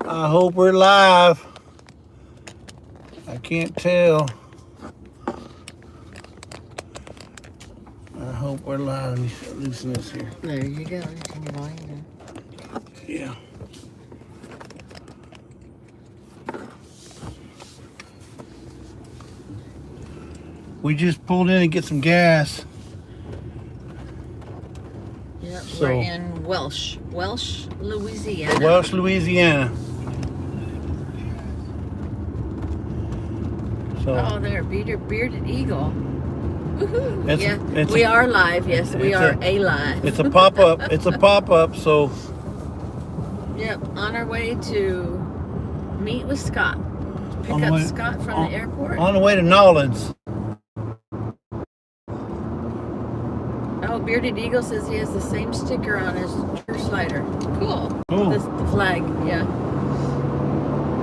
I hope we're live. I can't tell. I hope we're live. Let me loosen this here. There you go. Turn your volume down. Yeah. We just pulled in and get some gas. Yep, we're in Welsh, Louisiana. Welsh, Louisiana. So, oh, there, bearded eagle. Woohoo! It's, yeah, it's we are live. Yes, we are live. It's a pop-up. It's a pop-up, so... Yep, on our way to meet with Scott. Pick up Scott from the airport. On the way to Nolans. Oh, Bearded Eagle says he has the same sticker on his church slider. Cool. Cool. The flag, yeah.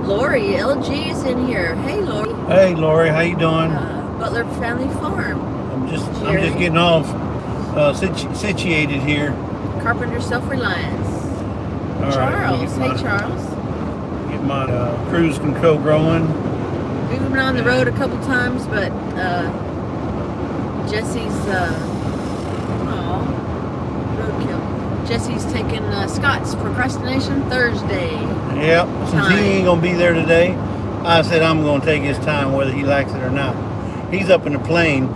Lori, LG is in here. Hey, Lori. Hey, Lori, how you doing? Butler Family Farm. I'm just getting all situated here. Carpenter Self-Reliance. All Charles. Right, hey, Charles. Get my cruise control going. We've been on the road a couple times, but Jesse's roadkill. Jesse's taking Scott's Procrastination Thursday. Yep, since he ain't gonna be there today, I said I'm gonna take his time whether he likes it or not. He's up in the plane,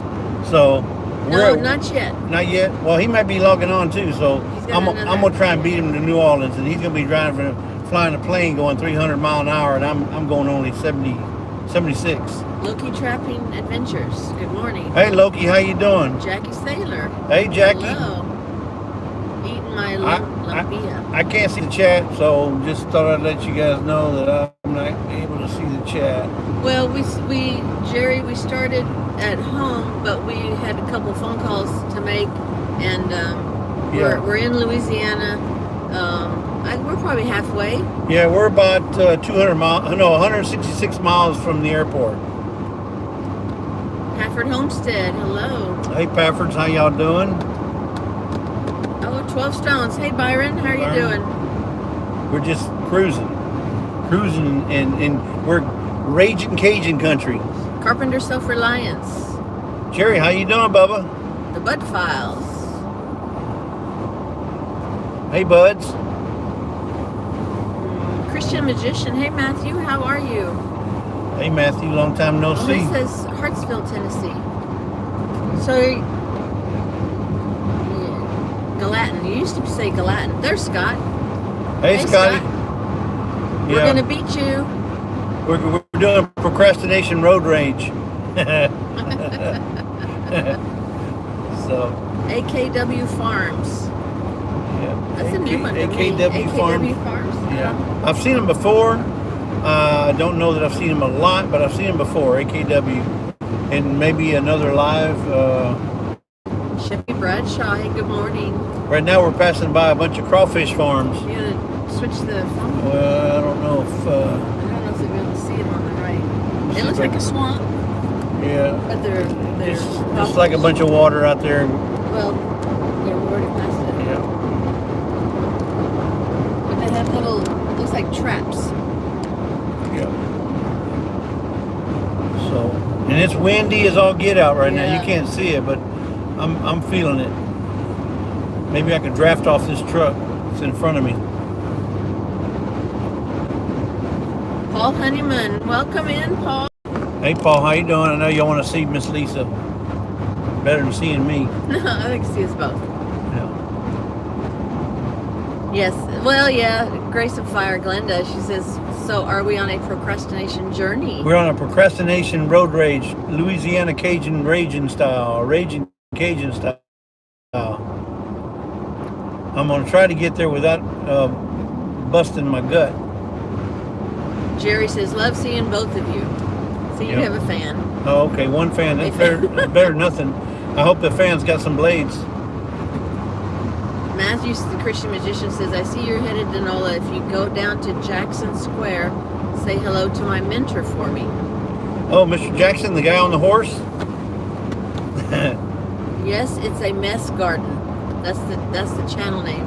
so no, not yet. Not yet. Well, he might be logging on too, so I'm gonna try and beat him to New Orleans, and he's gonna be flying a plane going 300 mile an hour, and I'm going only 76. Loki Trapping Adventures. Good morning. Hey, Loki, how you doing? Jackie Sailor. Hey, Jackie. Hello. Eating my lumpia. I can't see the chat, so just thought I'd let you guys know that I'm not able to see the chat. Well, Jerry, we started at home, but we had a couple phone calls to make, and we're in Louisiana. We're probably halfway. Yeah, we're about 166 miles from the airport. Pafford Homestead, hello. Hey, Paffords, how y'all doing? Oh, 12 Stones. Hey, Byron, how are you doing? We're just cruising, and we're raging Cajun country. Carpenter Self-Reliance. Jerry, how you doing, Bubba? The Bud Files. Hey, buds. Christian Magician. Hey, Matthew, how are you? Hey, Matthew, long time no see. This says Hartsville, Tennessee. So, Gallatin. You used to say Gallatin. There's Scott. Hey, Scotty. Scott. We're going to beat you. We're doing procrastination road rage. So. AKW Farms. Yeah. That's a new one to me. AKW Farms. Yeah. I've seen them before. I don't know that I've seen them a lot, but I've seen them before. AKW. And maybe another live. Chevy Bradshaw. Hey, good morning. Right now we're passing by a bunch of crawfish farms. You gotta switch the phone. Well, I don't know if... I don't know if you'll be able to see them on the right. It looks like a swamp. Yeah. But they're just like a bunch of water out there. Well, yeah, we're already past it. Yeah. But they have little, looks like traps. Yeah. So, and it's windy as all get out right now. You can't see it, but I'm feeling it. Maybe I could draft off this truck that's in front of me. Paul Honeyman, welcome in, Paul. Hey, Paul, how you doing? I know y'all want to see Miss Lisa better than seeing me. No, I think see us both. Yeah. Yes. Well, yeah. Grace of Fire, Glenda. She says, so are we on a procrastination journey? We're on a procrastination road rage, Louisiana Cajun raging Cajun style. I'm going to try to get there without busting my gut. Jerry says, love seeing both of you. So you have a fan. Oh, okay. One fan. That's better than nothing. I hope the fan's got some blades. Matthew, the Christian Magician, says, I see you're headed to NOLA. If you go down to Jackson Square, say hello to my mentor for me. Oh, Mr. Jackson, the guy on the horse? Yes, it's a mess garden. That's the channel name.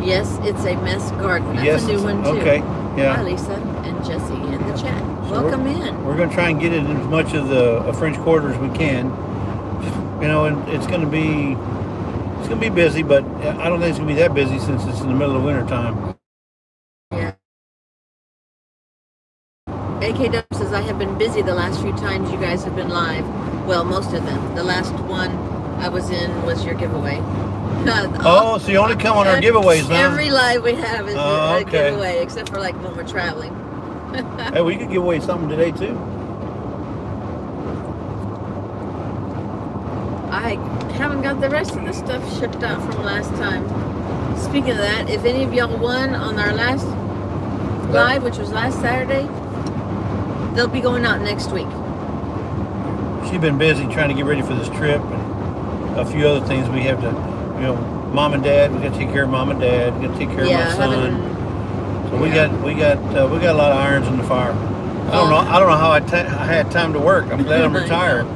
Yes, it's a mess garden. That's Yes, a new one too. okay, yeah. Hi, Lisa and Jesse in the chat. So Welcome in. We're going to try and get it in as much of the French Quarter as we can. You know, and it's going to be busy, but I don't think it's going to be that busy since it's in the middle of winter time. Yeah. AKW says, I have been busy the last few times you guys have been live. Well, most of them. The last one I was in was your giveaway. Oh, so you only come on our giveaways, huh? Every live we have is a okay. giveaway, except for like when we're traveling. Hey, we could give away something today, too. I haven't got the rest of the stuff shipped out from last time. Speaking of that, if any of y'all won on our last live, which was last Saturday, they'll be going out next week. She's been busy trying to get ready for this trip and a few other things we have to, you know, mom and dad. We got to take care of mom and dad. We got to take care of my son. So we got a lot of irons in the fire. I don't know how I had time to work. I'm glad I'm retired.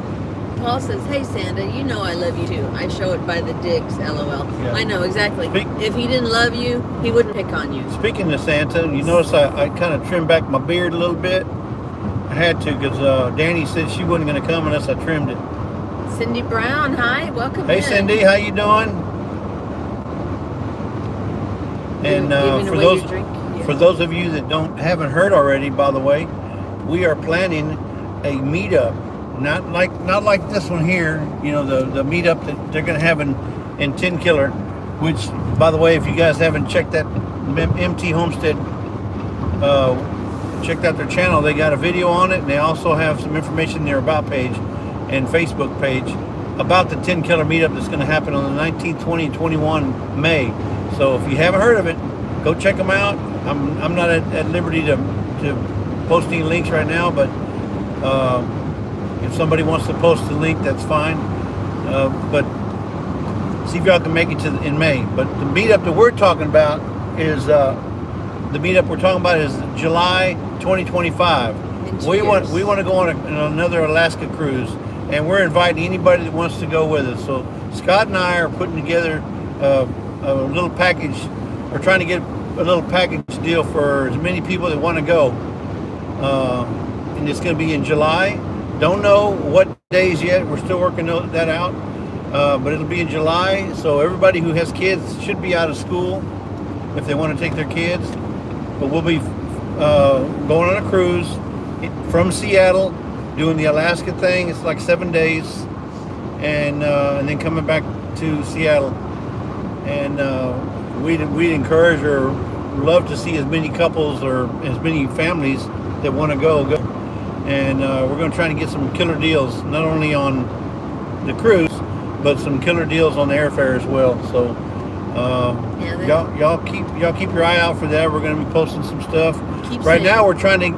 Paul says, hey Santa, you know I love you too. I show it by the digs, LOL. Yeah. I know, exactly. If he didn't love you, he wouldn't pick on you. Speaking of Santa, you notice I kind of trimmed back my beard a little bit. I had to because Danny said she wasn't going to come unless I trimmed it. Cindy Brown, hi, welcome Hey in. Cindy, how you doing? And for those of you that haven't heard already, by the way, we are planning a meetup. Not like this one here, you know, the meetup that they're going to have in Tin Killer, which, by the way, if you guys haven't checked that MT Homestead, checked out their channel, they got a video on it, and they also have some information in their About page and Facebook page about the Tin Killer meetup that's going to happen on the 19th, 20, and 21 May. So if you haven't heard of it, go check them out. I'm not at liberty to post any links right now, but if somebody wants to post the link, that's fine. But see if y'all can make it in May. But the meetup that we're talking about is July 2025. We want to go on another Alaska cruise, and we're inviting anybody that wants to go with us. So Scott and I are putting together a little package. We're trying to get a little package deal for as many people that want to go, and it's going to be in July. Don't know what days yet. We're still working that out. But it'll be in July. So everybody who has kids should be out of school if they want to take their kids. But we'll be going on a cruise from Seattle, doing the Alaska thing. It's like 7 days. And then coming back to Seattle. And we'd encourage or love to see as many couples or as many families that want to go. And we're going to try to get some killer deals, not only on the cruise, but some killer deals on the airfare as well. So y'all keep your eye out for that. We're going to be posting some stuff. Right now, we're trying to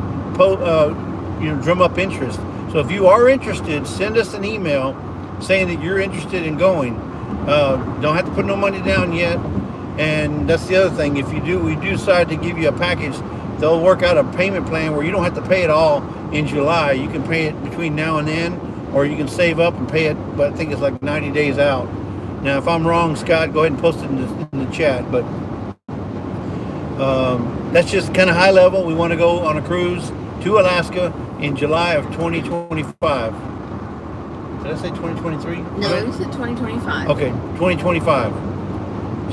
drum up interest. So if you are interested, send us an email saying that you're interested in going. Don't have to put no money down yet. And that's the other thing. If we do decide to give you a package, they'll work out a payment plan where you don't have to pay it all in July. You can pay it between now and then, or you can save up and pay it, but I think it's like 90 days out. Now, if I'm wrong, Scott, go ahead and post it in the chat. But that's just kind of high level. We want to go on a cruise to Alaska in July of 2025. Did I say 2023? No, you said 2025. Okay, 2025.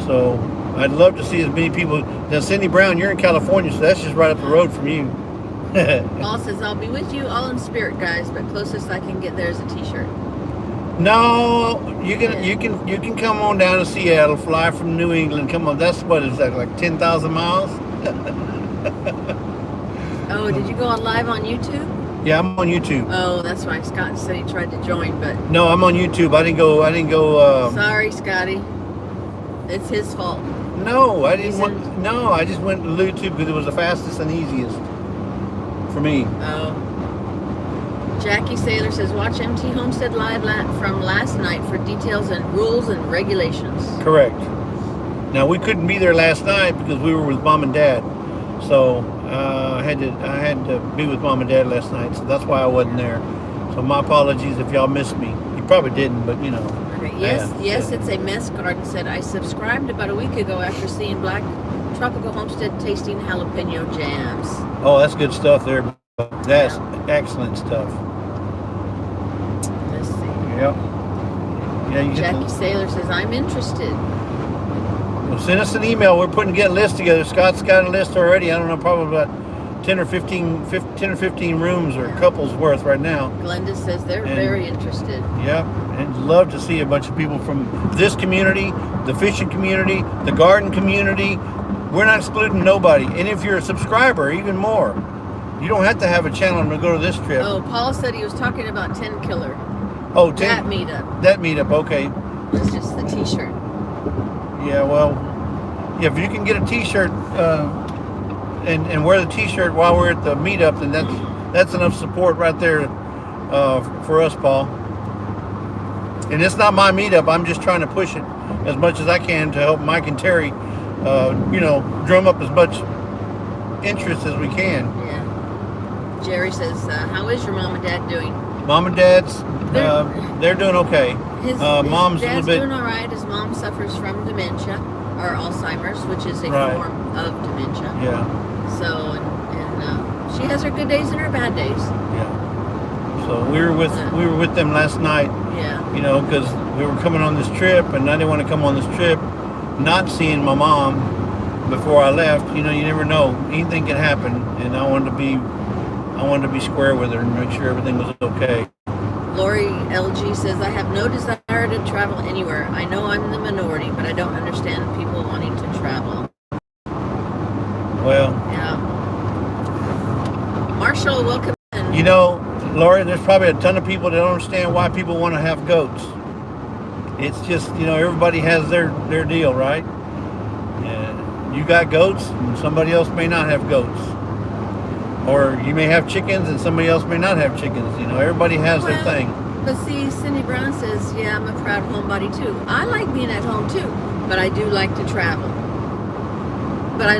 So I'd love to see as many people. Now, Cindy Brown, you're in California, so that's just right up the road from you. Paul says, I'll be with you all in spirit, guys, but closest I can get there is a t-shirt. No, you can come on down to Seattle, fly from New England, come on. That's what is that, like 10,000 miles? Oh, did you go on live on YouTube? Yeah, I'm on YouTube. Oh, that's right. Scott said he tried to join, but no, I'm on YouTube. I didn't go. Sorry, Scotty. It's his fault. No, I didn't want. No, I just went to YouTube because it was the fastest and easiest for me. Oh. Jackie Saylor says, watch MT Homestead Live from last night for details and rules and regulations. Correct. Now, we couldn't be there last night because we were with Mom and Dad. So I had to be with Mom and Dad last night. So that's why I wasn't there. So my apologies if y'all missed me. You probably didn't, but you know. Okay. Yes, it's a mess garden. Said I subscribed about a week ago after seeing Black Tropical Homestead tasting jalapeno jams. Oh, that's good stuff there. That's excellent stuff. Let's see. Yep. Yeah, you get Jackie Saylor says I'm interested. Well, send us an email. We're putting a list together. Scott's got a list already. I don't know, probably about 10 or 15 rooms or couples worth right now. Glenda says they're very interested. Yep, and love to see a bunch of people from this community, the fishing community, the garden community. We're not excluding nobody. And if you're a subscriber, even more. You don't have to have a channel to go to this trip. Oh, Paul said he was talking about 10 Killer. Oh, that meetup. That meetup, okay. It's just the T-shirt. Yeah, well, yeah, if you can get a T-shirt and wear the T-shirt while we're at the meetup, then that's enough support right there for us, Paul. And it's not my meetup. I'm just trying to push it as much as I can to help Mike and Terry, drum up as much interest as we can. Yeah. Jerry says, how is your mom and dad doing? Mom and dad's, they're doing okay. His mom's dad's a little bit doing all right. His mom suffers from dementia or Alzheimer's, which is a form of dementia. Yeah. So, and she has her good days and her bad days. Yeah. So we were with them last night. Yeah. Because we were coming on this trip, and I didn't want to come on this trip not seeing my mom before I left. You never know. Anything can happen, and I wanted to be square with her and make sure everything was okay. Lori LG says, I have no desire to travel anywhere. I know I'm the minority, but I don't understand people wanting to travel. Well. Yeah. Marshall, welcome in. Lori, there's probably a ton of people that don't understand why people want to have goats. It's just, everybody has their deal, right? Yeah. You got goats, and somebody else may not have goats. Or you may have chickens and somebody else may not have chickens. Everybody has their thing. But see, Cindy Brown says, yeah, I'm a proud homebody too. I like being at home too, but I do like to travel. But I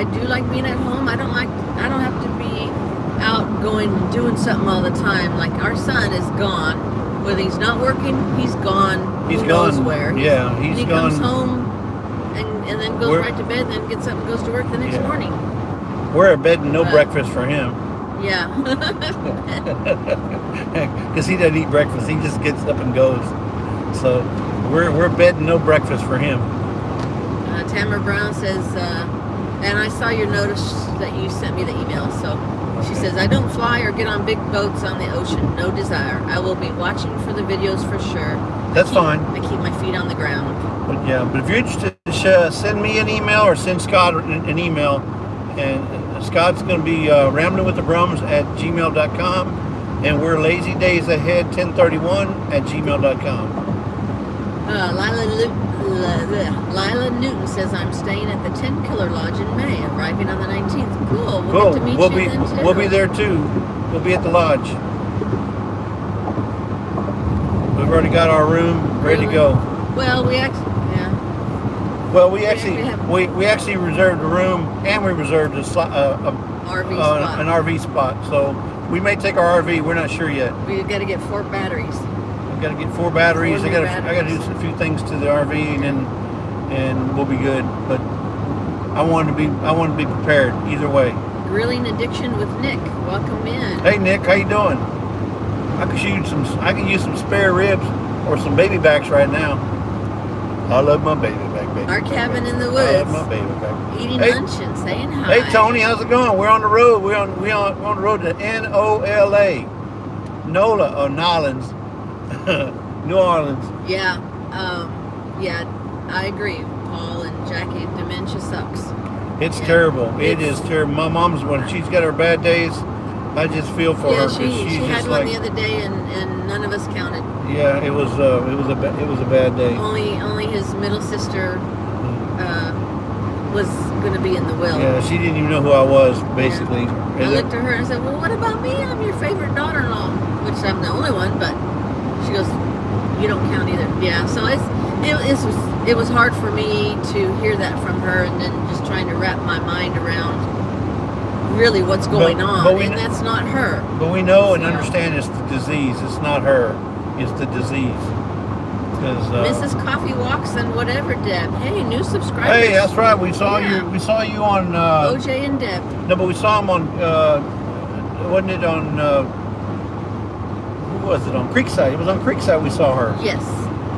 do like being at home. I don't have to be out going and doing something all the time. Like our son is gone. Whether he's not working, he's gone. He's Who gone. knows where. Yeah, he's he gone. He comes home and then goes right to bed and then gets up and goes to work the next morning. We're at bed and no breakfast for him. Yeah. Because he doesn't eat breakfast. He just gets up and goes. So we're bed and no breakfast for him. Tamara Brown says, and I saw your notice that you sent me the email. So she says, I don't fly or get on big boats on the ocean. No desire. I will be watching for the videos for sure. That's fine. I keep my feet on the ground. But if you're interested, send me an email or send Scott an email. And Scott's going to be ramblingwiththebrums@gmail.com, and we're lazydaysahead1031@gmail.com. Lila Newton says, I'm staying at the 10 Killer Lodge in May, arriving on the 19th. Cool. Cool. Get to meet We'll you then too. We'll be there too. We'll be at the lodge. We've already got our room ready to go. Well, we actually reserved a room, and we reserved an RV spot. So we may take our RV. We're not sure yet. We've got to get 4 batteries. We've got to get 4 batteries. I got to do a few things to the RV, and we'll be good. But I want to be prepared either way. Grilling Addiction with Nick. Welcome in. Hey Nick, how you doing? I could use some spare ribs or some baby backs right now. I love my baby back, baby. Our cabin in the woods. I love my baby back. Eating lunch and saying hi. Hey Tony, how's it going? We're on the road. We're on the road to NOLA, NOLA or Nolans, New Orleans. Yeah, I agree, Paul and Jackie. Dementia sucks. It's terrible. It is terrible. My mom's when she's got her bad days, I just feel for her. She had one the other day, and none of us counted. Yeah, it was a bad day. Only his middle sister was going to be in the will. Yeah, she didn't even know who I was, basically. Yeah. I looked at her and I said, well, what about me? I'm your favorite daughter-in-law, which I'm the only one, but she goes, you don't count either. Yeah, so it was hard for me to hear that from her, and then just trying to wrap my mind around really what's going on, and that's not her. But we know and understand it's the disease. It's not her. It's the disease. Mrs. Coffee Walks and whatever, Deb. Hey, new subscribers. Hey, that's right. We saw you. We saw you on OJ and Deb. No, but we saw him on. Wasn't it on? Who was it on? Creekside. It was on Creekside. We saw her. Yes.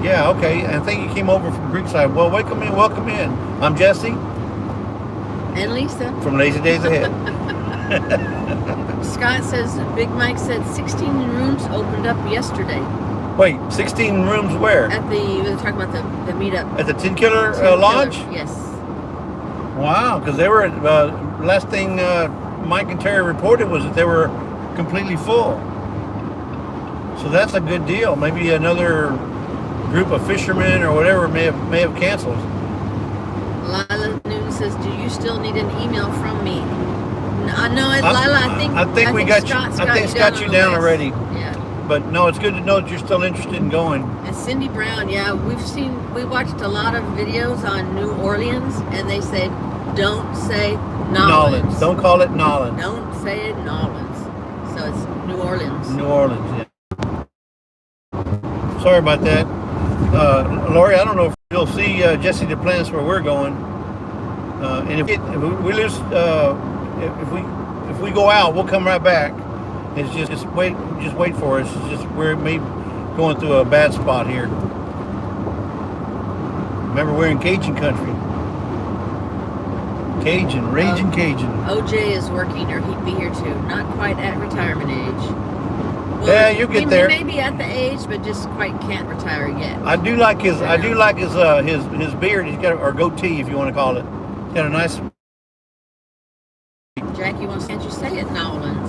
Yeah. Okay. I think you came over from Creekside. Well, welcome in. Welcome in. I'm Jesse. And Lisa. From Lazy Days Ahead. Scott says Big Mike said 16 rooms opened up yesterday. Wait, 16 rooms where? At we were talking about the meetup. At the Tin Killer Lodge? Yes. Wow, because they were, last thing Mike and Terry reported was that they were completely full. So that's a good deal. Maybe another group of fishermen or whatever may have canceled. Lila Newton says, do you still need an email from me? No, Lila, I think we got you. I think it's got you down already. Yeah. But no, it's good to know that you're still interested in going. And Cindy Brown, yeah, we watched a lot of videos on New Orleans, and they say, don't say Nolans. Don't call it Nolans. Don't say it Nolans. So it's New Orleans. New Orleans, yeah. Sorry about that. Lori, I don't know if you'll see Jesse Duplantis where we're going. And if we lose, if we go out, we'll come right back. It's just wait for us. It's just we're maybe going through a bad spot here. Remember, we're in Cajun country. Raging Cajun. OJ is working, or he'd be here too. Not quite at retirement age. Well, yeah, you get there. He may be at the age, but just quite can't retire yet. I do like his beard. He's got or goatee, if you want to call it. He's got a nice. Jackie wants, can't you say it, Nolans?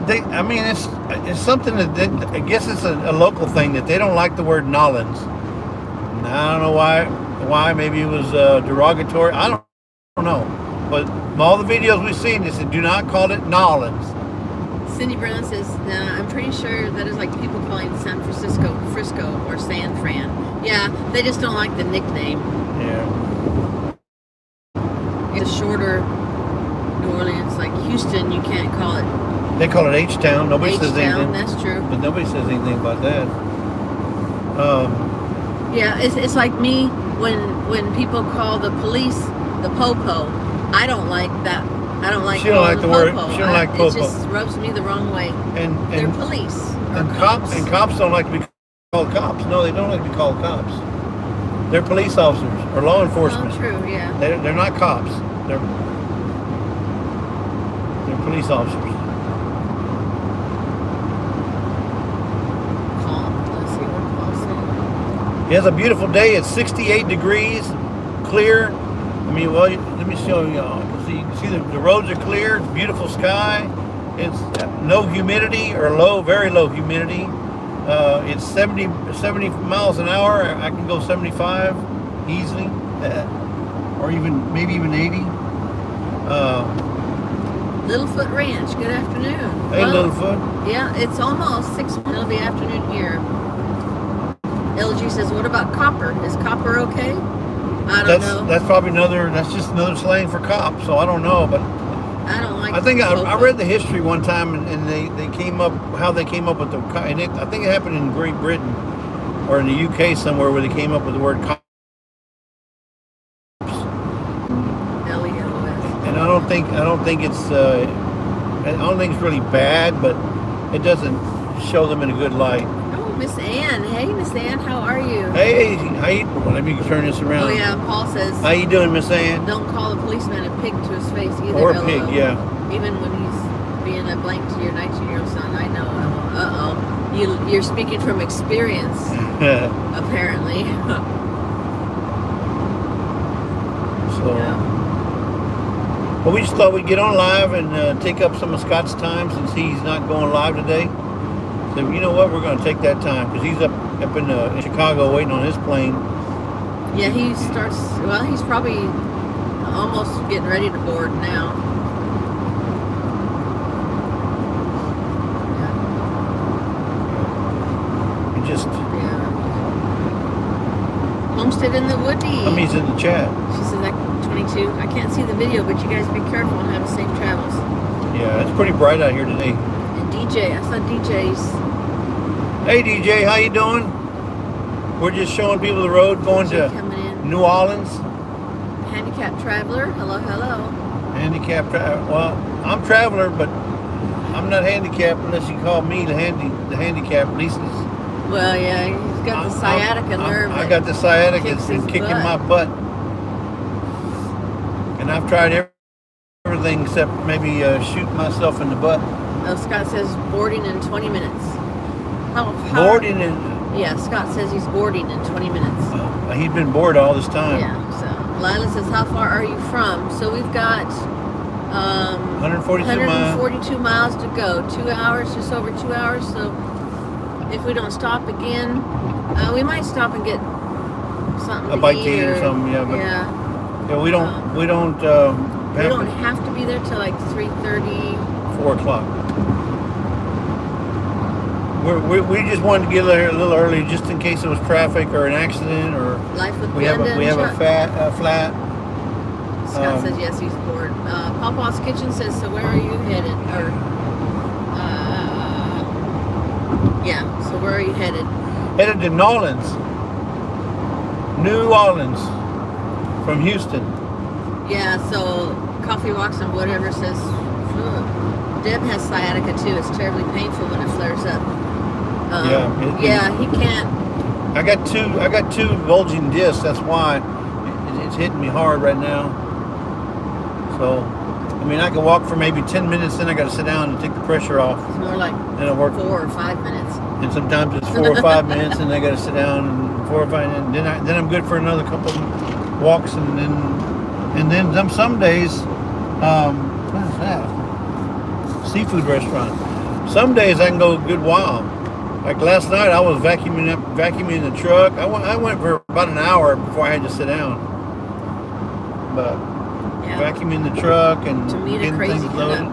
I mean, it's something that I guess it's a local thing that they don't like the word Nolans. And I don't know why. Maybe it was derogatory. I don't know. But all the videos we've seen, they said do not call it Nolans. Cindy Brown says, I'm pretty sure that is like people calling San Francisco Frisco or San Fran. Yeah, they just don't like the nickname. Yeah. It's a shorter New Orleans, like Houston, you can't call it. They call it H-Town. Nobody says anything. That's true. But nobody says anything about that. Yeah, it's like me when people call the police the popo. I don't like that. I don't like. She don't like the word. Popo. She don't like popo. It just rubs me the wrong way. And they're police. And cops don't like to be called cops. No, they don't like to be called cops. They're police officers or law enforcement. Oh, true. Yeah. They're not cops. They're police officers. It has a beautiful day. It's 68 degrees, clear. I mean, well, let me show y'all. You can see the roads are clear. It's beautiful sky. It's no humidity or very low humidity. It's 70 miles an hour. I can go 75 easily, or maybe even 80. Littlefoot Ranch. Good afternoon. Hey, Littlefoot. Yeah, it's almost 6. It'll be afternoon here. LG says, what about copper? Is copper okay? I don't know. That's probably that's just another slang for cop, so I don't know, but I don't like I think I read the history one time and they came up with the, and I think it happened in Great Britain or in the UK somewhere where they came up with the word cops. L-E-O-S. And I don't think it's really bad, but it doesn't show them in a good light. Miss Ann. Hey, Miss Ann, how are you? Hey, how you? Let me turn this around. Oh yeah, Paul says. How you doing, Miss Ann? Don't call a policeman a pig to his face either. Or a pig, yeah. Even when he's being a blank to your 19-year-old son. I know. You're speaking from experience, apparently. So. Yeah. Well, we just thought we'd get on live and take up some of Scott's time since he's not going live today. So you know what? We're going to take that time because he's up in Chicago waiting on his plane. Yeah, he starts. Well, he's probably almost getting ready to board now. Yeah. He just. Yeah. Homestead in the Woody. He's in the chat. She says like 22. I can't see the video, but you guys be careful and have safe travels. Yeah, it's pretty bright out here today. And DJ, I saw DJ's. Hey DJ, how you doing? We're just showing people the road going to coming in. New Orleans. Handicapped traveler. Hello, hello. Handicapped well, I'm traveler, but I'm not handicapped unless you call me the handicapped nieces. Well, yeah, he's got the sciatica nerve. I got the sciatica. It's been kicking my butt. And I've tried everything except maybe shoot myself in the butt. Oh, Scott says boarding in 20 minutes. Boarding in... Yeah, Scott says he's boarding in 20 minutes. He's been bored all this time. Yeah, so Lila says, how far are you from? So we've got 142 miles to go. 2 hours, just over 2 hours. So if we don't stop again, we might stop and get something a bite to eat or something. Yeah, but yeah, we don't have to be there till like 3:30, 4 o'clock. We just wanted to get there a little early, just in case there was traffic or an accident or life with we have a flat. Scott says yes, he's bored. Papa's Kitchen says, so where are you headed? Or yeah, so where are you headed? Headed to New Orleans from Houston. Yeah, so Coffee Walks and whatever says, Deb has sciatica too. It's terribly painful when it flares up. He can't. I got two bulging discs. That's why it's hitting me hard right now. So, I mean, I can walk for maybe 10 minutes, then I got to sit down and take the pressure off. It's more like 4 or 5 minutes. And sometimes it's 4 or 5 minutes, and I got to sit down and 4 or 5 minutes. Then I'm good for another couple of walks, and then some days. What is that? Seafood restaurant. Some days I can go a good while. Like last night, I was vacuuming the truck. I went for about an hour before I had to sit down. But vacuuming the truck and getting things loaded.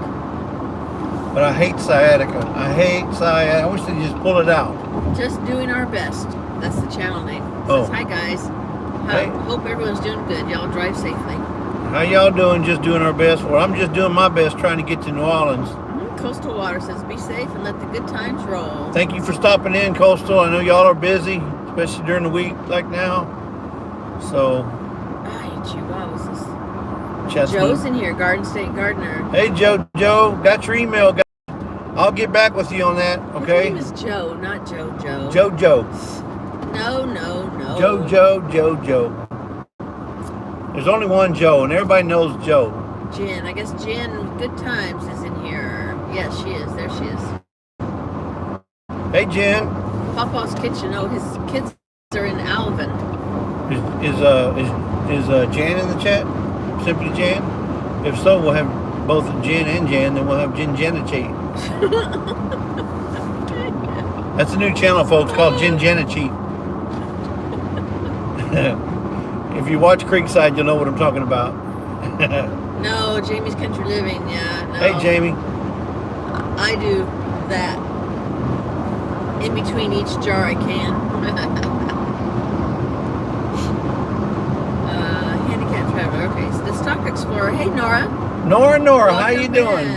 But I hate sciatica. I wish they'd just pull it out. Just doing our best. That's the channel name. It says, hi guys. Hope everyone's doing good. Y'all drive safely. How y'all doing? Just doing our best. Well, I'm just doing my best trying to get to New Orleans. Coastal Water says, be safe and let the good times roll. Thank you for stopping in, Coastal. I know y'all are busy, especially during the week like now. So. Ay, chihuahuas. Chestnut. Joe's in here, Garden State Gardener. Hey, Joe, got your email, guys. I'll get back with you on that, okay? His name is Joe, not Joe. Joe. No. Joe. There's only one Joe, and everybody knows Joe. Jen, I guess Jen Good Times is in here. Yes, she is. There she is. Hey, Jen. Papa's Kitchen. Oh, his kids are in Alvin. Is Jan in the chat? Simply Jan? If so, we'll have both Jen and Jan, then we'll have Jen Janachate. That's a new channel, folks, called Jen Janachate. If you watch Creekside, you'll know what I'm talking about. No, Jamie's Country Living, yeah. No. Hey, Jamie. I do that. In between each jar I can. Handicap traveler. Okay, so the Stock Explorer. Hey, Nora. Nora, how you doing?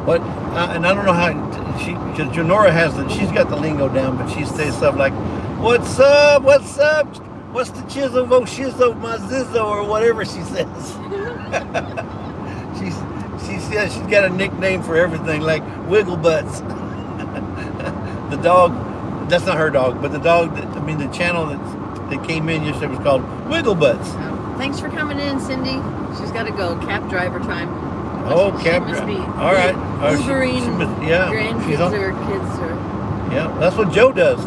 What? And I don't know how Nora she's got the lingo down, but she says stuff like, "What's up? What's the chisel, shizzo, my zizzo," or whatever she says. She says she's got a nickname for everything, like Wiggle Butts. The dog, that's not her dog, but the dog, the channel that came in yesterday was called Wiggle Butts. Thanks for coming in, Cindy. She's got to go. Cab driver time. Cab driver. All right. Ubering grandkids or kids or. Yeah, that's what Joe does.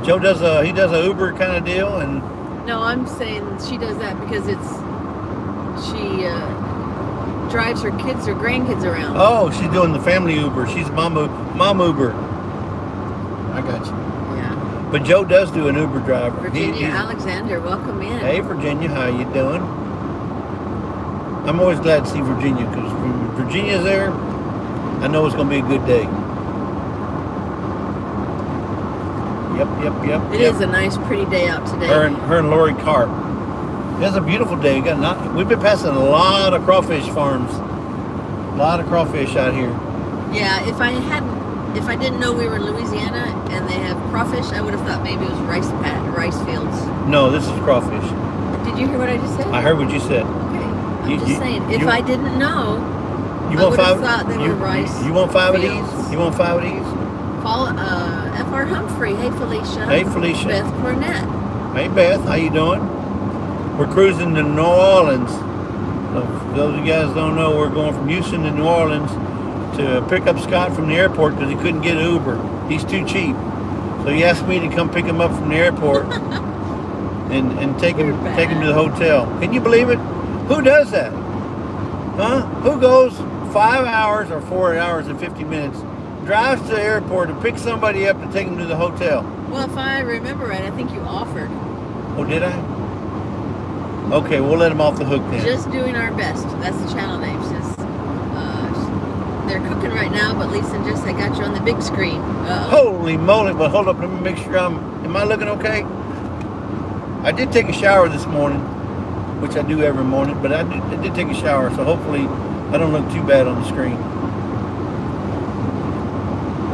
Joe does he does a Uber kind of deal, and. No, I'm saying she does that because she drives her kids or grandkids around. Oh, she's doing the family Uber. She's mom Uber. I got you. Yeah. But Joe does do an Uber driver. Virginia Alexander, welcome in. Hey, Virginia, how you doing? I'm always glad to see Virginia, because when Virginia's there, I know it's going to be a good day. Yep. It is a nice, pretty day out today. Her and Lori Carp. It's a beautiful day. We've been passing a lot of crawfish farms. A lot of crawfish out here. Yeah, if I hadn't if I didn't know we were in Louisiana and they have crawfish, I would have thought maybe it was rice fields. No, this is crawfish. Did you hear what I just said? I heard what you said. Okay. I'm just saying, if I didn't know, you I want would have 5? thought they were rice. You want 5 of fields. these? You want 5 of these? Paul, F.R. Humphrey. Hey, Felicia. Hey, Felicia. Beth Cornett. Hey, Beth. How you doing? We're cruising to New Orleans. So for those of you guys don't know, we're going from Houston to New Orleans to pick up Scott from the airport because he couldn't get an Uber. He's too cheap. So he asked me to come pick him up from the airport and take him to the hotel. Can you believe it? Who does that? Huh? Who goes 5 hours or 4 hours and 50 minutes, drives to the airport and picks somebody up to take him to the hotel? Well, if I remember right, I think you offered. Oh, did I? Okay, we'll let him off the hook then. Just doing our best. That's the channel name. Says they're cooking right now, but Lisa and Jess, I got you on the big screen. Holy moly! But hold up, let me make sure am I looking okay? I did take a shower this morning, which I do every morning, but I did take a shower, so hopefully I don't look too bad on the screen.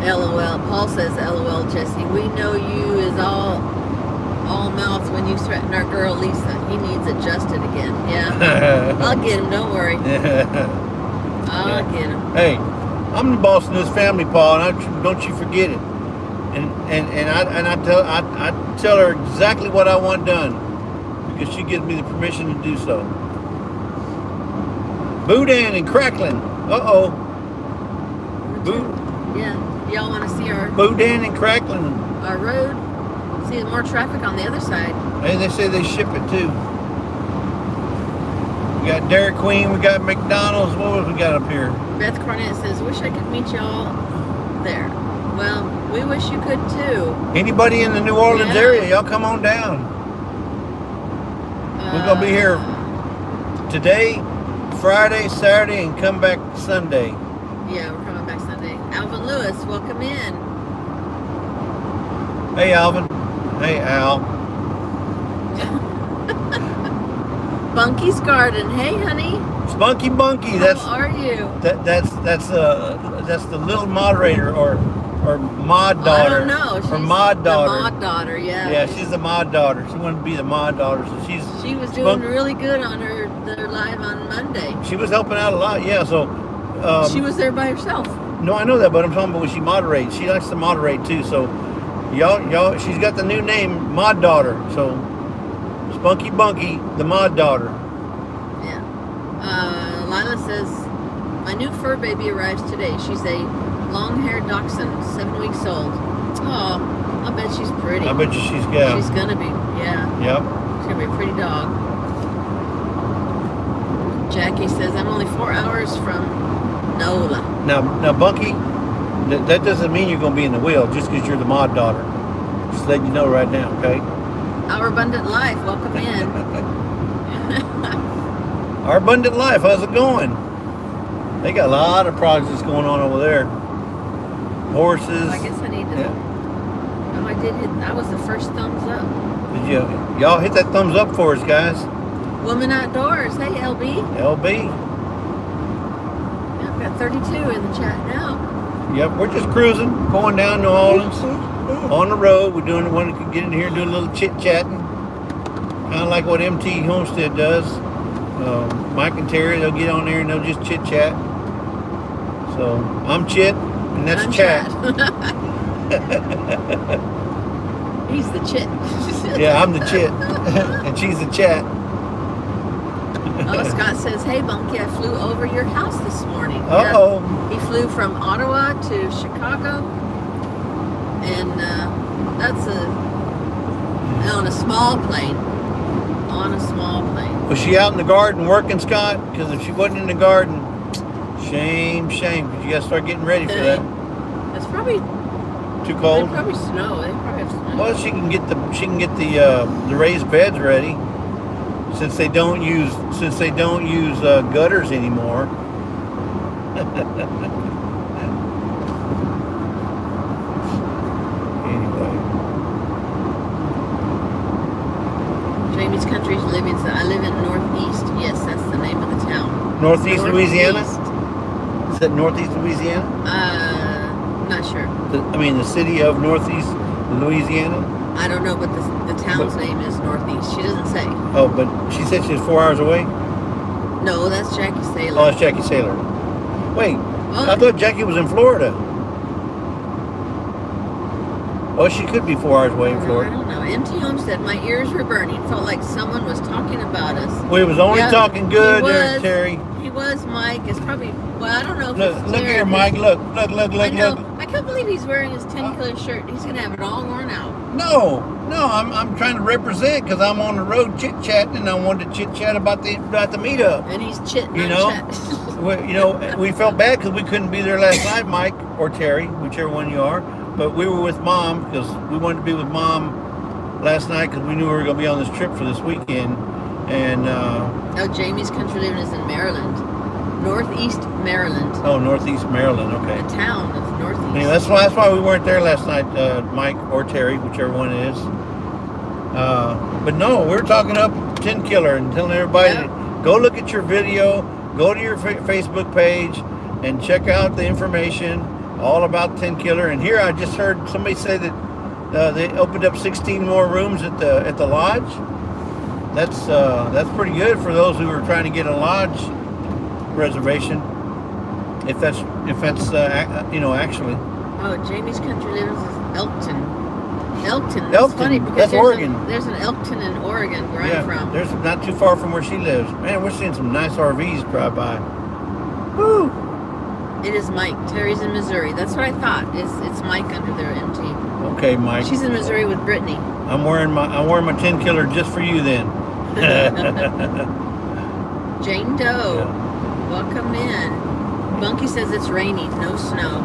LOL. Paul says, LOL, Jesse. We know you is all mouth when you threaten our girl Lisa. He needs adjusted again. Yeah. I'll get him, don't worry. I'll get him. Hey, I'm the boss in this family, Paul, and don't you forget it. And I tell her exactly what I want done because she gives me the permission to do so. Boudin and crackling. Uh-oh. Yeah. Y'all want to see our Boudin and crackling. Our road? See more traffic on the other side. Hey, they say they ship it too. We got Dairy Queen, we got McDonald's. What else we got up here? Beth Cornett says, wish I could meet y'all there. Well, we wish you could too. Anybody in the New Orleans area, y'all come on down. We're going to be here today, Friday, Saturday, and come back Sunday. Yeah, we're coming back Sunday. Alvin Lewis, welcome in. Hey, Alvin. Hey, Al. Bunky's Garden. Hey, honey. Spunky Bunky. How are you? That's the little moderator or mod daughter. I don't know. She's or mod daughter. The mod daughter, yeah. Yeah, she's the mod daughter. She wanted to be the mod daughter, so she was doing really good on their live on Monday. She was helping out a lot, yeah. So she was there by herself. No, I know that, but I'm talking about when she moderates. She likes to moderate too. So y'all, she's got the new name, Mod Daughter. So Spunky Bunky, the Mod Daughter. Yeah. Lila says, my new fur baby arrives today. She's a long-haired dachshund, 7 weeks old. Oh, I bet she's pretty. I bet you she's got. She's gonna be, yeah. Yep. She's gonna be a pretty dog. Jackie says, I'm only 4 hours from NOLA. Now, Bunky, that doesn't mean you're gonna be in the wheel just because you're the Mod Daughter. Just letting you know right now, okay? Our Abundant Life, welcome in. Our Abundant Life, how's it going? They got a lot of projects going on over there. Horses. Well, I guess I need to. Yeah. Oh, I did hit. That was the first thumbs up. Did y'all hit that thumbs up for us, guys? Woman Outdoors. Hey, LB. LB. Yeah, I've got 32 in the chat now. Yep, we're just cruising, going down New Orleans on the road. We're doing want to get in here and do a little chit-chatting. Kind of like what MT Homestead does. Mike and Terry, they'll get on there and they'll just chit-chat. So, I'm Chit, and that's Chat. He's the Chit. Yeah, I'm the Chit, and she's the Chat. Oh, Scott says, hey, Bunky, I flew over your house this morning. Uh-oh. Yeah, he flew from Ottawa to Chicago, and that's on a small plane. On a small plane. Was she out in the garden working, Scott? Because if she wasn't in the garden, shame, because you got to start getting ready for that. It's probably too cold. They probably snow. They probably have snow. Well, she can get the raised beds ready. Since they don't use gutters anymore. Anyway. Jamie's Country's living. I live in Northeast. Yes, that's the name of the town. Northeast Louisiana? Is that Northeast Louisiana? Not sure. The city of Northeast Louisiana. I don't know, but the town's name is Northeast. She doesn't say. Oh, but she said she's 4 hours away. No, that's Jackie Saylor. Oh, that's Jackie Saylor. Wait, Oh. I thought Jackie was in Florida. Oh, she could be 4 hours away in I Florida. don't know. MT Homestead, my ears were burning. Felt like someone was talking about us. We was only talking good there, Terry. He was, Mike. It's probably, well, I don't know if Look it's here, Terry. Mike. Look. I know. Look. I can't believe he's wearing his 10 killer shirt. He's going to have it all worn out. No, I'm trying to represent because I'm on the road chit-chatting and I wanted to chit-chat about the meetup. And he's chitting You on know? chat. We felt bad because we couldn't be there last night, Mike or Terry, whichever one you are. But we were with Mom because we wanted to be with Mom last night because we knew we were going to be on this trip for this weekend. And Oh, Jamie's Country Living is in Maryland. Northeast Maryland. oh, Northeast Maryland. Okay. The town of Northeast. Anyway, that's why we weren't there last night, Mike or Terry, whichever one it is. But no, we're talking up 10 Killer and telling everybody to go look at your video, go to your Facebook page, and check out the information all about 10 Killer. And here I just heard somebody say that they opened up 16 more rooms at the lodge. That's pretty good for those who are trying to get a lodge reservation. If that's actually. Oh, Jamie's Country Living is Elkton. Elkton. That's Elkton. funny because That's Oregon. There's an Elkton in Oregon where Yeah, I'm from. there's not too far from where she lives. Man, we're seeing some nice RVs drive by. Woo! It is Mike. Terry's in Missouri. That's what I thought. It's Mike under there, MT. Okay, Mike. She's in Missouri with Brittany. I'm wearing my 10 Killer just for you then. Jane Doe. Yeah. Welcome in. Bunky says it's rainy, no snow.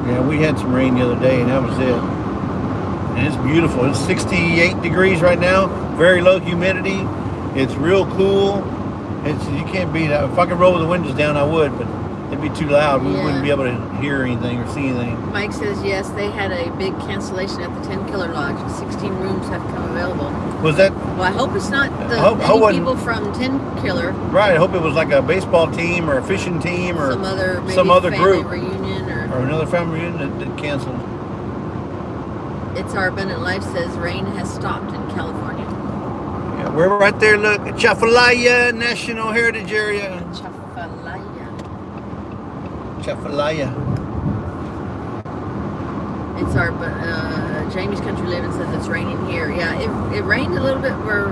Yeah, we had some rain the other day, and that was it. And it's beautiful. It's 68 degrees right now. Very low humidity. It's real cool. You can't beat it. If I could roll the windows down, I would, but it'd be too loud. We wouldn't be able to hear anything or see anything. Mike says yes, they had a big cancellation at the 10 Killer Lodge. 16 rooms have come available. Was that Well, I hope it's not hope any people from 10 Killer. right? I hope it was like a baseball team or a fishing team or Some other family group reunion or another family reunion that canceled. It's Our Abundant Life says rain has stopped in California. Yeah, we're right there. Look, Chafalaya National Heritage Area. Chafalaya. It's our Jamie's Country Living says it's raining here. Yeah, it rained a little bit where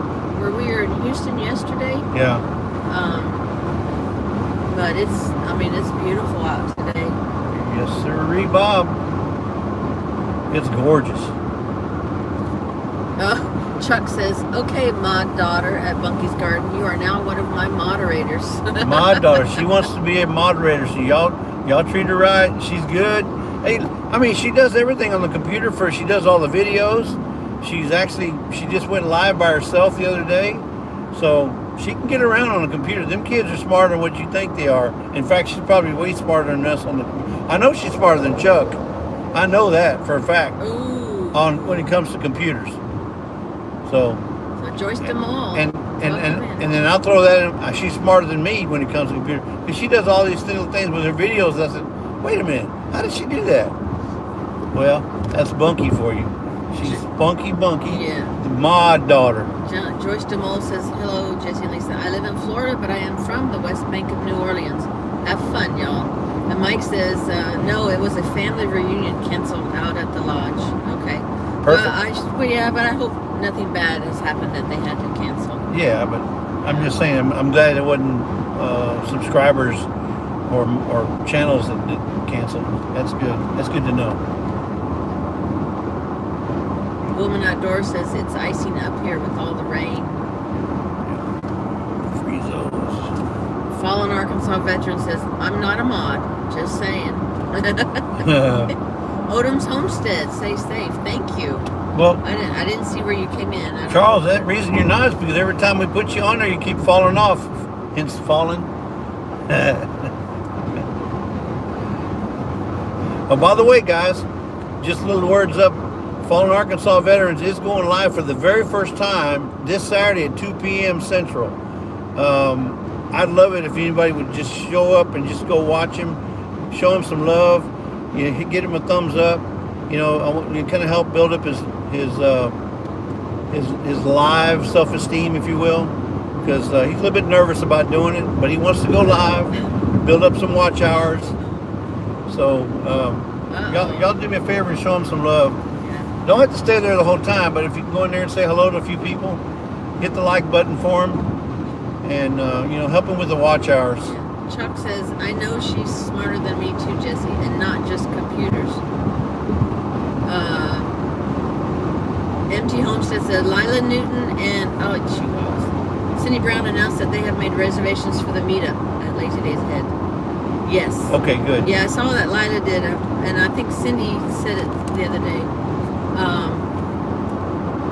we were in Houston yesterday. Yeah. But it's beautiful out today. Yes, sir, Bob. It's gorgeous. Chuck says, "Okay, mod daughter at Bunky's Garden, you are now one of my moderators." Mod daughter. She wants to be a moderator. So y'all treat her right. She's good. Hey, she does everything on the computer first. She does all the videos. She just went live by herself the other day. So she can get around on the computer. Them kids are smarter than what you think they are. In fact, she's probably way smarter than us on the computer. I know she's smarter than Chuck. I know that for a fact. Ooh. When it comes to computers. So Joyce DeMall. and then I'll throw that in. She's smarter than me when it comes to computer because she does all these little things with her videos. I said, wait a minute, how did she do that? Well, that's Bunky for you. She's Bunky. Yeah. The mod daughter. Joyce DeMole says, "Hello, Jesse and Lisa. I live in Florida, but I am from the West Bank of New Orleans. Have fun, y'all." And Mike says, "No, it was a family reunion canceled out at the lodge." Okay. Perfect. But I hope nothing bad has happened that they had to cancel. Yeah, but I'm just saying, I'm glad it wasn't subscribers or channels that canceled. That's good. That's good to know. Woman Outdoors says it's icing up here with all the rain. Freezos. Fallen Arkansas veteran says, "I'm not a mod, just saying." Odom's Homestead, stay safe. Thank you. Well, I didn't see where you came in. Charles, that reason you're not is because every time we put you on there, you keep falling off. Hence falling. Oh, by the way, guys, just a little words up. Fallen Arkansas Veterans is going live for the very first time this Saturday at 2 p.m. Central. I'd love it if anybody would just show up and just go watch him. show him some love. You know, get him a thumbs up. You know, you kind of help build up his live self-esteem, if you will, because he's a little bit nervous about doing it, but he wants to go live, build up some watch hours. So y'all do me a favor and show him some love. Don't have to stay there the whole time, but if you can go in there and say hello to a few people, hit the like button for him, and you know, help him with the watch hours. Chuck says, I know she's smarter than me too, Jesse, and not just computers. MT Homestead said Lila Newton and Cindy Brown announced that they have made reservations for the meetup at Lazy Days Ahead. Yes. Okay, good. Yeah, I saw that Lila did, and I think Cindy said it the other day.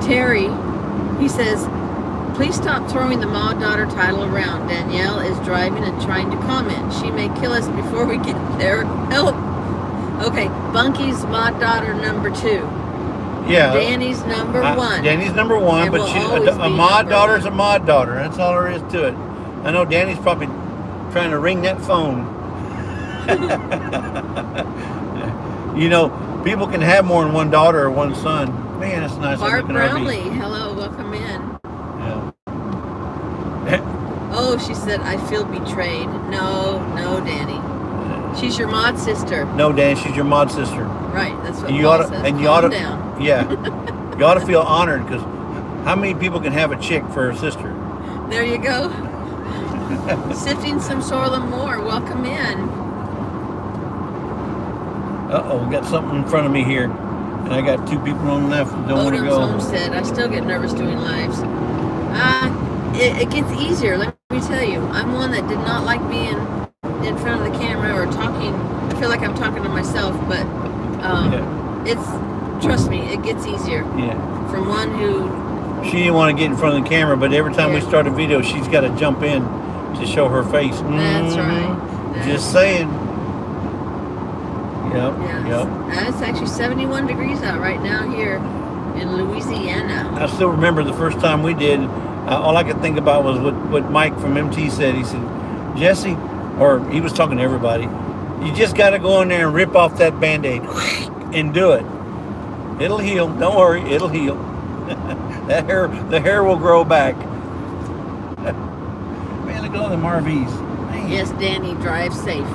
Terry, he says, please stop throwing the Ma-daughter title around. Danielle is driving and trying to comment. She may kill us before we get there. Help. Okay, Bunky's Ma-daughter number 2. Yeah. Danny's number 1. Danny's number 1, but a Ma-daughter's a Ma-daughter. That's all there is to it. I know Danny's probably trying to ring that phone. You know, people can have more than one daughter or one son. Man, that's nice. Bart Brownlee, hello, welcome in. Yeah. Oh, she said, I feel betrayed. No, Danny. She's your mod sister. No, Danny, she's your mod sister. Right, that's what you Paul ought to, says. and you Calm ought to, down. Yeah, you ought to feel honored, because how many people can have a chick for a sister? There you go. Sifting some sorghum more. Welcome in. Uh-oh, we got something in front of me here. And I got 2 people on the left that don't want to go. Homestead. I still get nervous doing lives. It gets easier, let me tell you. I'm one that did not like being in front of the camera or talking. I feel like I'm talking to myself, but trust me, it gets easier. Yeah. From one who... She didn't want to get in front of the camera, but every time we start a video, she's got to jump in to show her face. That's right. Just saying. Yep. It's actually 71 degrees out right now here in Louisiana. I still remember the first time we did. All I could think about was what Mike from MT said. He said, Jesse, or he was talking to everybody, you just got to go in there and rip off that Band-Aid and do it. It'll heal. Don't worry, it'll heal. The hair will grow back. Man, look at all them RVs. Man. Yes, Danny, drive safe.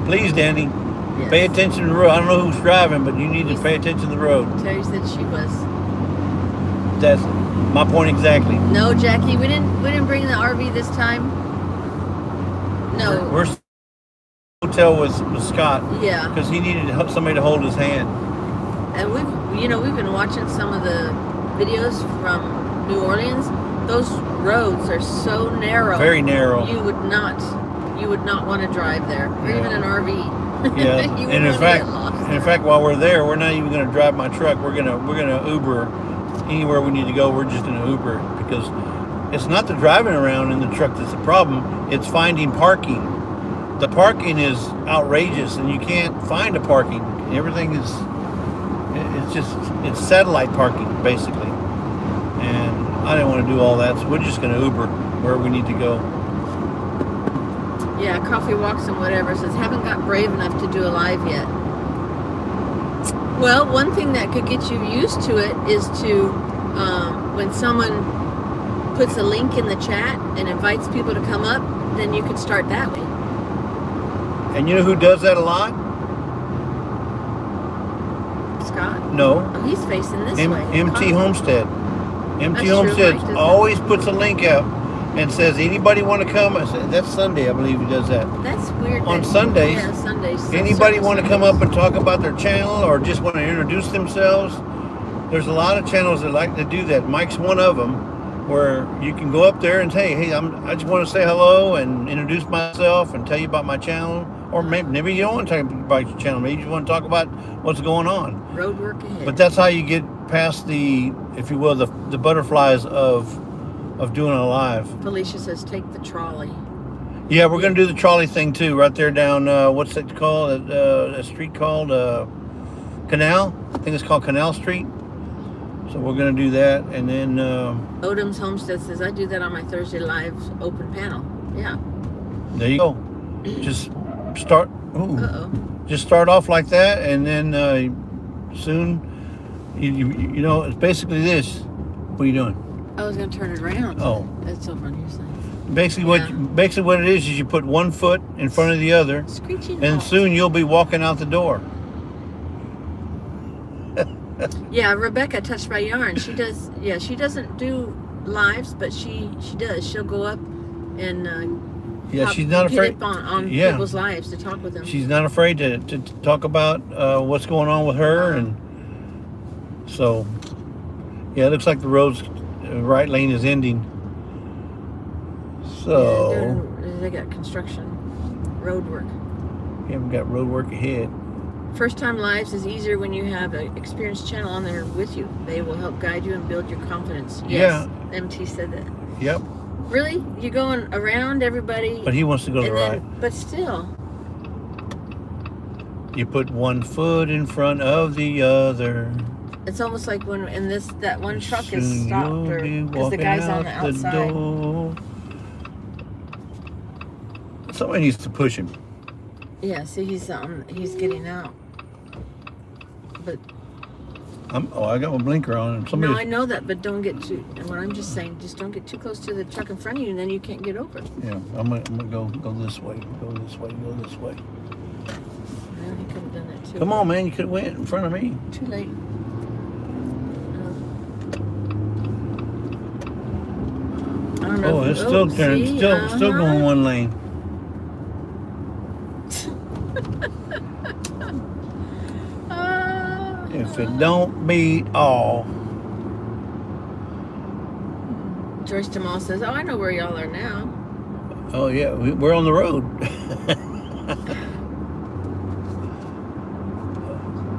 Please, Danny. Yes. Pay attention to the road. I don't know who's driving, but you need to pay attention to the road. Terry said she was. That's my point exactly. No, Jackie, we didn't bring the RV this time. No. We're hotel with Scott. Yeah. Because he needed somebody to hold his hand. And we've been watching some of the videos from New Orleans. Those roads are so narrow. Very narrow. You would not want to drive there, or even an RV. Yeah. And in fact, while we're there, we're not even going to drive my truck. We're gonna Uber anywhere we need to go. We're just going to Uber, because it's not the driving around in the truck that's the problem. It's finding parking. The parking is outrageous, and you can't find a parking. Everything is, it's satellite parking basically. And I didn't want to do all that, so we're just going to Uber where we need to go. Yeah, Coffee Walks and whatever says, haven't got brave enough to do a live yet. Well, one thing that could get you used to it is to, when someone puts a link in the chat and invites people to come up, then you could start that way. And you know who does that a lot? Scott? No. Oh, he's facing this way. MT Homestead. MT That's Homestead true, Mike, always puts a link out and says, anybody want to come? I said, that's Sunday, I believe he does that. That's weird. On Sundays. Yeah, Sundays. Anybody want to come up and talk about their channel or just want to introduce themselves? There's a lot of channels that like to do that. Mike's one of them, where you can go up there and say, hey, I just want to say hello and introduce myself and tell you about my channel. Or maybe you don't want to talk about your channel. Maybe you just want to talk about what's going on. Road work ahead. But that's how you get past the, if you will, the butterflies of doing a live. Felicia says, take the trolley. Yeah, we're going to do the trolley thing too, right there down, what's it called? A street called Canal. I think it's called Canal Street. So we're going to do that. And then... Odom's Homestead says, I do that on my Thursday Lives open panel. Yeah. There you go. Just start. Ooh. Uh-oh. Just start off like that, and then soon, you know, it's basically this. What are you doing? I was going to turn it around. Oh. That's over on your side. Basically, what it is you put one foot in front of the other, Screeching and halt. soon you'll be walking out the door. Yeah, Rebecca touched my yarn. She does. Yeah, she doesn't do lives, but she does. She'll go up and she's not afraid on people's lives to talk with them. She's not afraid to talk about what's going on with her, and so it looks like the road's right lane is ending. So they got construction, road work. Yeah, we got road work ahead. First time lives is easier when you have an experienced channel on there with you. They will help guide you and build your confidence. Yes, MT said that. Yep. Really? You're going around everybody? But he wants to go to the right. But still. You put one foot in front of the other. It's almost like when that one truck is stopped because the guy's on the outside. Somebody needs to push him. Yeah, see, he's getting out. But I got my blinker on. And no, I know that, but don't get too. And what I'm just saying, just don't get too close to the truck in front of you, and then you can't get over. Yeah, I'm gonna go this way. Go this way. Go this way. Well, he could have done that too. Come on, man! You could have went in front of me. Too late. I don't know. Oh, it's still turning. Still going one lane. If it don't beat all. Joyce Jamal says, "Oh, I know where y'all are now." Oh yeah, we're on the road.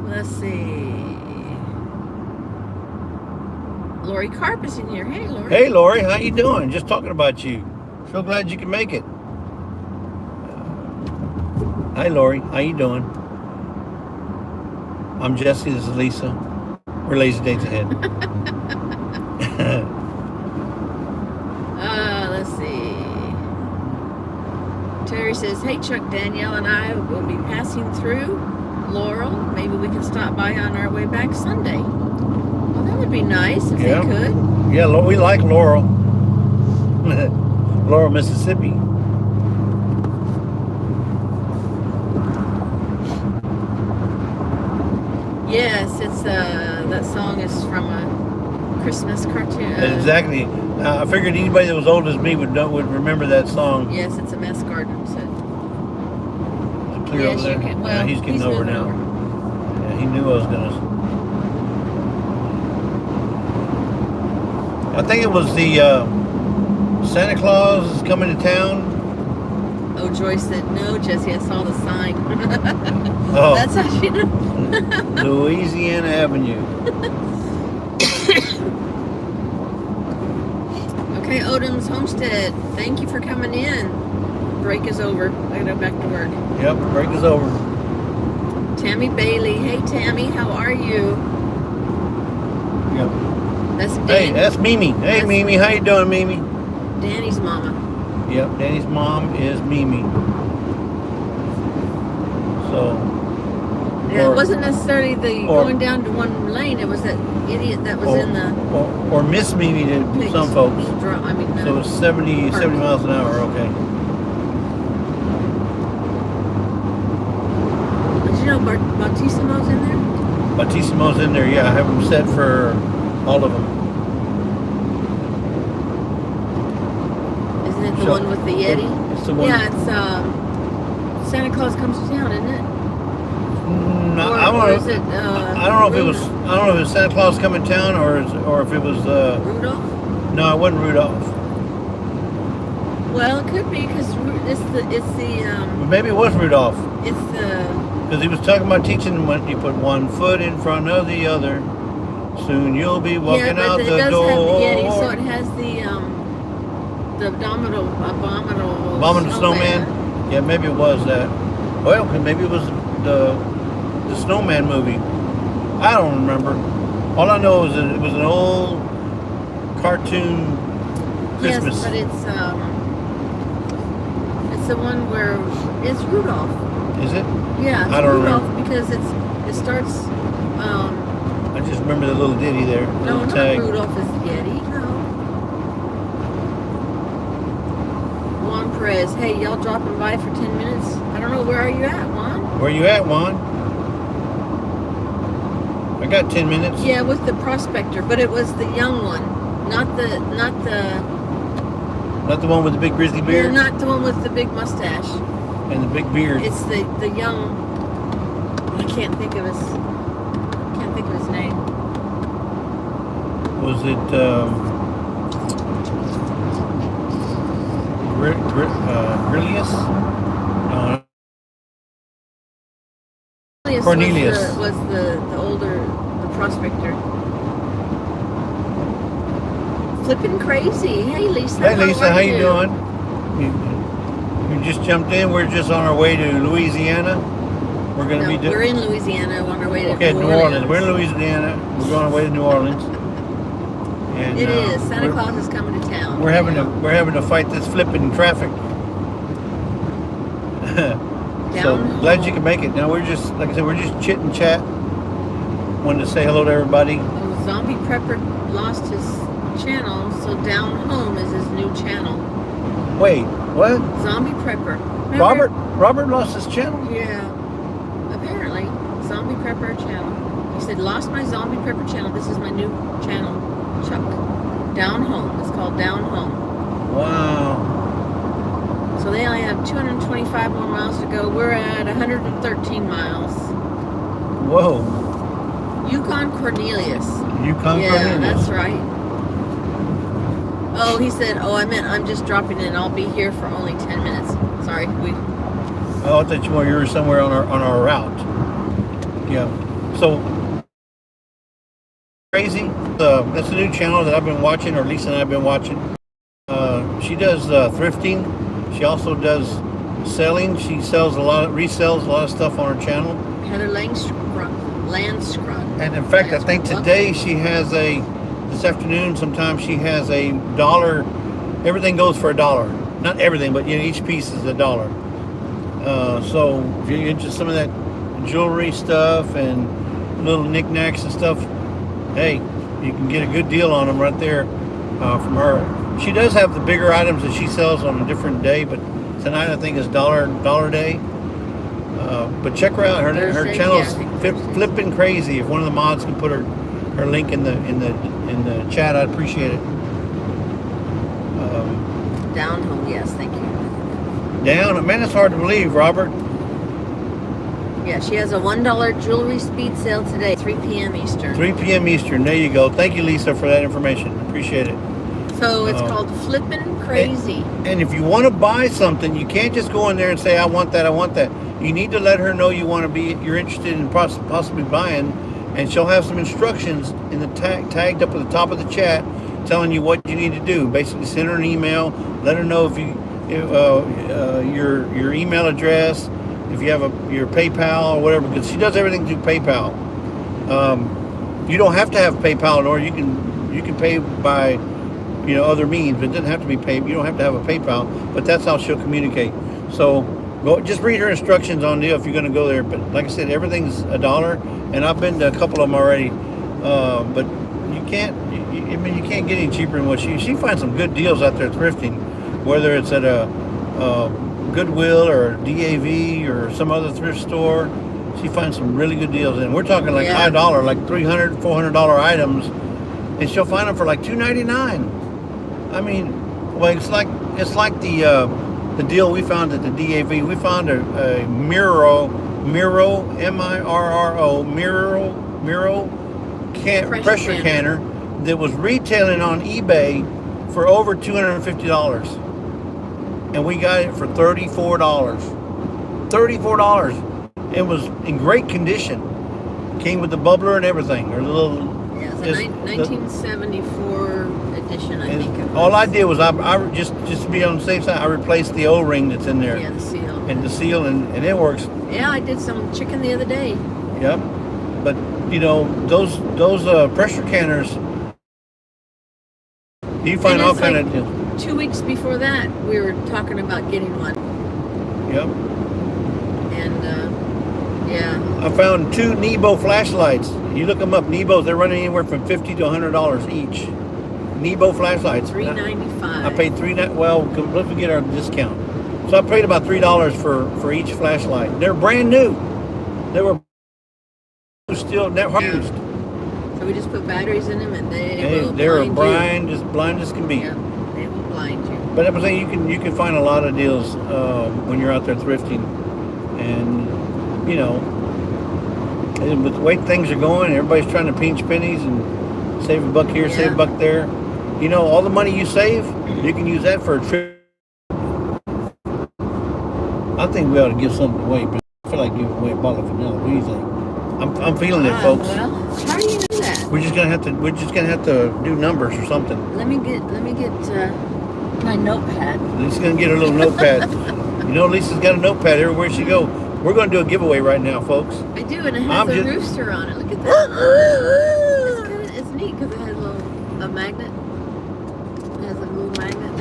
Let's see. Lori Carp is in here. Hey, Lori. Hey, Lori, how you doing? Just talking about you. So glad you can make it. Hi, Lori. How you doing? I'm Jesse. This is Lisa. We're Lazy Days Ahead. Let's see. Terry says, "Hey, Chuck, Danielle and I will be passing through Laurel. Maybe we can stop by on our way back Sunday." Well, that would be nice if they could. Yeah, we like Laurel. Laurel, Mississippi. Yes, it's that song is from a Christmas cartoon. Exactly. I figured anybody that was old as me would remember that song. Yes, it's a mess garden. So. Clear over there. Well, he's getting over now. Yeah, he knew I was gonna. I think it was the Santa Claus is coming to town. Oh, Joyce said, "No, Jesse, I saw the sign." Oh. That's how she knows. Louisiana Avenue. Okay, Odom's Homestead. Thank you for coming in. Break is over. I gotta go back to work. Yep, break is over. Tammy Bailey. Hey, Tammy, how are you? Yep. That's Danny. Hey, that's Mimi. Hey, Mimi, how you doing, Mimi? Danny's mama. Yep, Danny's mom is Mimi. So. Yeah, it wasn't necessarily going down to one lane. It was that idiot that was in the... Or Miss Mimi to some folks. So it's 70 miles an hour, okay. Did you know Bautissimo's in there? Bautissimo's in there, yeah. I have them set for all of them. Isn't it the one with the Yeti? It's the one. Yeah, it's Santa Claus Comes to Town, isn't it? I don't know if it was Santa Claus Coming to Town or if it was Rudolph. No, it wasn't Rudolph. Well, it could be because it's the But maybe it was Rudolph. It's the because he was talking about teaching when you put one foot in front of the other. Soon you'll be walking out the door. It does have the Yeti, so it has the abominable snowman. Yeah, maybe it was that. Well, maybe it was the Snowman movie. I don't remember. All I know is that it was an old cartoon Christmas. Yes, but it's the one where it's Rudolph. Is it? Yeah, it's I don't Rudolph remember. because it starts. I just remember the little ditty there. No, Little not tag. Rudolph is Yeti. No. Juan Perez. Hey, y'all dropping by for 10 minutes? I don't know. Where are you at, Juan? Where you at, Juan? I got 10 minutes. Yeah, with the prospector, but it was the young one, not the Not the one with the big grizzly yeah, beard not the one with the big mustache. and the big beard. It's the young. I can't think of his name. Was it Grillius? No, Cornelius. was the older the prospector. Flipping crazy. Hey Lisa. Hey Lisa, how you you doing? You just jumped in. We're just on our way to Louisiana. We're going to No, be we're in Louisiana on our way to okay, New New Orleans. We're in Louisiana. We're on our way to New Orleans. And, It is. Santa we're- Claus is coming to town. We're having to fight this flipping traffic. So Down glad you home. could make it. Now we're just, like I said, we're just chit and chat. Wanted to say hello to everybody. Oh, Zombie Prepper lost his channel, so Down Home is his new channel. Wait, what? Zombie Prepper. Remember? Robert lost his channel. Yeah. Apparently, Zombie Prepper channel. He said, "Lost my Zombie Prepper channel. This is my new channel, Chuck. Down Home. It's called Down Home." Wow. So they only have 225 more miles to go. We're at 113 miles. Whoa. Yukon Cornelius. Yukon Yeah, Cornelius. that's right. Oh, he said, "Oh, I meant I'm just dropping in. I'll be here for only 10 minutes." Sorry, Oh, I thought you were somewhere on our route. Yeah. So crazy. That's a new channel that I've been watching, or Lisa and I've been watching. She does thrifting. She also does selling. She resells a lot of stuff on her channel. Heather Landskron. And in fact, I think today she has this afternoon sometime she has $1. Everything goes for $1. Not everything, but each piece is $1. So if you're into some of that jewelry stuff and little knickknacks and stuff, hey, you can get a good deal on them right there from her. She does have the bigger items that she sells on a different day, but tonight I think is dollar day. But check her out. Her Thursday, channel's yeah, flipping crazy. If one of the mods can put her link in the chat, I'd appreciate it. Down Home, yes, thank you. Down, man, it's hard to believe, Robert. Yeah, she has a $1 jewelry speed sale today, 3 p.m. Eastern. 3 p.m. Eastern. There you go. Thank you, Lisa, for that information. Appreciate it. So it's called Flippin' Crazy. And if you want to buy something, you can't just go in there and say, "I want that. I want that." You need to let her know you're interested in possibly buying, and she'll have some instructions in the tagged up at the top of the chat, telling you what you need to do. Basically, send her an email. Let her know if your email address, if you have your PayPal or whatever, because she does everything through PayPal. You don't have to have PayPal, or you can pay by other means, but it doesn't have to be paid. You don't have to have a PayPal, but that's how she'll communicate. So just read her instructions on if you're going to go there. But like I said, everything's $1, and I've been to a couple of them already. But you can't get any cheaper than what she finds some good deals out there thrifting, whether it's at a Goodwill or DAV or some other thrift store. She finds some really good deals, and we're talking like high dollar, like $300, $400 items, and she'll find them for like $2.99. I mean, well, it's like the deal we found at the DAV. We found a Miro Miro pressure canner that was retailing on eBay for over $250, and we got it for $34. $34. It was in great condition. Came with the bubbler and everything. Or little. Yeah, it's a 1974 edition, I think. All I did was I just to be on the safe side, I replaced the O-ring that's in there. Yeah, the seal. And the seal, and it works. Yeah, I did some chicken the other day. Yep. But those pressure canners, you find all kind of. 2 weeks before that, we were talking about getting one. Yep. And yeah. I found 2 Nebo flashlights. You look them up. Nebos, they're running anywhere from $50 to $100 each. Nebo flashlights. $3.95. I paid well, let's get our discount. So I paid about $3 for each flashlight. They're brand new. They were still never used. So we just put batteries in them, and they're blind as can be. Yeah, they will blind you. But I'm saying you can find a lot of deals when you're out there thrifting, and you know, and with the way things are going, everybody's trying to pinch pennies and save a buck here, save a buck there. You know, all the money you save, you can use that for a trip. I think we ought to give something away, but I feel like giving away a bottle of vanilla. What do you think? I'm feeling it, folks. Well, how do you know that? We're just gonna have to do numbers or something. Let me get my notepad. Lisa's gonna get her little notepad. You know, Lisa's got a notepad everywhere she go. We're gonna do a giveaway right now, folks. I do, and it has a rooster on it. Look at that. It's neat because it has a magnet. It has a little magnet.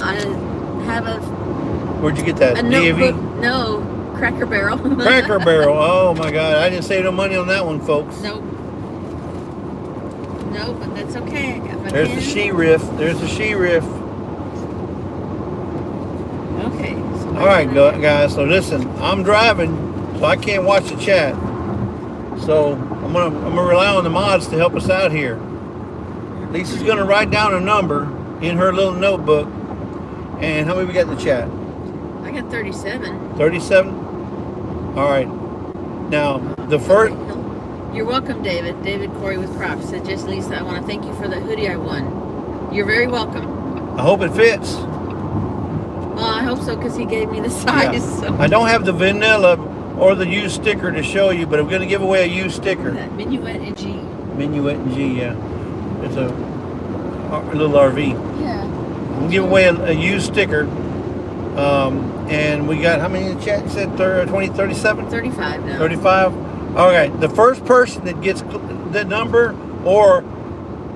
I have a. Where'd you get that? A notebook? No, Cracker Barrel. Cracker Barrel. Oh my God! I didn't save no money on that one, folks. Nope. Nope, but that's okay. I got my There's pen. the she riff. There's the she riff. Okay. So all right, guys. So listen, I'm driving, so I can't watch the chat. So I'm gonna rely on the mods to help us out here. Lisa's gonna write down a number in her little notebook. And how many we got in the chat? I got 37. 37? All right. Now, the first... You're welcome, David. David Corey with Props said, just Lisa, I want to thank you for the hoodie I won. You're very welcome. I hope it fits. Well, I hope so, because he gave me the size. Yeah. So. I don't have the vanilla or the used sticker to show you, but I'm going to give away a used sticker. That Minuet in G. Minuet in G, yeah. It's a little RV. Yeah. We'll give away a used sticker. And we got how many in the chat? You said 20, 37? 35 now. 35? All right. The first person that gets the number or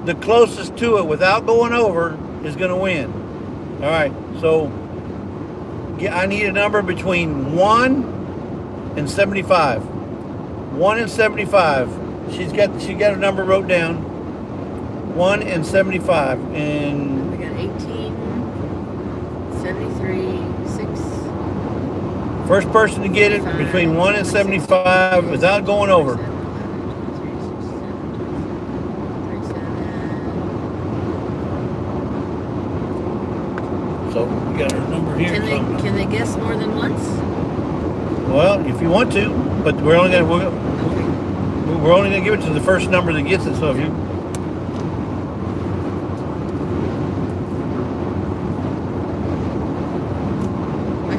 the closest to it without going over is going to win. All right. So I need a number between 1 and 75. 1 and 75. She got a number wrote down. 1 and 75. And we got 18, 73, 6. First person to get it between 1 and 75 without going over. So we got our number here. Can they guess more than once? Well, if you want to, but we're only gonna give it to the first number that gets it. So if you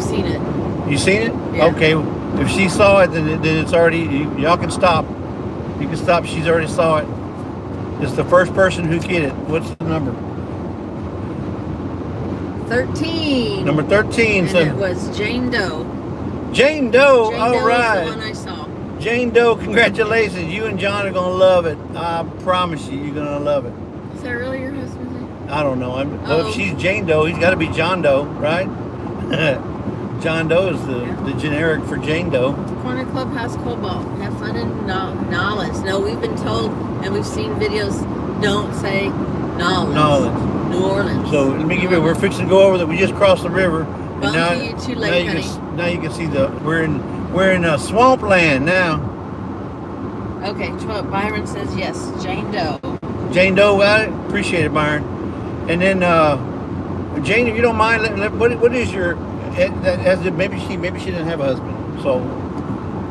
seen it. You seen it? Yeah. Okay. If she saw it, then it's already. Y'all can stop. You can stop. She's already saw it. It's the first person who get it. What's the number? 13. Number 13. And So it was Jane Doe. Jane Doe. Jane All Doe right. is the one I saw. Jane Doe. Congratulations. You and John are gonna love it. I promise you, you're gonna love it. Is that really your husband's name? I don't know. Well, if she's Jane Doe, he's got to be John Doe, right? John Doe is the generic for Jane Doe. Corner Clubhouse Cobalt. Have fun in Nolans. No, we've been told and we've seen videos. Don't say Nolans. New Orleans. So let me give you. We're fixing to go over that. We just crossed the river. Well, now, you too late, honey. Now you can see we're in swampland now. Okay, Byron says yes. Jane Doe. Jane Doe got it. Appreciate it, Byron. And then Jane, if you don't mind, what is your? Maybe she didn't have a husband. So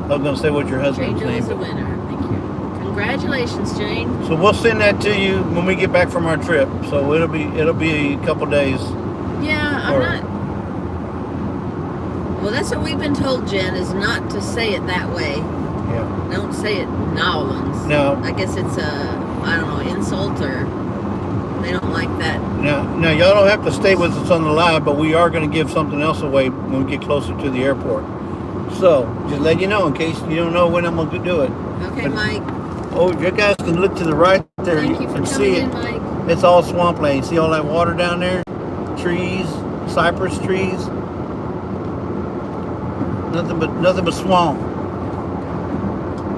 I was gonna say what's your husband's Jane Doe name. is a winner. Thank you. Congratulations, Jane. So we'll send that to you when we get back from our trip. So it'll be a couple days. Yeah, I'm not. Well, that's what we've been told, Jen, is not to say it that way. Yeah. Don't say it Nolans. No. I guess it's insult or they don't like that. Now y'all don't have to stay with us on the live, but we are going to give something else away when we get closer to the airport. So just let you know in case you don't know when I'm going to do it. Okay, Mike. Oh, you guys can look to the right there. Thank you for can coming see it. in, Mike. It's all swampland. You see all that water down there? Trees, cypress trees. Nothing but swamp.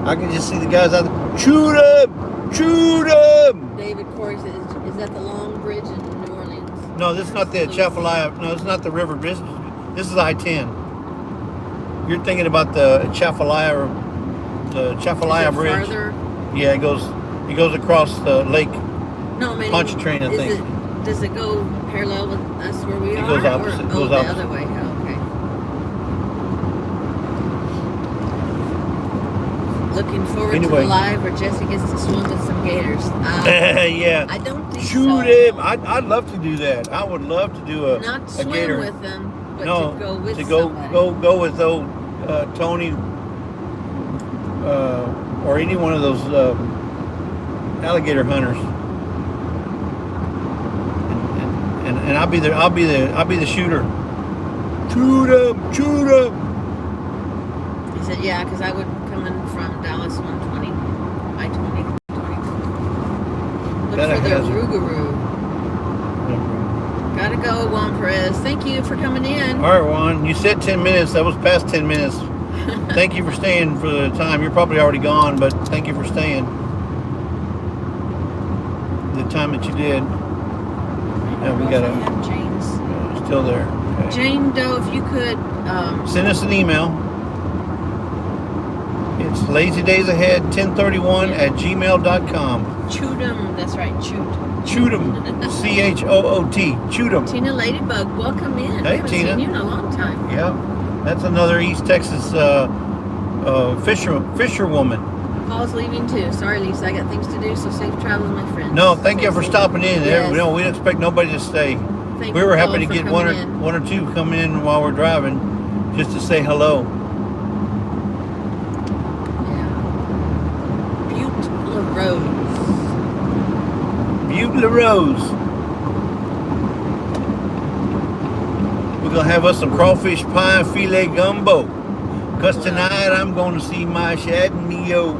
I can just see the guys out there. Shoot 'em! Shoot 'em! David Corey says, is that the long bridge in New Orleans? No, this is not the Chafalaya. No, it's not the river bridge. This is I-10. You're thinking about the Chafalaya Bridge. Farther? Yeah, it goes across the lake. No, I mean, Pontchartrain, I think. Does it go parallel with us where we are? It goes opposite. Or, It goes the opposite. other way. Oh, okay. Looking forward to the live where Jesse gets to swim with some gators. Yeah. I don't think Shoot him! I'd love to do that. I would love to do a not swim gator. with them, but No, to go with to go with old Tony or any one of those alligator hunters. And I'll be the shooter. Shoot him! Shoot him! He said, yeah, because I would come in from Dallas 120, I-20. Look for the Rougarou. Gotta go, Juan Perez. Thank you for coming in. All right, Juan. You said 10 minutes. That was past 10 minutes. Thank you for staying for the time. You're probably already gone, but thank you for staying. The time that you did. Yeah, we got Jane's. Still there. Okay. Jane Doe, if you could send us an email. It's lazydaysahead1031@gmail.com. Choot 'em. That's right, choot. Choot 'em. CHOOT. Choot 'em. Tina Ladybug, welcome in. Hey, haven't Tina. seen you in a long time. Yeah, that's another East Texas fisherwoman. Paul's leaving too. Sorry, Lisa, I got things to do, so safe travel, my friends. No, thank you for stopping in. Yes. We don't expect nobody to stay. Thank We you, were Paul, happy to for get coming in. one or two come in while we're driving, just to say hello. Yeah. Butte LaRose. Butte LaRose. We're gonna have us some crawfish pie and filet gumbo. Cause tonight I'm gonna see my shad and Neo.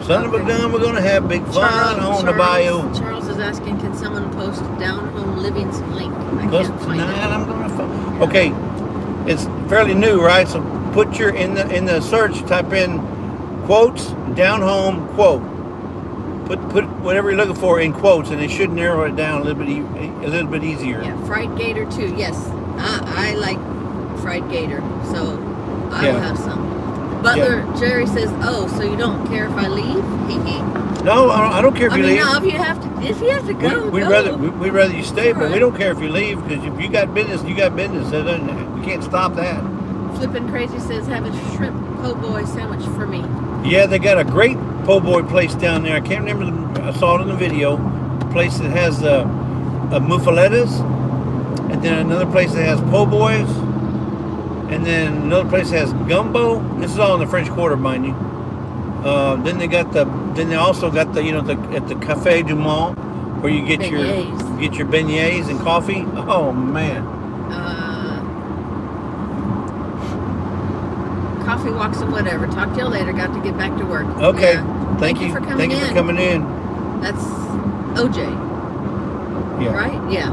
Son of a gun, we're gonna have big fun on the bayou. Charles is asking, can someone post down home living's link? I Cause can't find tonight it. I'm gonna find. Okay, it's fairly new, right? So put your in the search, type in quotes down home quote. Put whatever you're looking for in quotes, and it should narrow it down a little bit easier. Yeah, fried gator too. Yes, I like fried gator, so I will have some. Butler Jerry says, "Oh, so you don't care if I leave?" No, I don't care if you leave. No, if you have to go, We'd rather you stay, but right. we don't care if you leave, because if you got business, you got business. We can't stop that. Flippin' Crazy says, "Have a shrimp po' boy sandwich for me." Yeah, they got a great po' boy place down there. I can't remember. I saw it in the video. A place that has muffalettas, and then another place that has po' boys, and then another place that has gumbo. This is all in the French Quarter, mind you. Then they also got the at the Café du Monde, where you get your beignets and coffee. Oh man. Coffee walks and whatever. Talk to you later. Got to get back to work. Okay. Yeah. Thank you for coming in. That's OJ. Yeah. Right? Yeah.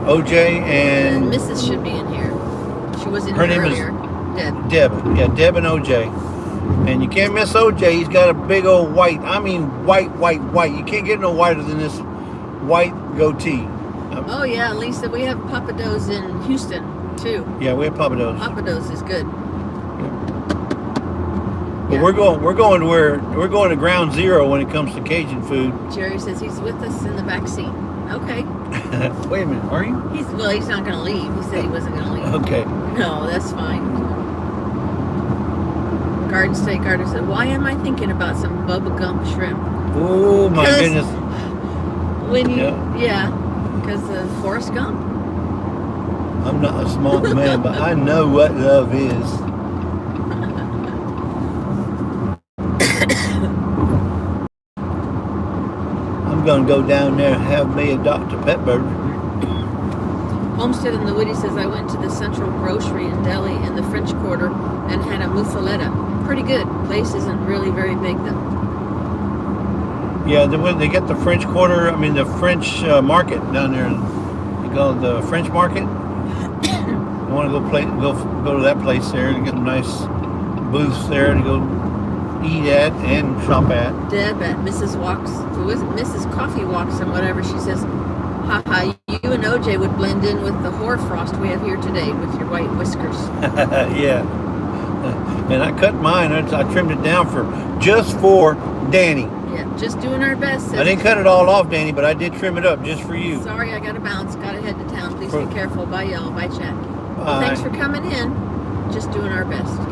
OJ and Mrs. should be in here. She was in her here name earlier. Deb. Yeah, Deb and OJ. And you can't miss OJ. He's got a big old white. I mean, white. You can't get no whiter than this white goatee. Oh yeah, Lisa. We have Papados in Houston too. Yeah, we have Papados. Papados is good. But we're going to ground zero when it comes to Cajun food. Jerry says he's with us in the back seat. Okay. Wait a minute, are you? He's not going to leave. He said he wasn't going to leave. Okay. No, that's fine. Garden State Gardener said, "Why am I thinking about some Bubba Gump shrimp?" Oh my goodness. When you because of Forrest Gump. I'm not a smart man, but I know what love is. I'm gonna go down there and have me a Dr. Pepper. Homestead in the Woody says, "I went to the Central Grocery in Delhi in the French Quarter and had a muffaletta. Pretty good. Place isn't really very big though." Yeah, they get the French Quarter. I mean the French market down there. They call it the French market. I want to go to that place there and get some nice booths there to go eat at and shop at. Deb at Mrs. Walks, who is it? Mrs. Coffee Walks and whatever, she says, haha, you and OJ would blend in with the hoarfrost we have here today with your white whiskers. Yeah. And I cut mine. I trimmed it down just for Danny. Yeah, just doing our best. I didn't cut it all off, Danny, but I did trim it up just for you. Sorry, I got to bounce. Got to head to town. Please be careful. Bye, y'all. Bye, chat. Bye. Well, thanks for coming in. Just doing our best. So,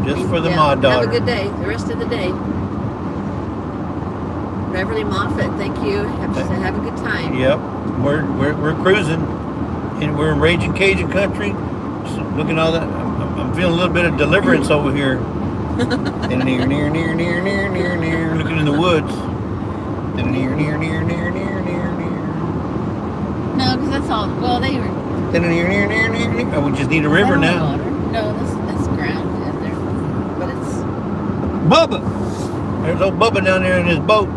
just for the mod daughter. Have a good day. The rest of the day. Beverly Moffat, thank you. Have a good time. Yep, we're cruising, and we're in Raging Cajun country. So looking at all that, I'm feeling a little bit of deliverance over here. And near, looking in the woods. And near. No, because that's all. Well, they were. Near. We just need a river now. Water? No, that's ground in there, but it's. Bubba. There's old Bubba down there in his boat.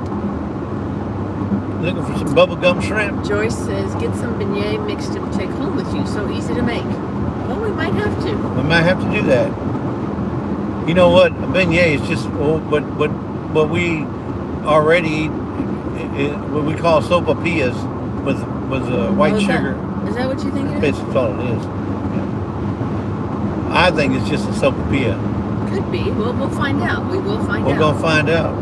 Looking for some bubblegum shrimp. Joyce says, get some beignet mixed to take home with you. So easy to make. Well, we might have to. We might have to do that. You know what? A beignet is just what we already eat, what we call sopapillas with white sugar. Is that what you think it is? That's all it is. Yeah. I think it's just a sopapilla. Could be. Well, we'll find out. We will find out. We're going to find out.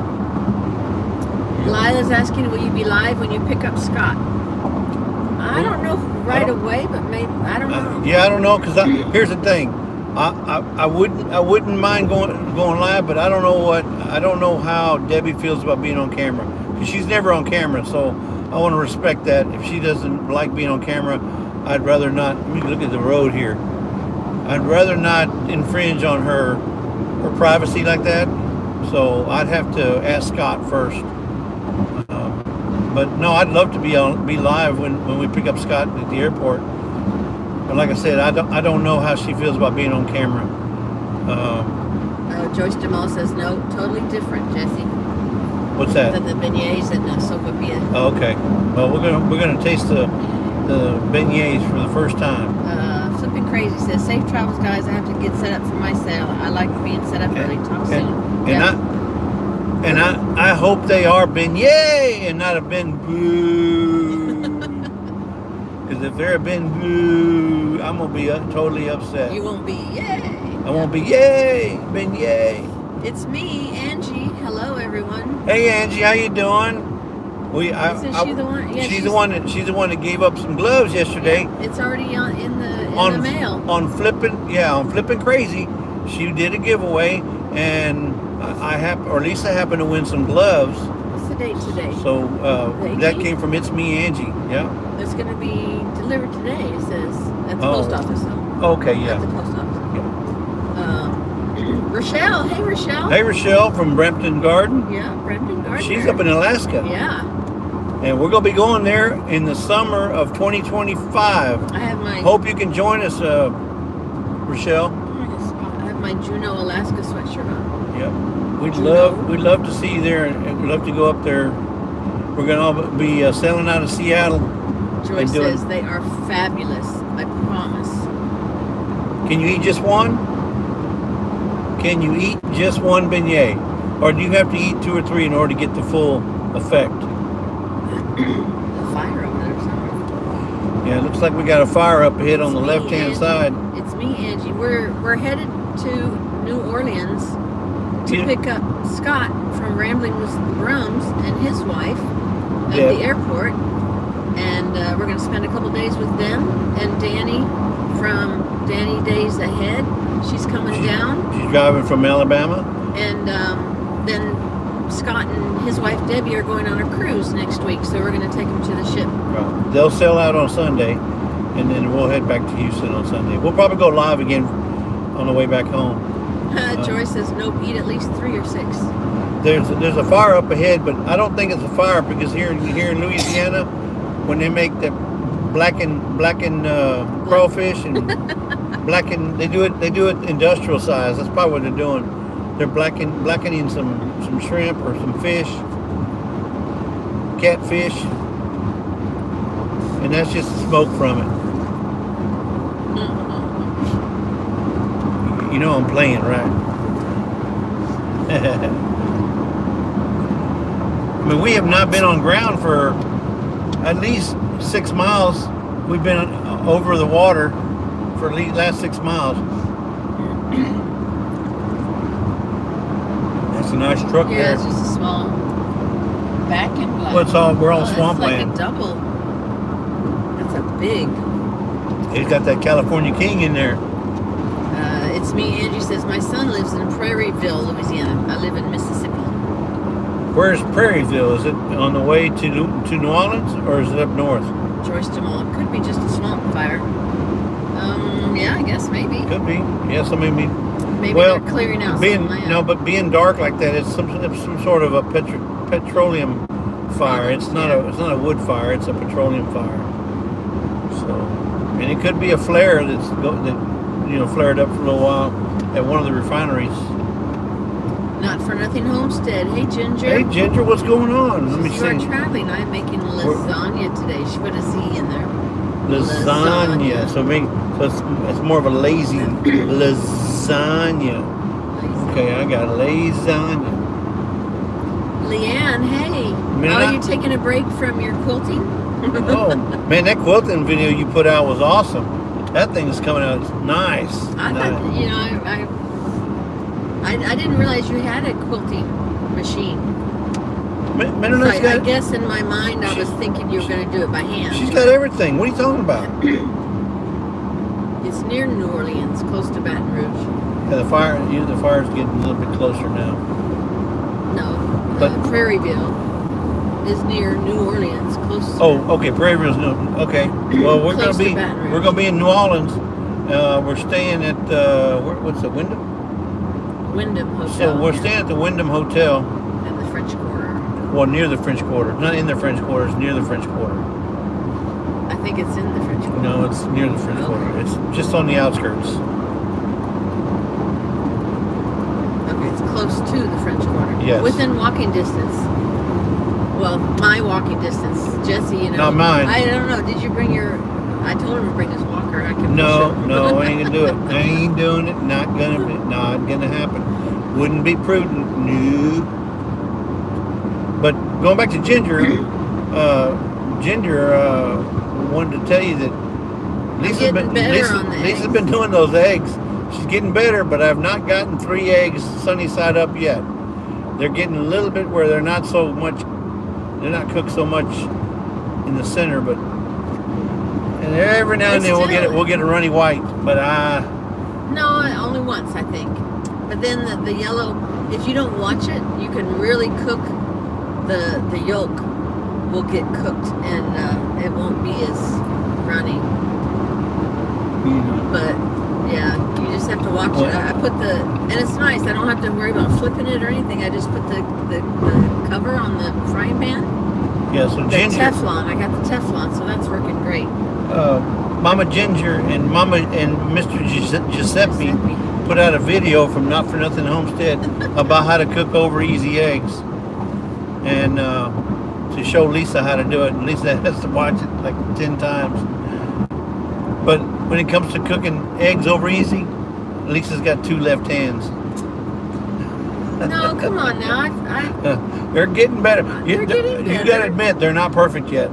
Lila's asking, will you be live when you pick up Scott? I don't know right away, but maybe, I don't know. Yeah, I don't know, because here's the thing. I wouldn't mind going live, but I don't know how Debbie feels about being on camera. Because she's never on camera, so I want to respect that. If she doesn't like being on camera, I'd rather not. Let me look at the road here. I'd rather not infringe on her privacy like that. So I'd have to ask Scott first. But no, I'd love to be live when we pick up Scott at the airport. But like I said, I don't know how she feels about being on camera. Joyce DeMol says no, totally different, Jesse. What's that? Than the beignets and the sopapilla. Oh, okay. Well, we're gonna taste the beignets for the first time. Flipping Crazy says, safe travels, guys. I have to get set up for my sale. I like being set up early. Talk soon. And I hope they are beignet and not a ben boo. Because if they're a ben boo, I'm gonna be totally upset. You won't be yay. I won't be yay, beignet. It's me, Angie. Hello, everyone. Hey, Angie, how you doing? Isn't she the one? Yeah, she's the one that gave up some gloves yesterday. Yeah, it's already in the mail. On Flipping Crazy, she did a giveaway, and Lisa happened to win some gloves. What's the date today? So that came from It's Me, Angie. Yeah. It's going to be delivered today. It says at the post office. Though. Okay, yeah. At the post office. Yeah. Rochelle. Hey, Rochelle. Hey, Rochelle from Brampton Garden. Yeah, Brampton Garden. She's up in Alaska. Yeah. And we're going to be going there in the summer of 2025. I have my... Hope you can join us, Rochelle. I have my Juneau, Alaska sweatshirt on. Yep. We'd love to see you there, and we'd love to go up there. We're going to all be sailing out of Seattle. Joyce says they are fabulous. I promise. Can you eat just one? Can you eat just one beignet? Or do you have to eat 2 or 3 in order to get the full effect? The fire over there somewhere. Yeah, it looks like we got a fire up ahead on the left-hand side. It's me, Angie. We're headed to New Orleans to pick up Scott from Rambling with the Brums and his wife at the airport. And we're going to spend a couple days with them. And Danny from Danny Days Ahead. She's coming down. She's driving from Alabama. And then Scott and his wife Debbie are going on a cruise next week, so we're going to take them to the ship. Right. They'll sail out on Sunday, and then we'll head back to Houston on Sunday. We'll probably go live again on the way back home. Joyce says, nope, eat at least 3 or 6. There's a fire up ahead, but I don't think it's a fire because here in Louisiana, when they make the blackened crawfish and they do it industrial size. That's probably what they're doing. They're blackening some shrimp or some fish, catfish, and that's just the smoke from it. know I'm playing, right? I mean, we have not been on ground for at least 6 miles. We've been over the water for at least last 6 miles. That's a nice truck there. Yeah, it's just a small back and black. Well, it's all, we're on swampland. That's like a double. That's a big. He's got that California King in there. It's me. Angie says, my son lives in Prairieville, Louisiana. I live in Mississippi. Where's Prairieville? Is it on the way to New Orleans, or is it up north? Joyce Jamal. It could be just a swamp fire. Yeah, I guess maybe. Could be. Yeah, so maybe. Maybe Well, they're clearing out being some land. no, but being dark like that, it's some sort of a petroleum fire. It's not a wood fire. It's a petroleum fire. So, and it could be a flare that flared up for a little while at one of the refineries. Not for nothing Homestead. Hey, Ginger. Hey, Ginger, what's going on? Let me You are see. traveling. I'm making lasagna today. She put a Z in there. Lasagna. So it's more of a lazy lasagna. Okay, I got lasagna. Leanne, hey. Man, you taking a break from your quilting? Oh, man, that quilting video you put out was awesome. That thing is coming out nice. I thought, I didn't realize you had a quilting machine. I guess in my mind I was thinking you were going to do it by hand. She's got everything. What are you talking about? It's near New Orleans, close to Baton Rouge. Yeah, the fire's getting a little bit closer now. No, Prairieville is near New Orleans, close. Oh, okay, Prairieville's new. Okay, well we're gonna be in New Orleans. We're staying at what's the Wyndham? Wyndham Hotel. So we're staying at the Wyndham Hotel. In the French Quarter. Well, near the French Quarter. Not in the French Quarter, it's near the French Quarter. I think it's in the French Quarter. No, it's near the French Quarter. It's just on the outskirts. Okay, it's close to the French Quarter. Yes. Within walking distance. Well, my walking distance. Jesse, Not mine. I don't know. Did you bring your... I told him to bring his walker. I can No, I ain't gonna do it. I ain't doing it. Not gonna happen. Wouldn't be prudent. No. But going back to Ginger, wanted to tell you that Lisa's been doing those eggs. She's getting better, but I've not gotten 3 eggs sunny side up yet. They're getting a little bit where they're not cooked so much in the center, but and every now and then we'll get a runny white, but no, only once I think. But then the yellow, if you don't watch it, you can really cook the yolk will get cooked and it won't be as runny. Mm-hmm. But yeah, you just have to watch it. I put and it's nice. I don't have to worry about flipping it or anything. I just put the cover on the frying pan. Yeah, so Ginger. Teflon. I got the Teflon, so that's working great. Mama Ginger and Mr. Giuseppe put out a video from Not For Nothing Homestead about how to cook over easy eggs, and to show Lisa how to do it. And Lisa has to watch it like 10 times. But when it comes to cooking eggs over easy, Lisa's got 2 left hands. No, come on now. They're getting better. They're getting better. You got to admit, they're not perfect yet.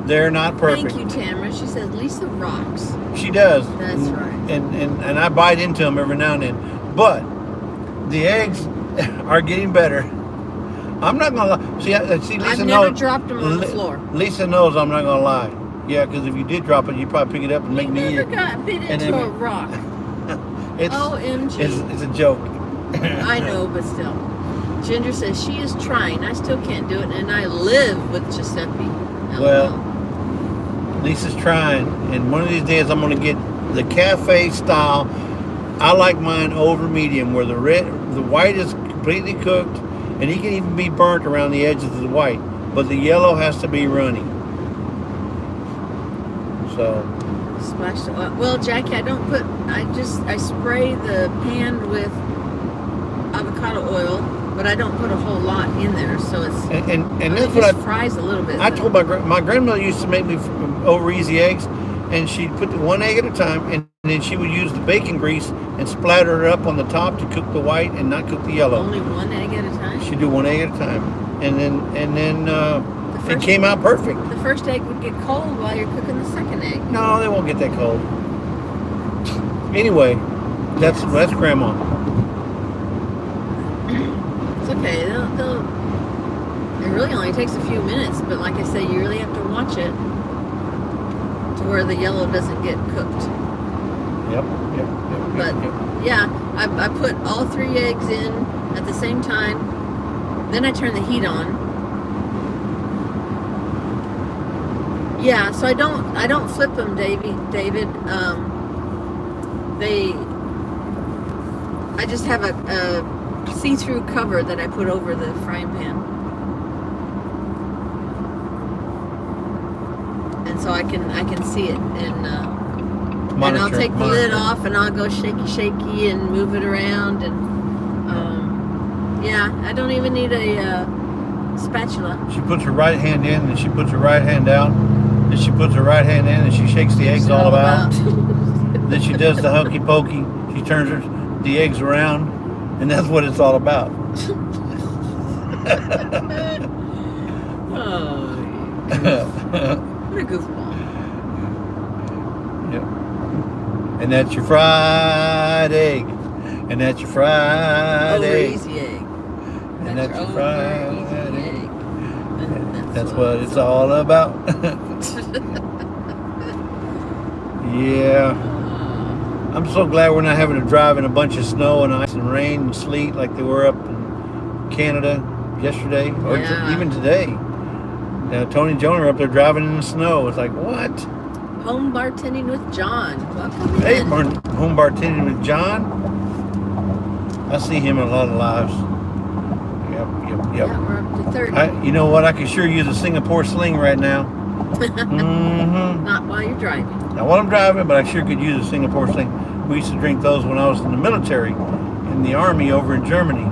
They're not perfect. Thank you, Tamara. She says Lisa rocks. She does. That's right. And I bite into them every now and then. But the eggs are getting better. I'm not gonna lie. See, Lisa knows. I've never dropped them on the floor. Lisa knows I'm not gonna lie. Yeah, because if you did drop it, you'd probably pick it up and make me eat it. You never got bit into a rock. OMG. It's a joke. I know, but still. Ginger says she is trying. I still can't do it, and I live with Giuseppe. Well, Lisa's trying, and one of these days I'm going to get the cafe style. I like mine over medium, where the white is completely cooked, and he can even be burnt around the edges of the white, but the yellow has to be runny. So. Splash the oil. Well, Jackie, I spray the pan with avocado oil, but I don't put a whole lot in there, so it's and that's what fries a little bit. I told my grandmother used to make me over easy eggs, and she'd put the one egg at a time, and then she would use the bacon grease and splatter it up on the top to cook the white and not cook the yellow. Only one egg at a time? She'd do one egg at a time. And then it came out perfect. The first egg would get cold while you're cooking the second egg. No, they won't get that cold. Anyway, that's Grandma. It's okay. It really only takes a few minutes, but like I say, you really have to watch it to where the yellow doesn't get cooked. Yep. But yeah, I put all 3 eggs in at the same time. Then I turn the heat on. Yeah, so I don't flip them, David. I just have a see-through cover that I put over the frying pan, and so I can see it, and I'll take the lid off, and I'll go shaky and move it around, and yeah, I don't even need a spatula. She puts her right hand in, and she puts her right hand out, and she puts her right hand in, and she shakes the eggs all about. Then she does the hokey pokey. She turns the eggs around, and that's what it's all about. Oh, what a goofball. Yep. And that's your fried egg. And that's your fried egg. Easy egg. And that's your fried egg. That's what what it's all about. Yeah. I'm so glad we're not having to drive in a bunch of snow and ice and rain and sleet like they were up in Canada yesterday or even today. Tony and Jonah are up there driving in the snow. It's like, what? Home bartending with John. Welcome Hey, in. home bartending with John. I see him in a lot of lives. Yep. Yeah, we're up to 30. You know what? I could sure use a Singapore sling right now. Mm-hmm. Not while you're driving. Not while I'm driving, but I sure could use a Singapore sling. We used to drink those when I was in the military, in the Army over in Germany.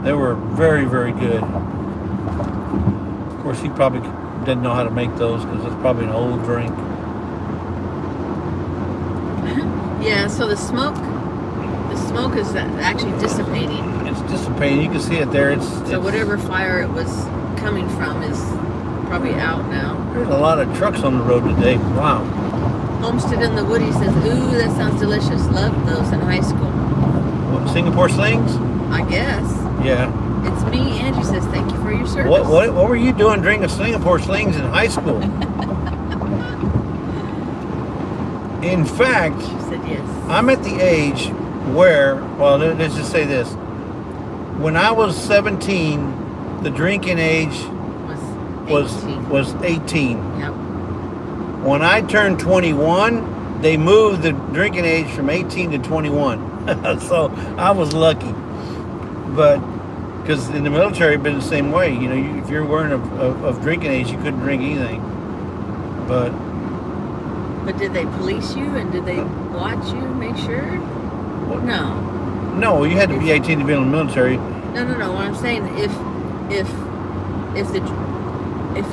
They were very, very good. Of course, he probably didn't know how to make those because it's probably an old drink. Yeah, so the smoke is actually dissipating. It's dissipating. You can see it there. So whatever fire it was coming from is probably out now. There's a lot of trucks on the road today. Wow. Homestead in the Woody says, ooh, that sounds delicious. Loved those in high school. What, Singapore slings? I guess. Yeah. It's me. Angie says, thank you for your service. What were you doing drinking Singapore slings in high school? In fact, She said yes. I'm at the age where, well, let's just say this. When I was 17, the drinking age was 18. Yep. When I turned 21, they moved the drinking age from 18 to 21. So I was lucky. But because in the military, it'd been the same way. You know, if you're wearing of drinking age, you couldn't drink anything. But did they police you and did they watch you, make sure? No, you had to be 18 to be in the military. No. What I'm saying, if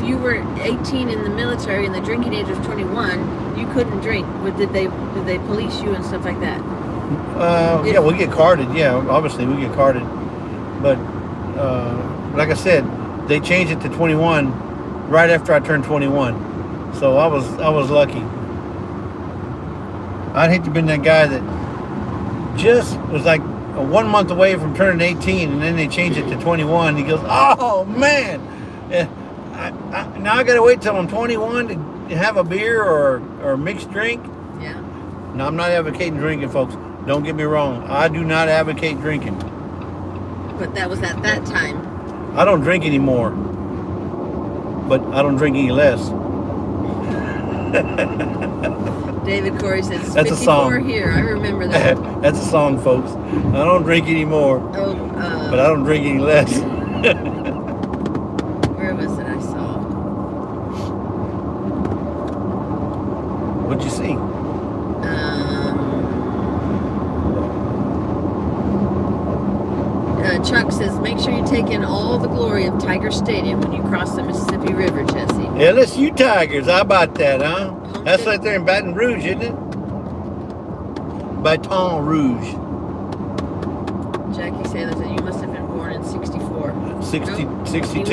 you were 18 in the military and the drinking age was 21, you couldn't drink. But did they police you and stuff like that? Yeah, we get carded. Yeah, obviously we get carded. But like I said, they changed it to 21 right after I turned 21. So I was lucky. I'd hate to have been that guy that just was like 1 month away from turning 18, and then they changed it to 21. He goes, "Oh man, now I got to wait till I'm 21 to have a beer or mixed drink." Yeah. Now I'm not advocating drinking, folks. Don't get me wrong. I do not advocate drinking. But that was at that time. I don't drink anymore, but I don't drink any less. David Corey says, That's 54 a song. Here. I remember that. That's a song, folks. I don't drink anymore, but I don't drink any less. Where was it I saw? What'd you see? Chuck says, make sure you take in all the glory of Tiger Stadium when you cross the Mississippi River, Jesse. LSU Tigers. How about that, huh? That's right there in Baton Rouge, isn't it? Baton Rouge. Jackie Sailor said you must have been born in 64. 62. He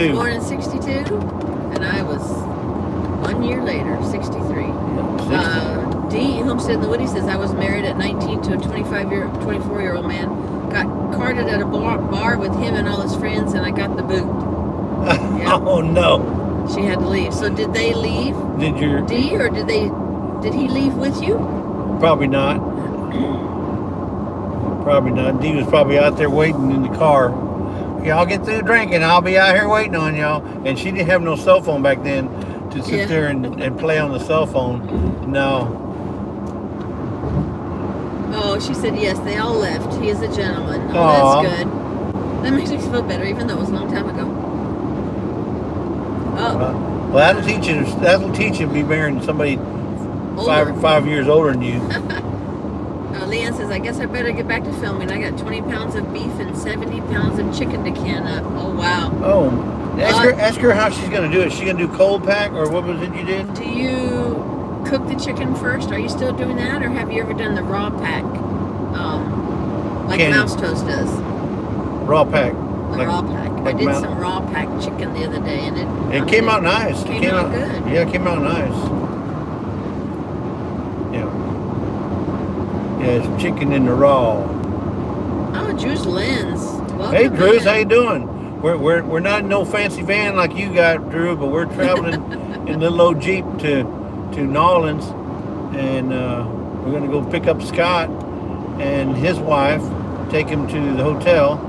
was born in 62, and I was 1 year later, 63. D. Homestead in the Woody says I was married at 19 to a 24-year-old man. Got carted at a bar with him and all his friends, and I got the boot. Yeah. Oh no! She had to leave. So did they leave? Did your D, or did he leave with you? Probably not. Probably not. D was probably out there waiting in the car. Y'all get through drinking, I'll be out here waiting on y'all. And she didn't have no cell phone back then to sit there and play on the cell phone. No. Oh, she said yes, they all left. He is a gentleman. Oh, Aww. that's good. That makes me feel better, even though it was a long time ago. Oh. Well, that'll teach you to be marrying somebody Older. 5 years older than you. Leanne says, I guess I better get back to filming. I got 20 pounds of beef and 70 pounds of chicken to can up. Oh, wow. Oh, ask her how she's going to do it. She going to do cold pack, or what was it you did? Do you cook the chicken first? Are you still doing that, or have you ever done the raw pack, like Candy. Mouse Toast does? Raw pack. Raw pack. I did some raw pack chicken the other day, and it came out nice. It came out good. Yeah, it came out nice. Yeah. Yeah, it's chicken in the raw. Oh, Drew's Lens. Welcome. Hey, Drews, in. how you doing? We're not in no fancy van like you got, Drew, but we're traveling in a little old Jeep to Nolans, and we're gonna go pick up Scott and his wife, take him to the hotel,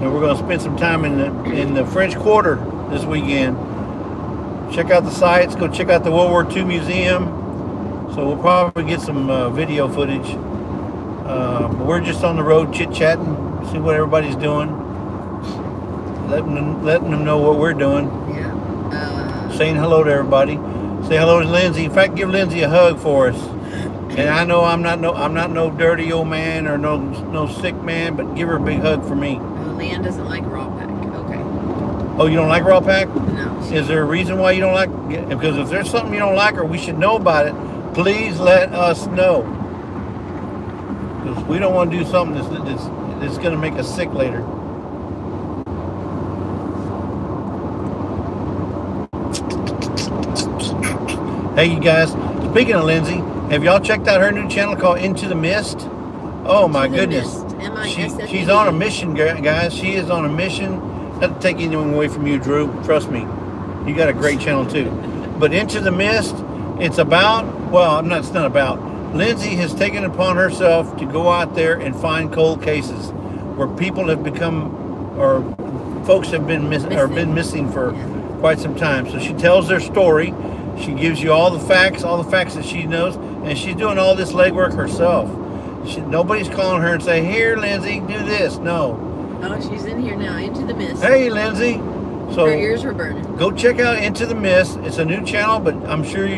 and we're gonna spend some time in the French Quarter this weekend. Check out the sites. Go check out the World War II Museum. So we'll probably get some video footage. We're just on the road chit-chatting, see what everybody's doing, letting them know what we're doing. Yeah. Saying hello to everybody. Say hello to Lindsay. In fact, give Lindsay a hug for us. And I know I'm not no dirty old man or no sick man, but give her a big hug for me. Leanne doesn't like raw pack. Okay. Oh, you don't like raw pack? No. Is there a reason why you don't like? Because if there's something you don't like or we should know about it, please let us know. Because we don't want to do something that's going to make us sick later. Hey, you guys. Speaking of Lindsay, have y'all checked out her new channel called Into the Mist? Oh my goodness. She's on a mission, guys. She is on a mission. Not to take anything away from you, Drew. Trust me. You got a great channel too. But Into the Mist, it's about, it's not about. Lindsay has taken it upon herself to go out there and find cold cases where people have become, or folks have been missing for quite some time. So she tells their story. She gives you all the facts that she knows, and she's doing all this legwork herself. Nobody's calling her and saying, "Here, Lindsay, do this." No. Oh, she's in here now. Into the Mist. Hey, Lindsay. So her ears were burning. Go check out Into the Mist. It's a new channel, but I'm sure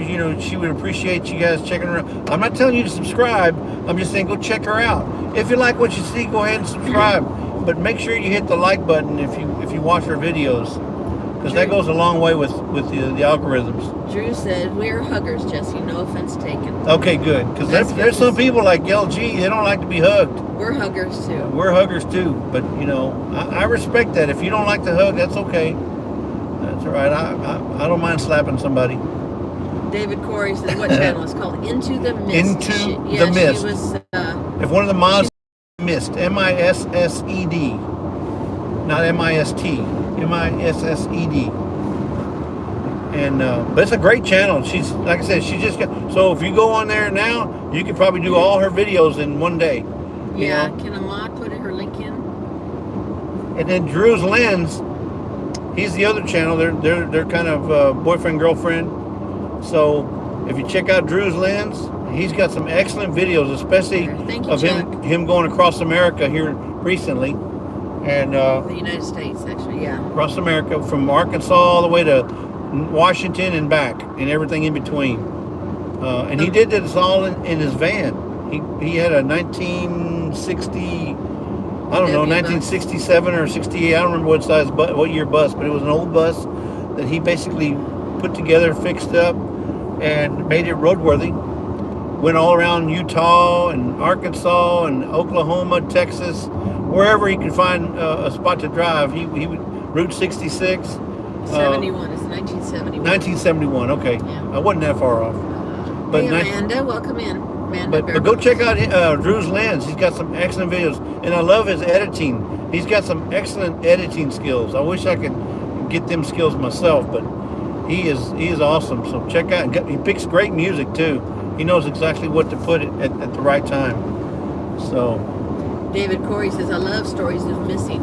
she would appreciate you guys checking her out. I'm not telling you to subscribe. I'm just saying go check her out. If you like what you see, go ahead and subscribe. But make sure you hit the like button if you watch her videos, because that goes a long way with the algorithms. Drew said, we're huggers, Jesse. No offense taken. Okay, good. Because there's some people like LG, they don't like to be hugged. We're huggers, too. We're huggers, too. But, I respect that. If you don't like to hug, that's okay. That's all right. I don't mind slapping somebody. David Corey says, what channel? It's called Into the Mist. Into the Mist. She was, if one of the mods missed, M-I-S-S-E-D. Not M-I-S-T. M-I-S-S-E-D. And but it's a great channel. She's, like I said, she just got, so if you go on there now, you could probably do all her videos in one day. Yeah, can a mod put her link in? And then Drew's Lens, he's the other channel. They're kind of boyfriend girlfriend. So if you check out Drew's Lens, he's got some excellent videos, especially of him going across America here recently. And the United States, actually, yeah. Across America, from Arkansas all the way to Washington and back, and everything in between. And he did this all in his van. He had a 1960, 1967 or 68. I don't remember what year bus, but it was an old bus that he basically put together, fixed up, and made it roadworthy. Went all around Utah and Arkansas and Oklahoma, Texas, wherever he could find a spot to drive. He would Route 66. 71. It's 1971. 1971. Okay, Yeah. I wasn't that far off. But hey, Amanda, welcome in. Amanda, but go check out Drew's Lens. He's got some excellent videos, and I love his editing. He's got some excellent editing skills. I wish I could get them skills myself, but he is awesome. So check out. He picks great music too. He knows exactly what to put it at the right time. So David Corey says, I love stories of missing.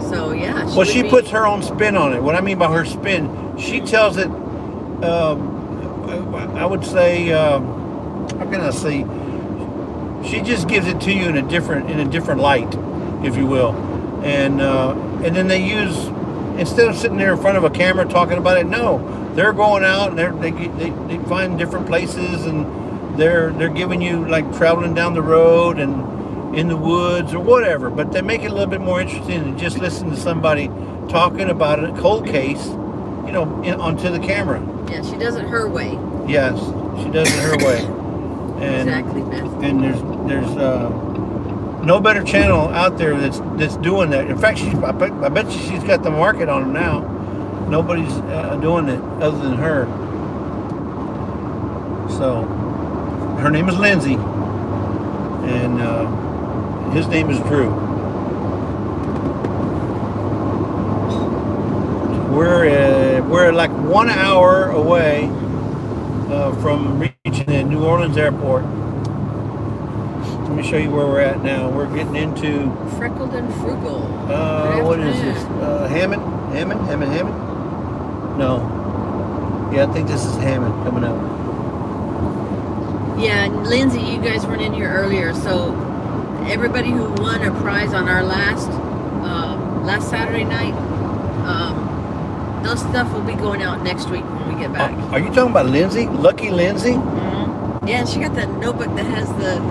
So yeah. She puts her own spin on it. What I mean by her spin, she tells it. I would say, how can I say? She just gives it to you in a different light, if you will, and then they use, instead of sitting there in front of a camera talking about it, no, they're going out and they find different places, and they're giving you like traveling down the road and in the woods or whatever, but they make it a little bit more interesting than just listen to somebody talking about a cold case, onto the camera. Yeah, she does it her way. Yes, she does it her way. And, exactly, Beth. And there's no better channel out there that's doing that. In fact, I bet you she's got the market on them now. Nobody's doing it other than her. So her name is Lindsay, and his name is Drew. We're like 1 hour away from reaching the New Orleans airport. Let me show you where we're at now. We're getting into Freckled and Frugal. What is this? Hammond? No. Yeah, I think this is Hammond coming up. Yeah, and Lindsay, you guys weren't in here earlier, so everybody who won a prize on our last Saturday night, those stuff will be going out next week when we get back. Are you talking about Lindsay? Lucky Lindsay? Mm-hmm. Yeah, she got that notebook that has the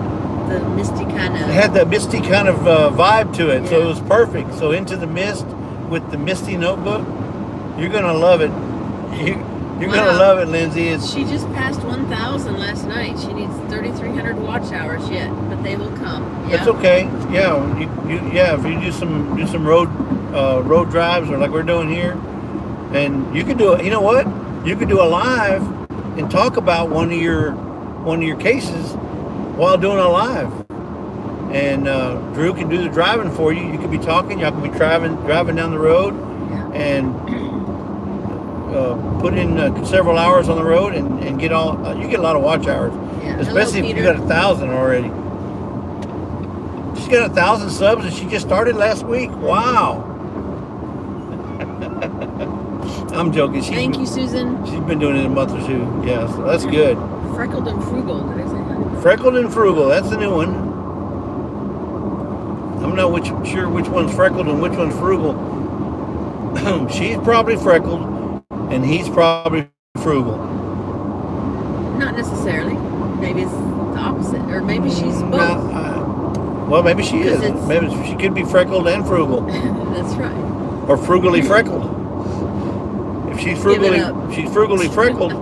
misty kind of... It had that misty kind of vibe to it, yeah. So it was perfect. So Into the Mist with the misty notebook, you're going to love it. You're going to love it, Lindsay. She just passed 1,000 last night. She needs 3,300 watch hours yet, but they will come. Yeah. That's okay. Yeah, if you do some road drives or like we're doing here, and you could do it. You know what? You could do a live and talk about one of your cases while doing a live. And Drew can do the driving for you. You could be talking. Y'all could be driving down the road, and put in several hours on the road and get all. You get a lot of watch hours, especially if you got 1,000 already. She's got 1,000 subs, and she just started last week. Wow. I'm joking. Thank you, Susan. She's been doing it a month or two. Yeah, so that's good. Freckled and Frugal. Did I say that? Freckled and Frugal. That's the new one. I'm not sure which one's freckled and which one's frugal. She's probably freckled, and he's probably frugal. Not necessarily. Maybe it's the opposite, or maybe she's both. Well, maybe she is. Maybe she could be freckled and frugal. That's right. Or frugally freckled. If she's frugally freckled,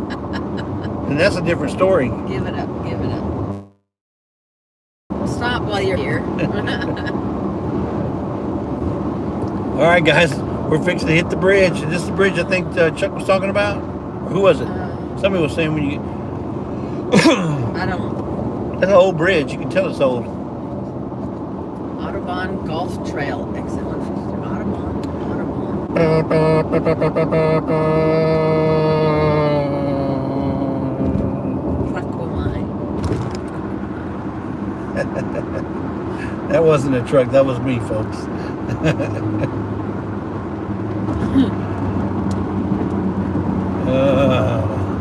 then that's a different story. Give it up. Stop while you're here. All right, guys, we're fixing to hit the bridge. Is this the bridge I think Chuck was talking about? Or who was it? Somebody was saying when you... I don't... That's an old bridge. You can tell it's old. Audubon Golf Trail. Exit 150. Audubon. That wasn't a truck. That was me, folks.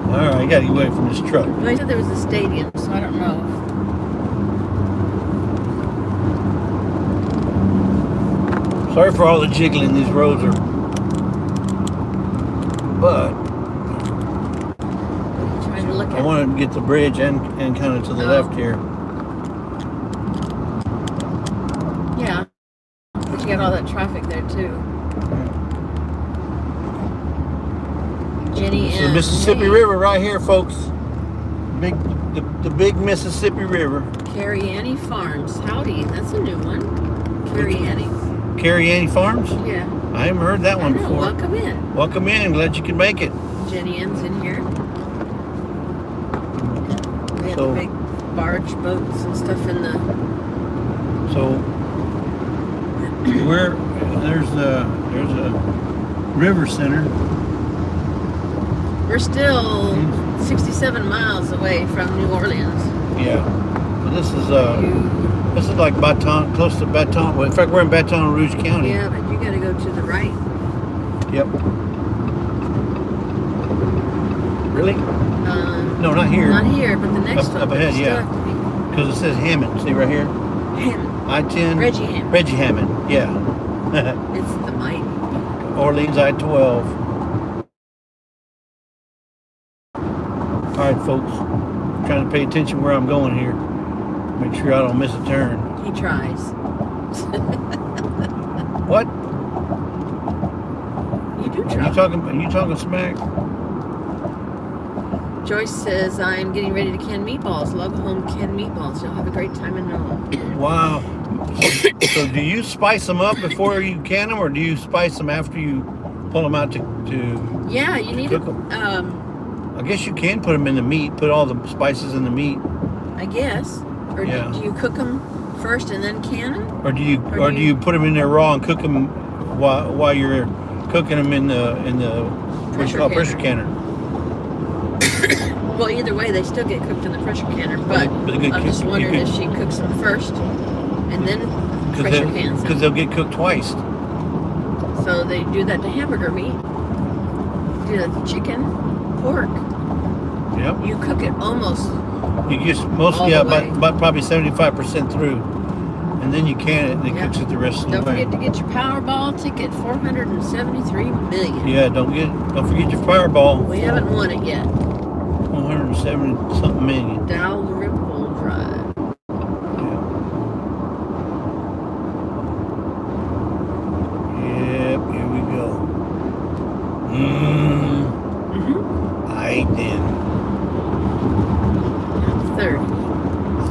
All right, I got to get away from this truck. Well, they said there was a stadium, so I don't know. Sorry for all the jiggling. These roads are... But... Trying to look at... I want to get the bridge and kind of to the left here. Yeah. But you got all that traffic there, too. Jenny It's the Mississippi River right here, folks. the big Mississippi River. Carrie Farms. Howdy, that's a new one. Carrie Farms? Yeah. I haven't heard that one before. Welcome in. Welcome in. Glad you could make it. Jenny Ann's in here. We have So- big barge boats and stuff in the. So there's a river center. We're still 67 miles away from New Orleans. Yeah. But this is like Baton, close to Baton. Well, in fact, we're in Baton Rouge County. Yeah, but you got to go to the right. Yep. Really? No, not here. Not here, but the next one. Up ahead, Still yeah. have to be Because it says Hammond. See right here? Hammond. I-10. Reggie Hammond. Reggie Hammond. Yeah. It's the mighty. Orleans I-12. All right, folks. I'm trying to pay attention where I'm going here. Make sure I don't miss a turn. He tries. What? You do Are try. you talking smack? Joyce says, I'm getting ready to can meatballs. Love home canned meatballs. You'll have a great time in NOLA. Wow. So do you spice them up before you can them, or do you spice them after you pull them out to Yeah, you need to, cook 'em? I guess you can put them in the meat, put all the spices in the meat. I guess. Or Yeah. do you cook them first and then can them? Or do you put them in there raw and cook them while you're cooking them in the pressure canner? Well, either way, they still get cooked in the pressure canner. But I'm just wondering if she cooks them first and then pressure cans them. Because they'll get cooked twice. So they do that to hamburger meat. Do that to chicken, pork. Yep. You cook it almost. You just mostly about probably 75% through, and then you can it and it cooks it the rest of the Don't way. forget to get your Powerball ticket. 473 million. Yeah, don't forget your Fireball. We haven't won it yet. 170 something million. Dalrymple Drive. Yep, here we go. Aight then. 30.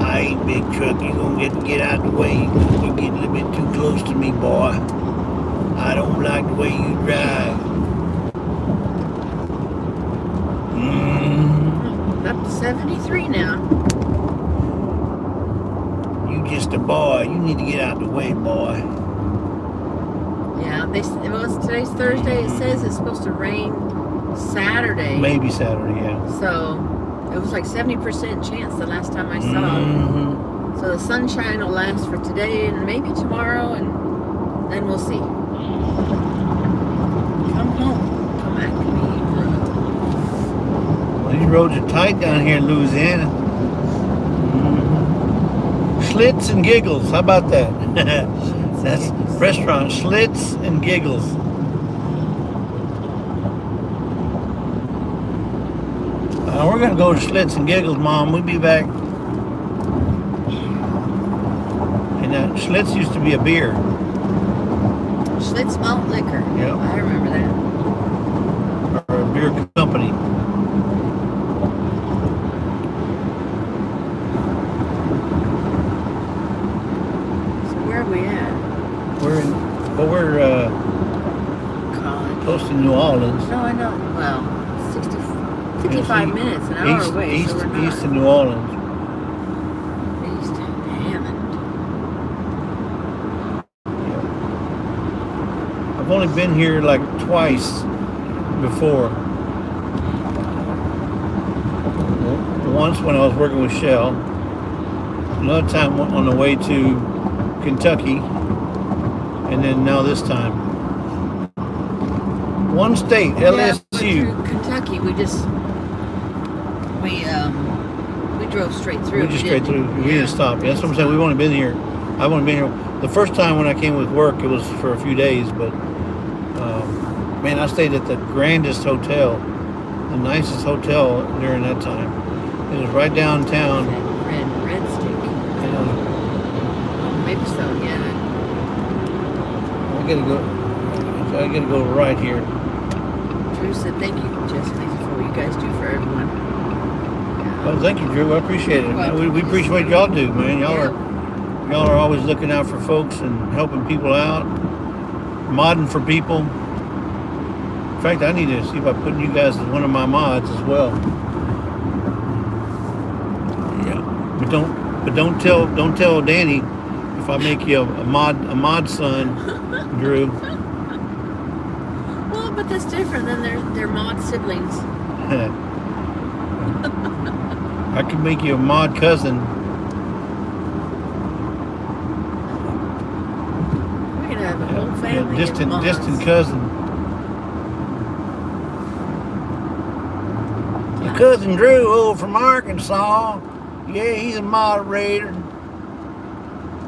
Aight, big truck, you're gonna get out the way. You're getting a little bit too close to me, boy. I don't like the way you drive. Up to 73 now. You just a boy. You need to get out the way, boy. Yeah, today's Thursday. It says it's supposed to rain Saturday. Maybe Saturday, yeah. So it was like 70% chance the last time I saw. So the sunshine will last for today and maybe tomorrow, and then we'll see. Come home. Come back to me, bro. Well, these roads are tight down here in Louisiana. Schlitz and Giggles. How about that? That's restaurant Schlitz and Giggles. We're gonna go to Schlitz and Giggles, Mom. We'll be back. And Schlitz used to be a beer. Schlitz malt liquor. Yep. I remember that. Or a beer company. So where are we at? We're College. close to New Orleans. No, I know. Well, 55 minutes, an hour away, so we're not. East of New Orleans. East of Hammond. I've only been here like twice before. Once when I was working with Shell. Another time on the way to Kentucky. And then now this time. One state, Yeah, LSU. but through Kentucky, we drove straight through. We just straight through. We didn't stop. That's what I'm saying. I've only been here. The first time when I came with work, it was for a few days, but man, I stayed at the grandest hotel, the nicest hotel during that time. It was right downtown. Red stick. Maybe so, yeah. I gotta go right here. Drew said, thank you, Jess. Thank you for what you guys do for everyone. Yeah. Well, thank you, Drew. I appreciate it. Well, We appreciate what y'all do, man. Yeah. Y'all are always looking out for folks and helping people out, modding for people. In fact, I need to see about putting you guys as one of my mods as well. Yeah, but don't tell Danny if I make you a mod son, Drew. Well, but that's different than their mod siblings. I can make you a mod cousin. We're gonna have a whole family. Distant of mods. cousin. My cousin Drew over from Arkansas. Yeah, he's a moderator.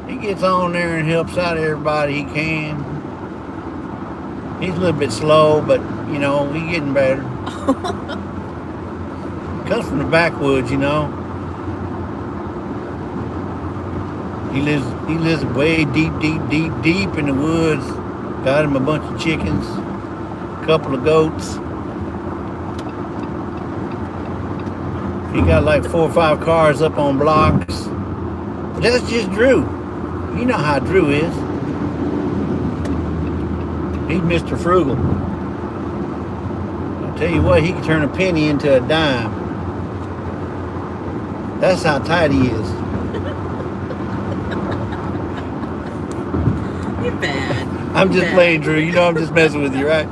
He gets on there and helps out everybody he can. He's a little bit slow, but you know, he's getting better. Comes from the backwoods, you know. He lives way deep in the woods. Got him a bunch of chickens, a couple of goats. He got like 4 or 5 cars up on blocks. But that's just Drew. You know how Drew is. He's Mr. Frugal. I'll tell you what, he can turn a penny into a dime. That's how tight he is. You're bad. I'm just playing, Drew. You know I'm just messing with you, right?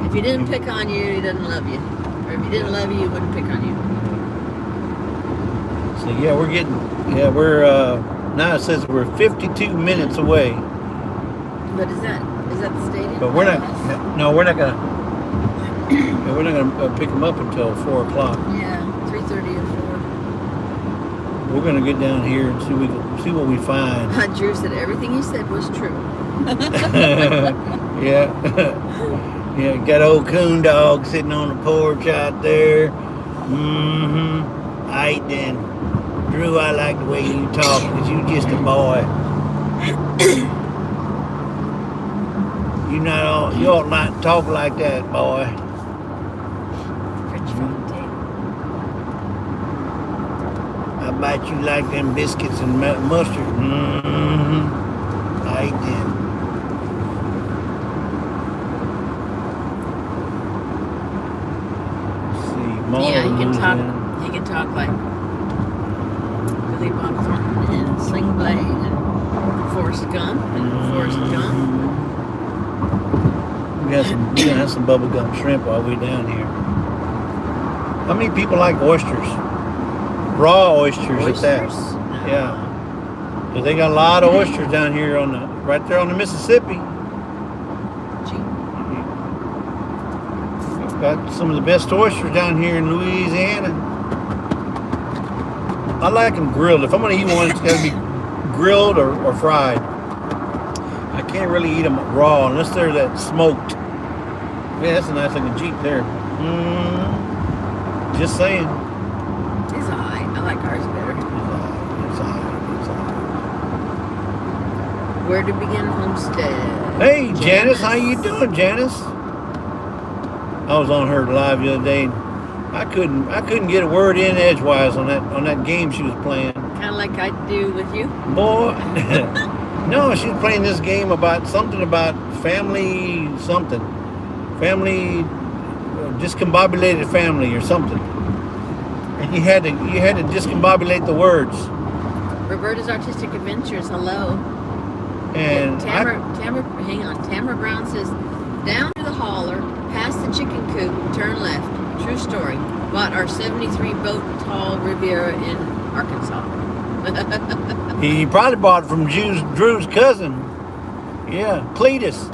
If he didn't pick on you, he doesn't love you. Or if he didn't love you, he wouldn't pick on you. So yeah, we're now it says we're 52 minutes away. But is that the stadium? But we're not gonna pick them up until 4 o'clock. Yeah, 3:30 or 4. We're gonna get down here and see what we find. Drew said everything he said was true. Yeah. Yeah, got old coon dog sitting on the porch out there. Mm-hmm. Aight then. Drew, I like the way you talk because you just a boy. You ought not to talk like that, boy. I bet you like them biscuits and mustard. Mm-hmm. Aight then. Yeah, he can talk. He can talk like Billy Bob Thornton and Sling Blade and Forrest Gump and Forrest Gump. We gotta have some bubblegum shrimp while we're down here. How many people like oysters? Raw oysters at that. No. Yeah. Cause they got a lot of oysters down here right there on the Mississippi. Got some of the best oysters down here in Louisiana. I like them grilled. If I'm going to eat one, it's got to be grilled or fried. I can't really eat them raw unless they're that smoked. Yeah, that's a nice looking Jeep there. Just saying. It's alright. I like ours better. It's alright. Where to begin homestead? Hey, Janice, how you doing, Janice? I was on her live the other day, and I couldn't get a word in edgewise on that game she was playing. Kind of like I do with you. Boy, no, she was playing this game about family discombobulated family or something, and you had to discombobulate the words. Roberta's Artistic Adventures. Hello. And Tamara Brown says, down to the hauler, past the chicken coop, turn left. True story. Bought our 73 boat tall Riviera in Arkansas. He probably bought it from Drew's cousin. Yeah, Cletus.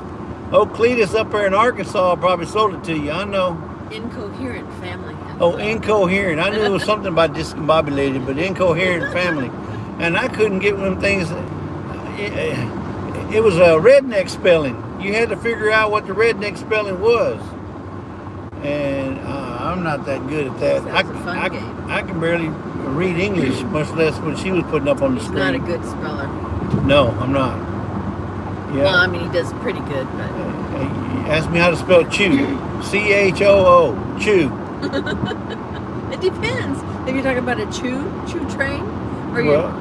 Oh, Cletus up there in Arkansas probably sold it to you. I know. Incoherent family. Oh, incoherent. I knew it was something about discombobulated, but incoherent family. And I couldn't get one of them things. It was a redneck spelling. You had to figure out what the redneck spelling was. And I'm not that good at that. Sounds a fun game. I can barely read English, much less what she was putting up on the screen. He's not a good speller. No, I'm not. Yeah. Well, I mean, he does pretty good, but... Ask me how to spell chew. C-H-O-O. Chew. It depends. If you're talking about a chew train, or you're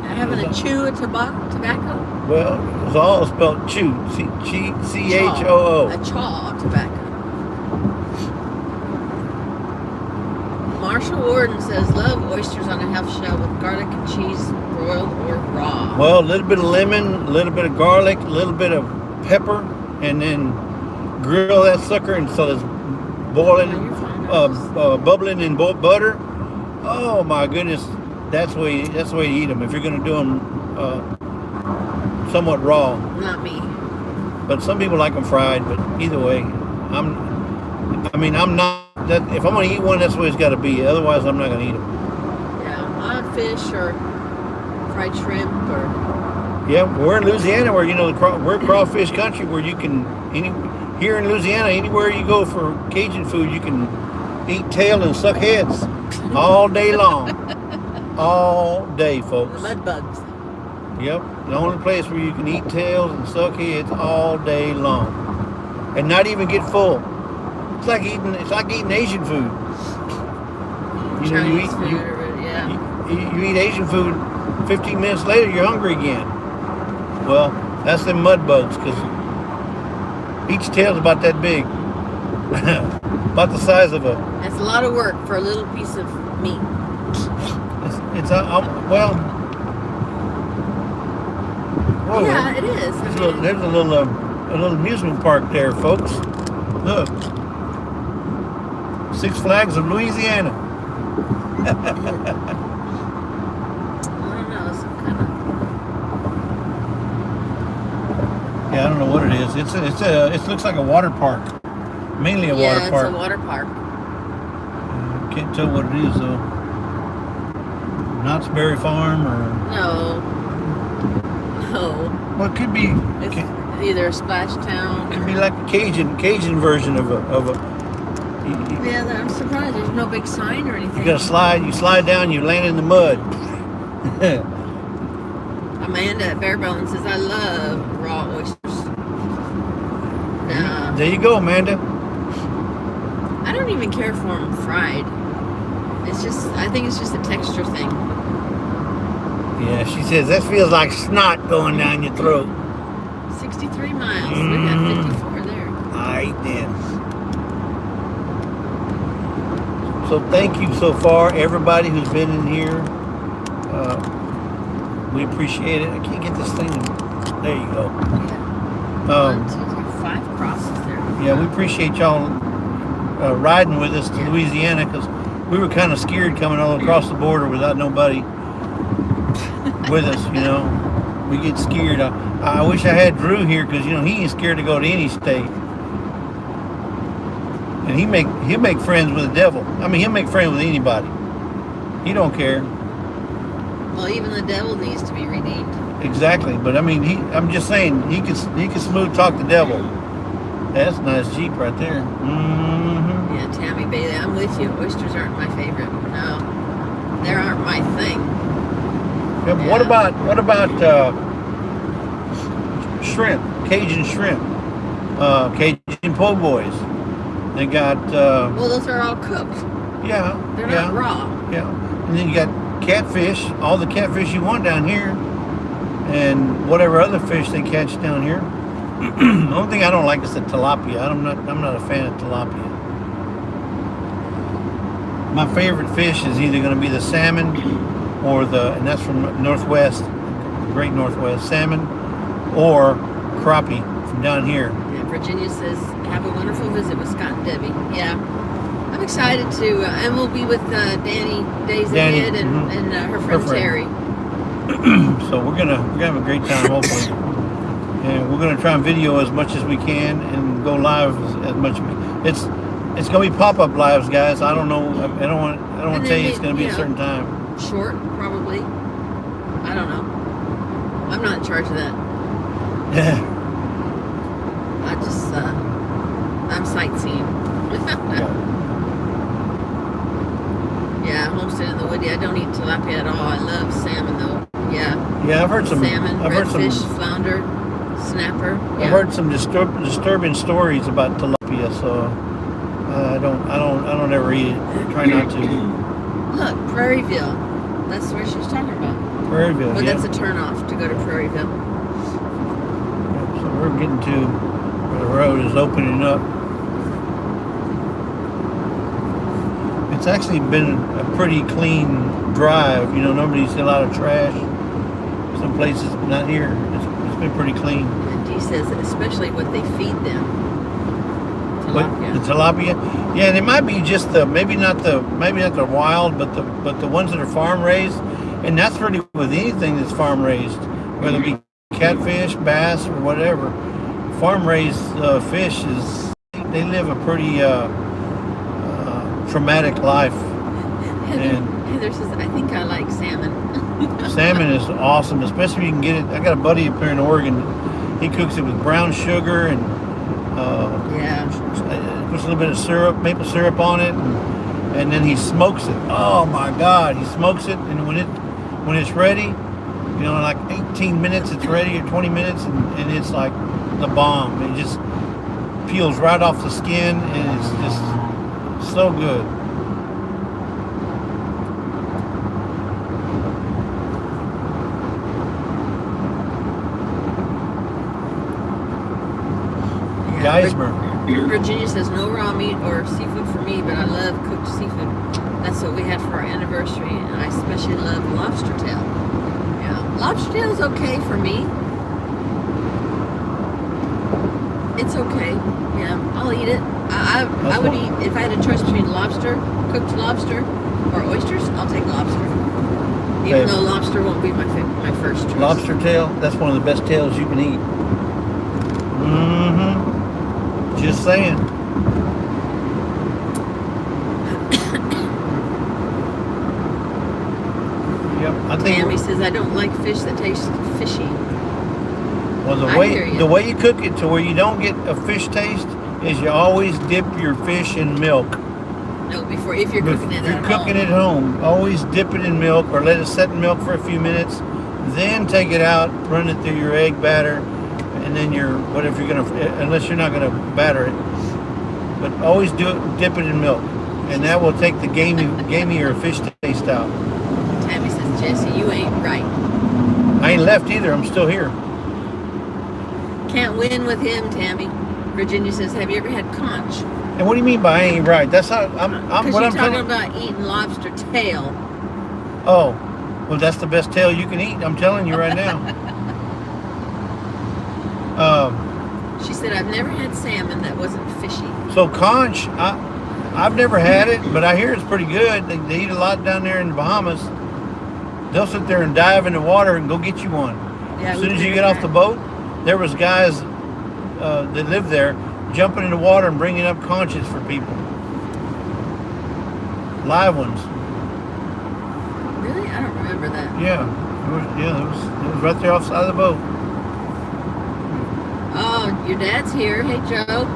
having a chew of tobacco. Well, it's all spelled chew. C-H-O-O. A chaw of tobacco. Marshall Warden says, love oysters on a half shell with garlic and cheese, broiled or raw. Well, a little bit of lemon, a little bit of garlic, a little bit of pepper, and then grill that sucker until it's boiling, bubbling in butter. Oh my goodness, that's the way you eat them. If you're going to do them somewhat raw. Not me. But some people like them fried. But either way, I'm not. That if I'm going to eat one, that's the way it's got to be. Otherwise, I'm not going to eat them. Yeah, on fish or fried shrimp or. Yeah, we're in Louisiana, where we're crawfish country, where you can here in Louisiana, anywhere you go for Cajun food, you can eat tail and suck heads all day long, all day, folks. Mud bugs. Yep, the only place where you can eat tails and suck heads all day long, and not even get full. It's like eating Asian food. Chinese food, you eat Asian food. 15 minutes later, you're hungry again. Well, that's them mud bugs, because each tail's about that big, about the size of a. That's a lot of work for a little piece of meat. Well. Whoa, yeah, it is. There's a little amusement park there, folks. Look. Six Flags of Louisiana. I don't know, some kind of. Yeah, I don't know what it is. It looks like a water park, mainly a water park. Yeah, it's a water park. Can't tell what it is though. Knott's Berry Farm or. No. Well, it could be. It's either a splash town. It could be like a Cajun version of a. Yeah, I'm surprised there's no big sign or anything. You slide down, you land in the mud. Amanda at Bearbone says, I love raw oysters. There you go, Amanda. I don't even care for them fried. I think it's just a texture thing. Yeah, she says, that feels like snot going down your throat. 63 miles. We got 54 there. All right, then. So thank you so far, everybody who's been in here. We appreciate it. I can't get this thing. There you go. Yeah. 1, 2, 3, 5 crosses there. Yeah, we appreciate y'all riding with us to Louisiana, because we were kind of scared coming all across the border without nobody with us. We get scared. I wish I had Drew here, because he ain't scared to go to any state. And he'll make friends with the devil. I mean, he'll make friends with anybody. He don't care. Well, even the devil needs to be redeemed. Exactly, but I mean, I'm just saying he could smooth talk the devil. That's a nice Jeep right there. Mm-hmm. Yeah, Tammy Bailey, I'm with you. Oysters aren't my favorite. No, they aren't my thing. Yeah, but what about shrimp? Cajun shrimp, Cajun po' boys. They got. Well, those are all cooked. Yeah. They're not raw. Yeah, and then you got catfish, all the catfish you want down here, and whatever other fish they catch down here. The only thing I don't like is the tilapia. I'm not a fan of tilapia. My favorite fish is either going to be the salmon or and that's from Northwest, Great Northwest, salmon or crappie from down here. Yeah, Virginia says, have a wonderful visit with Scott and Debbie. Yeah. I'm excited to, and we'll be with Danny days ahead and her friend Terry. So we're gonna have a great time, hopefully, and we're gonna try and video as much as we can and go live as much. It's gonna be pop-up lives, guys. I don't know. I don't want to tell you it's gonna be a certain time. Short, probably. I don't know. I'm not in charge of that. Yeah. I'm sightseeing. Yeah, homestead in the wood. Yeah, I don't eat tilapia at all. I love salmon though. Yeah. Yeah, I've heard some salmon, redfish, flounder, snapper. Yeah. I've heard some disturbing stories about tilapia, so I don't ever eat it. I try not to. Look, Prairieville. That's where she's talking about. Prairieville, But yeah. that's a turnoff to go to Prairieville. Yep, so we're getting to where the road is opening up. It's actually been a pretty clean drive. You know, normally you see a lot of trash. Some places, not here. It's been pretty clean. And Dee says, especially what they feed them. What, the tilapia? Yeah, and it might be just maybe not the wild, but the ones that are farm raised, and that's really with anything that's farm raised, whether it be catfish, bass, or whatever. Farm raised fish they live a pretty traumatic life. Heather says, I think I like salmon. Salmon is awesome, especially if you can get it. I got a buddy up here in Oregon. He cooks it with brown sugar and puts a little bit of syrup, maple syrup on it, and then he smokes it. Oh my God, he smokes it, and when it's ready, you know, in like 18 minutes it's ready, or 20 minutes, and it's like the bomb. It just peels right off the skin, and it's just so good. Geismer. Virginia says no raw meat or seafood for me, but I love cooked seafood. That's what we had for our anniversary, and I especially love lobster tail. Yeah, lobster tail is okay for me. It's okay. Yeah, I'll eat it. I would eat if I had a choice between lobster, cooked lobster, or oysters. I'll take lobster. Even though lobster won't be my first choice. Lobster tail, that's one of the best tails you can eat. Mm-hmm. Just saying. Yep, I think. Tammy says I don't like fish that taste fishy. Well, the way you cook it to where you don't get a fish taste is you always dip your fish in milk. No, if you're cooking it at home. If you're cooking it at home, always dip it in milk or let it set in milk for a few minutes. Then take it out, run it through your egg batter, and then unless you're not gonna batter it. But always dip it in milk, and that will take the gamier fish taste out. Tammy says, Jesse, you ain't right. I ain't left either. I'm still here. Can't win with him, Tammy. Virginia says, have you ever had conch? And what do you mean by I ain't right? That's how Because you're talking about eating lobster tail. Oh, well, that's the best tail you can eat. I'm telling you right now. She said, I've never had salmon that wasn't fishy. So conch, I've never had it, but I hear it's pretty good. They eat a lot down there in the Bahamas. They'll sit there and dive in the water and go get you one. Yeah, as soon as you get off the boat, there was guys that lived there jumping in the water and bringing up conches for people. Live ones. Really? I don't remember that. Yeah. It was right there off the side of the boat. Oh, your dad's here. Hey, Joe.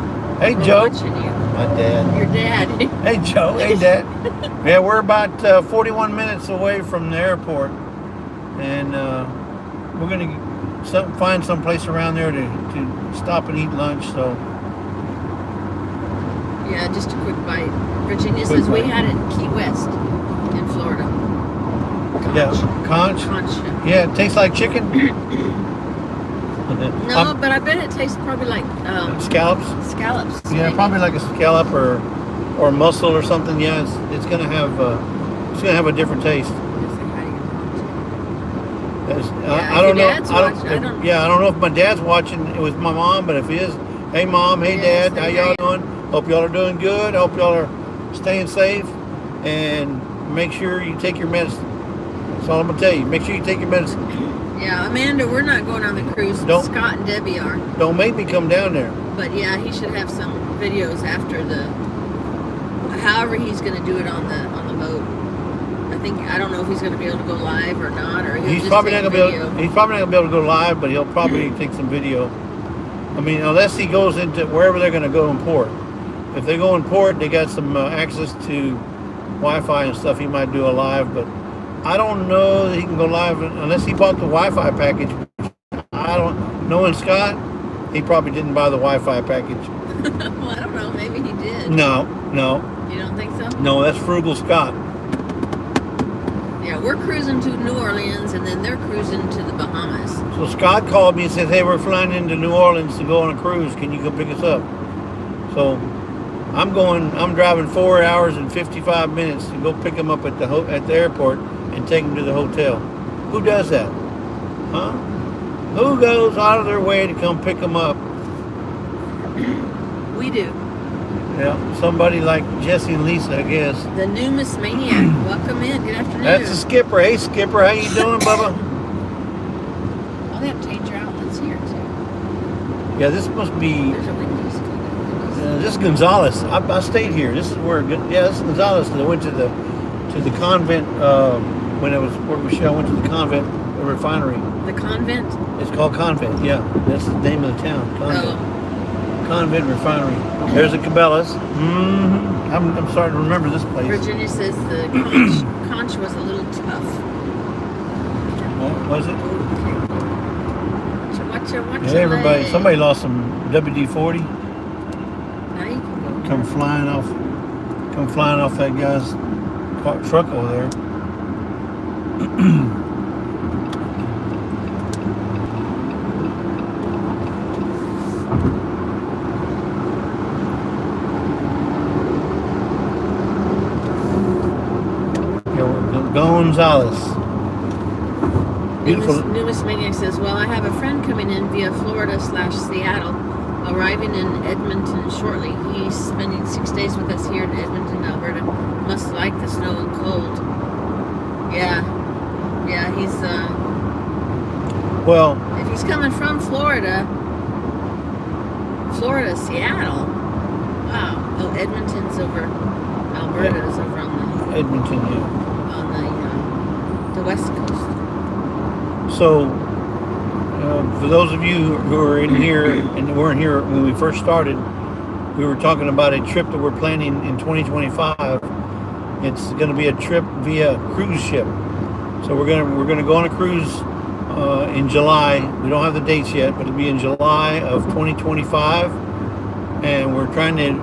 Hey, We're Joe. watching you. My dad. Your dad. Hey, Joe. Hey, Dad. Yeah, we're about 41 minutes away from the airport, and we're going to find some place around there to stop and eat lunch. So. Yeah, just a quick bite. Virginia says we had it in Key West in Florida. Conch. Yeah, conch. Yeah, it tastes like chicken. No, but I bet it tastes probably like scallops. Scallops. Yeah, maybe. Probably like a scallop or mussel or something. Yeah, it's gonna have a different taste. I don't know. I don't know if my dad's watching it with my mom, but if he is, hey mom, hey dad, how y'all doing? Hope y'all are doing good. Hope y'all are staying safe, and make sure you take your medicine. That's all I'm gonna tell you. Make sure you take your medicine. Yeah, Amanda, we're not going on the cruise. Scott and Debbie are. Don't make me come down there. But yeah, he should have some videos after however he's going to do it on the boat. I don't know if he's going to be able to go live or not, or he's probably not going to be able to go live, but he'll probably take some video. I mean, unless he goes into wherever they're going to go in port. If they go in port, they got some access to Wi-Fi and stuff. He might do a live, but I don't know that he can go live unless he bought the Wi-Fi package. Knowing Scott, he probably didn't buy the Wi-Fi package. Well, I don't know. Maybe he did. No. You don't think so? No, that's frugal Scott. Yeah, we're cruising to New Orleans, and then they're cruising to the Bahamas. So Scott called me and said, "Hey, we're flying into New Orleans to go on a cruise. Can you come pick us up?" So I'm driving 4 hours and 55 minutes to go pick them up at the airport and take them to the hotel. Who does that? Huh? Who goes out of their way to come pick them up? We do. Yeah, somebody like Jesse and Lisa, I guess. The new Miss Maniac. Welcome in. Good afternoon. That's the skipper. Hey, skipper, how you doing, Bubba? Oh, they have change your outlets here too. Yeah, this must be. There's a Wendy's. This is Gonzales. I stayed here. This is where. Yeah, this is Gonzales. I went to the convent when I was where Michelle went to the convent, the refinery. The convent. It's called Convent. Yeah, that's the name of the town. Convent. Oh. Convent Refinery. There's the Cabela's. I'm starting to remember this place. Virginia says the conch was a little tough. What was it? Watch Hey, everybody! Somebody lost some WD-40. Now you can go. Come flying off that guy's truck over there. Gonzales. Beautiful. Newest Maniac says, well, I have a friend coming in via Florida/Seattle, arriving in Edmonton shortly. He's spending 6 days with us here in Edmonton, Alberta. Must like the snow and cold. Yeah, he's, well, if he's coming from Florida, Seattle, wow. Oh, Edmonton's over, Alberta's over on the... Edmonton, yeah. On the west coast. So, for those of you who are in here and weren't here when we first started, we were talking about a trip that we're planning in 2025. It's going to be a trip via cruise ship. So we're going to go on a cruise in July. We don't have the dates yet, but it'll be in July of 2025. And we're trying to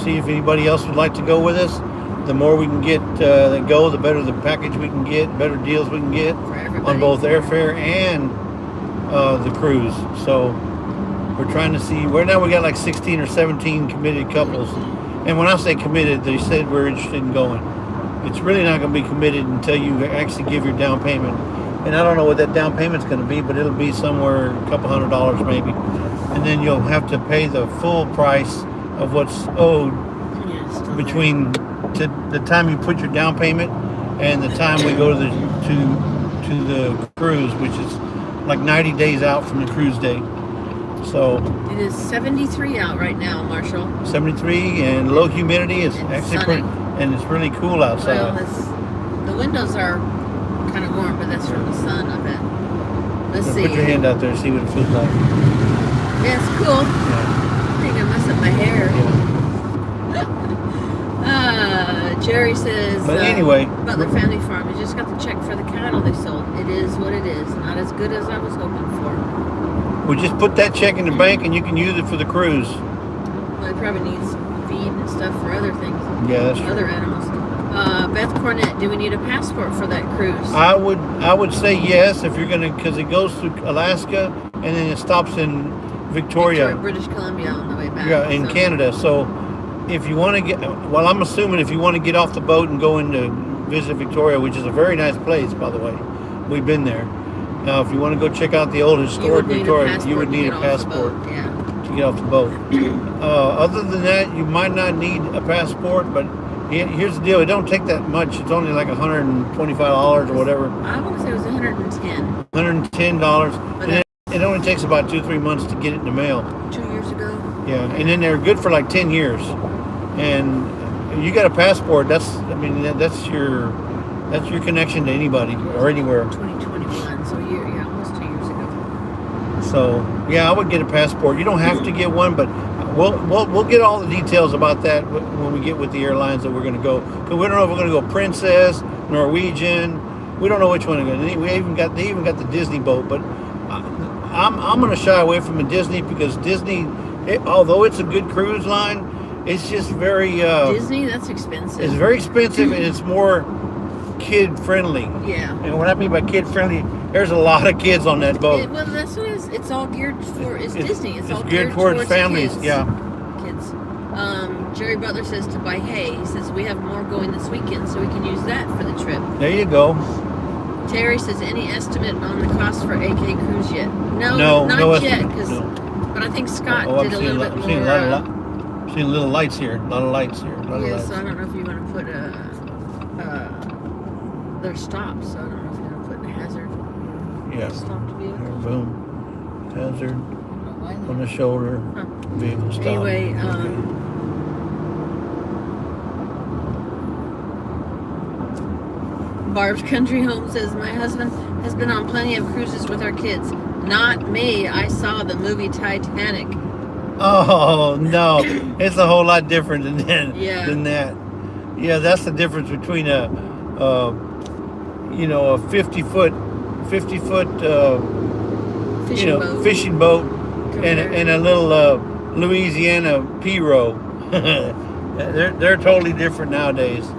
see if anybody else would like to go with us. The more we can get that go, the better the package we can get, better deals we can get on both airfare and the cruise. So we're trying to see. Right now we got like 16 or 17 committed couples. And when I say committed, they said we're interested in going. It's really not going to be committed until you actually give your down payment. And I don't know what that down payment's going to be, but it'll be somewhere a couple $100 maybe. And then you'll have to pay the full price of what's owed between the time you put your down payment and the time we go to the cruise, which is like 90 days out from the cruise date. So it is 73 out right now, Marshall. 73 and low humidity. It's actually pretty, and it's really cool outside. Well, the windows are kind of warm, but that's from the sun, I bet. Let's see. Put your hand out there and see what it feels like. Yeah, it's cool. Yeah. I think I messed up my hair. Yeah. Jerry says, but anyway, Butler Family Farm, you just got the check for the cattle they sold. It is what it is. Not as good as I was hoping for. We just put that check in the bank and you can use it for the cruise. Well, it probably needs feed and stuff for other things. Yeah, that's true. Other animals. Beth Cornett, do we need a passport for that cruise? I would say yes if you're gonna, because it goes through Alaska and then it stops in Victoria, British Columbia on the way back. Yeah, in Canada. So if you want to get, well, I'm assuming if you want to get off the boat and go in to visit Victoria, which is a very nice place, by the way, we've been there. Now, if you want to go check out the old historic Victoria, you would need a passport to get off the boat. Other than that, you might not need a passport, but here's the deal. It don't take that much. It's only like $125 or whatever. I want to say it was $110. $110. And it only takes about 2-3 months to get it in the mail. 2 years ago. Yeah, and then they're good for like 10 years. And you got a passport. That's your connection to anybody or anywhere. 2021, so almost 2 years ago. So yeah, I would get a passport. You don't have to get one, but we'll get all the details about that when we get with the airlines that we're going to go. Because we don't know if we're going to go Princess, Norwegian. We don't know which one to go. They even got the Disney boat, but I'm going to shy away from a Disney because Disney, although it's a good cruise line, it's just very Disney. That's expensive. It's very expensive, and it's more kid friendly. Yeah. And what I mean by kid friendly, there's a lot of kids on that boat. Well, that's what it is. It's all geared for. It's Disney. It's all geared towards families. Kids. Yeah. Kids. Jerry Butler says to buy hay. He says we have more going this weekend, so we can use that for the trip. There you go. Terry says, any estimate on the cost for AK Cruise yet? No, no not yet. no. But I think Scott did a little bit more. I'm seeing little lights here. A lot of lights here. Yeah, so I don't know if you want to put their stops. So I don't know if you're going to put a hazard. Yeah. Stopped vehicle. Boom. Hazard on the shoulder. Huh. Vehicle stop. Anyway, Barb's Country Home says, my husband has been on plenty of cruises with our kids. Not me. I saw the movie Titanic. Oh, no. It's a whole lot different than that. Yeah, that's the difference between a 50-foot fishing boat and a little Louisiana Pirogue. They're totally different nowadays.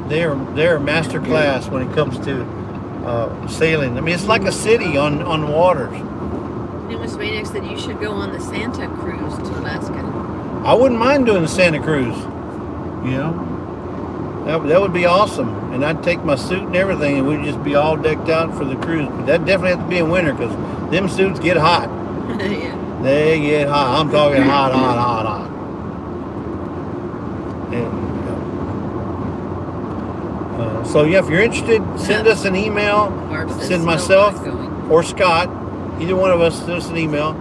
They're master class when it comes to sailing. I mean, it's like a city on the waters. Numerous Maniac said you should go on the Santa cruise to Alaska. I wouldn't mind doing the Santa cruise. That would be awesome. And I'd take my suit and everything, and we'd just be all decked out for the cruise. But that definitely have to be in winter, because them suits get hot. Yeah. They get hot. I'm talking hot. And, so yeah, if you're interested, send us an email. Send myself or Scott, either one of us, send us an email.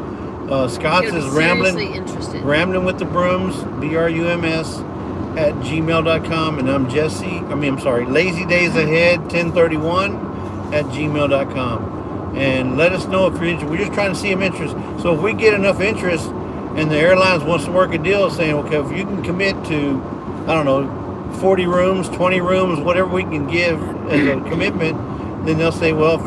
Scott's is rambling with the brooms, BRUMS @gmail.com, and I'm lazydaysahead1031 @gmail.com. And let us know if you're interested. We're just trying to see some interest. So if we get enough interest and the airlines wants to work a deal saying, okay, if you can commit to, I don't know, 40 rooms, 20 rooms, whatever we can give as a commitment, then they'll say, well,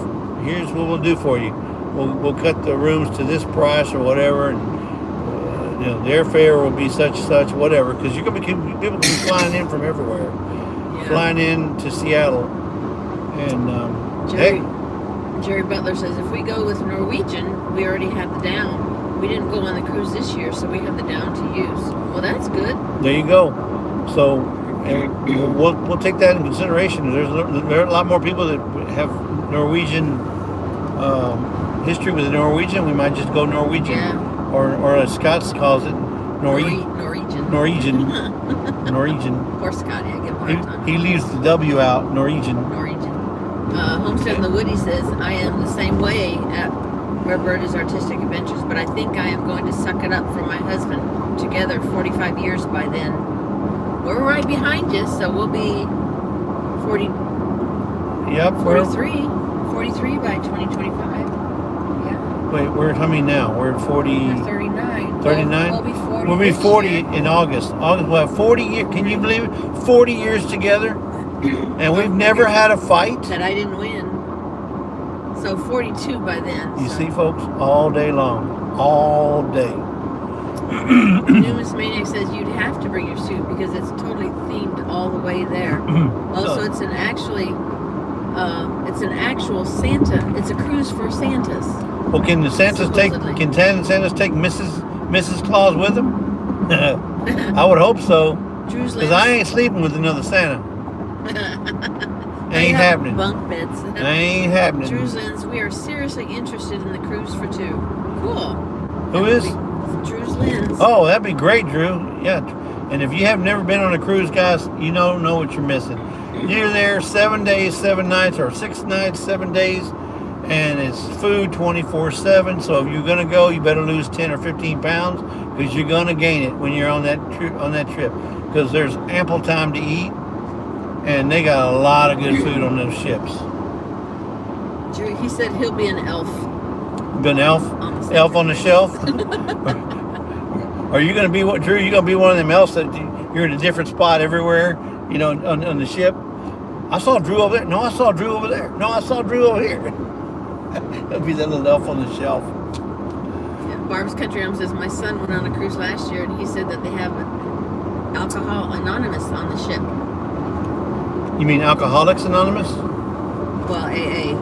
here's what we'll do for you. We'll cut the rooms to this price or whatever, and the airfare will be such, whatever, because people can be flying in from everywhere, flying in to Seattle. And Jerry Butler says, if we go with Norwegian, we already have the down. We didn't go on the cruise this year, so we have the down to use. Well, that's good. There you go. So we'll take that in consideration. There are a lot more people that have Norwegian history with the Norwegian. We might just go Norwegian, or as Scott calls it, Norwegian. Poor Scott, yeah, give him a hard time. He leaves the W out. Norwegian. Homestead in the Woody says, I am the same way at Where Bird is Artistic Adventures, but I think I am going to suck it up for my husband. Together 45 years by then. We're right behind you, so we'll be 40. Yep. 43 by 2025. Yeah. Wait, how many now? We're at 40. 39. 39? We'll be 40. We'll be 40 in August. We'll have 40 years. Can you believe it? 40 years together, and we've never had a fight. That I didn't win. So 42 by then. You see, folks, all day long, all day. Numerous Maniac says you'd have to bring your suit because it's totally themed all the way there. Also, it's an actual Santa. It's a cruise for Santas. Well, can the Santas take Mrs. Claus with them? I would hope so. Because I ain't sleeping with another Santa. Ain't happening. Bunk beds. Ain't happening. Drew's Lens, we are seriously interested in the cruise for two. Cool. Who is? Drew's Lens. Oh, that'd be great, Drew. Yeah. And if you have never been on a cruise, guys, you don't know what you're missing. You're there 7 days, 7 nights, or 6 nights, 7 days, and it's food 24/7. So if you're gonna go, you better lose 10 or 15 pounds because you're gonna gain it when you're on that trip. Because there's ample time to eat, and they got a lot of good food on those ships. Drew, he said he'll be an elf. Be an elf? Elf on the shelf? Are you gonna be what, Drew? You gonna be one of them elves that you're in a different spot everywhere? On the ship. I saw Drew over there. No, I saw Drew over there. No, I saw Drew over here. That'll be that little elf on the shelf. Yeah, Barb's Country Home says my son went on a cruise last year and he said that they have Alcohol Anonymous on the ship. You mean Alcoholics Anonymous? Well, AA.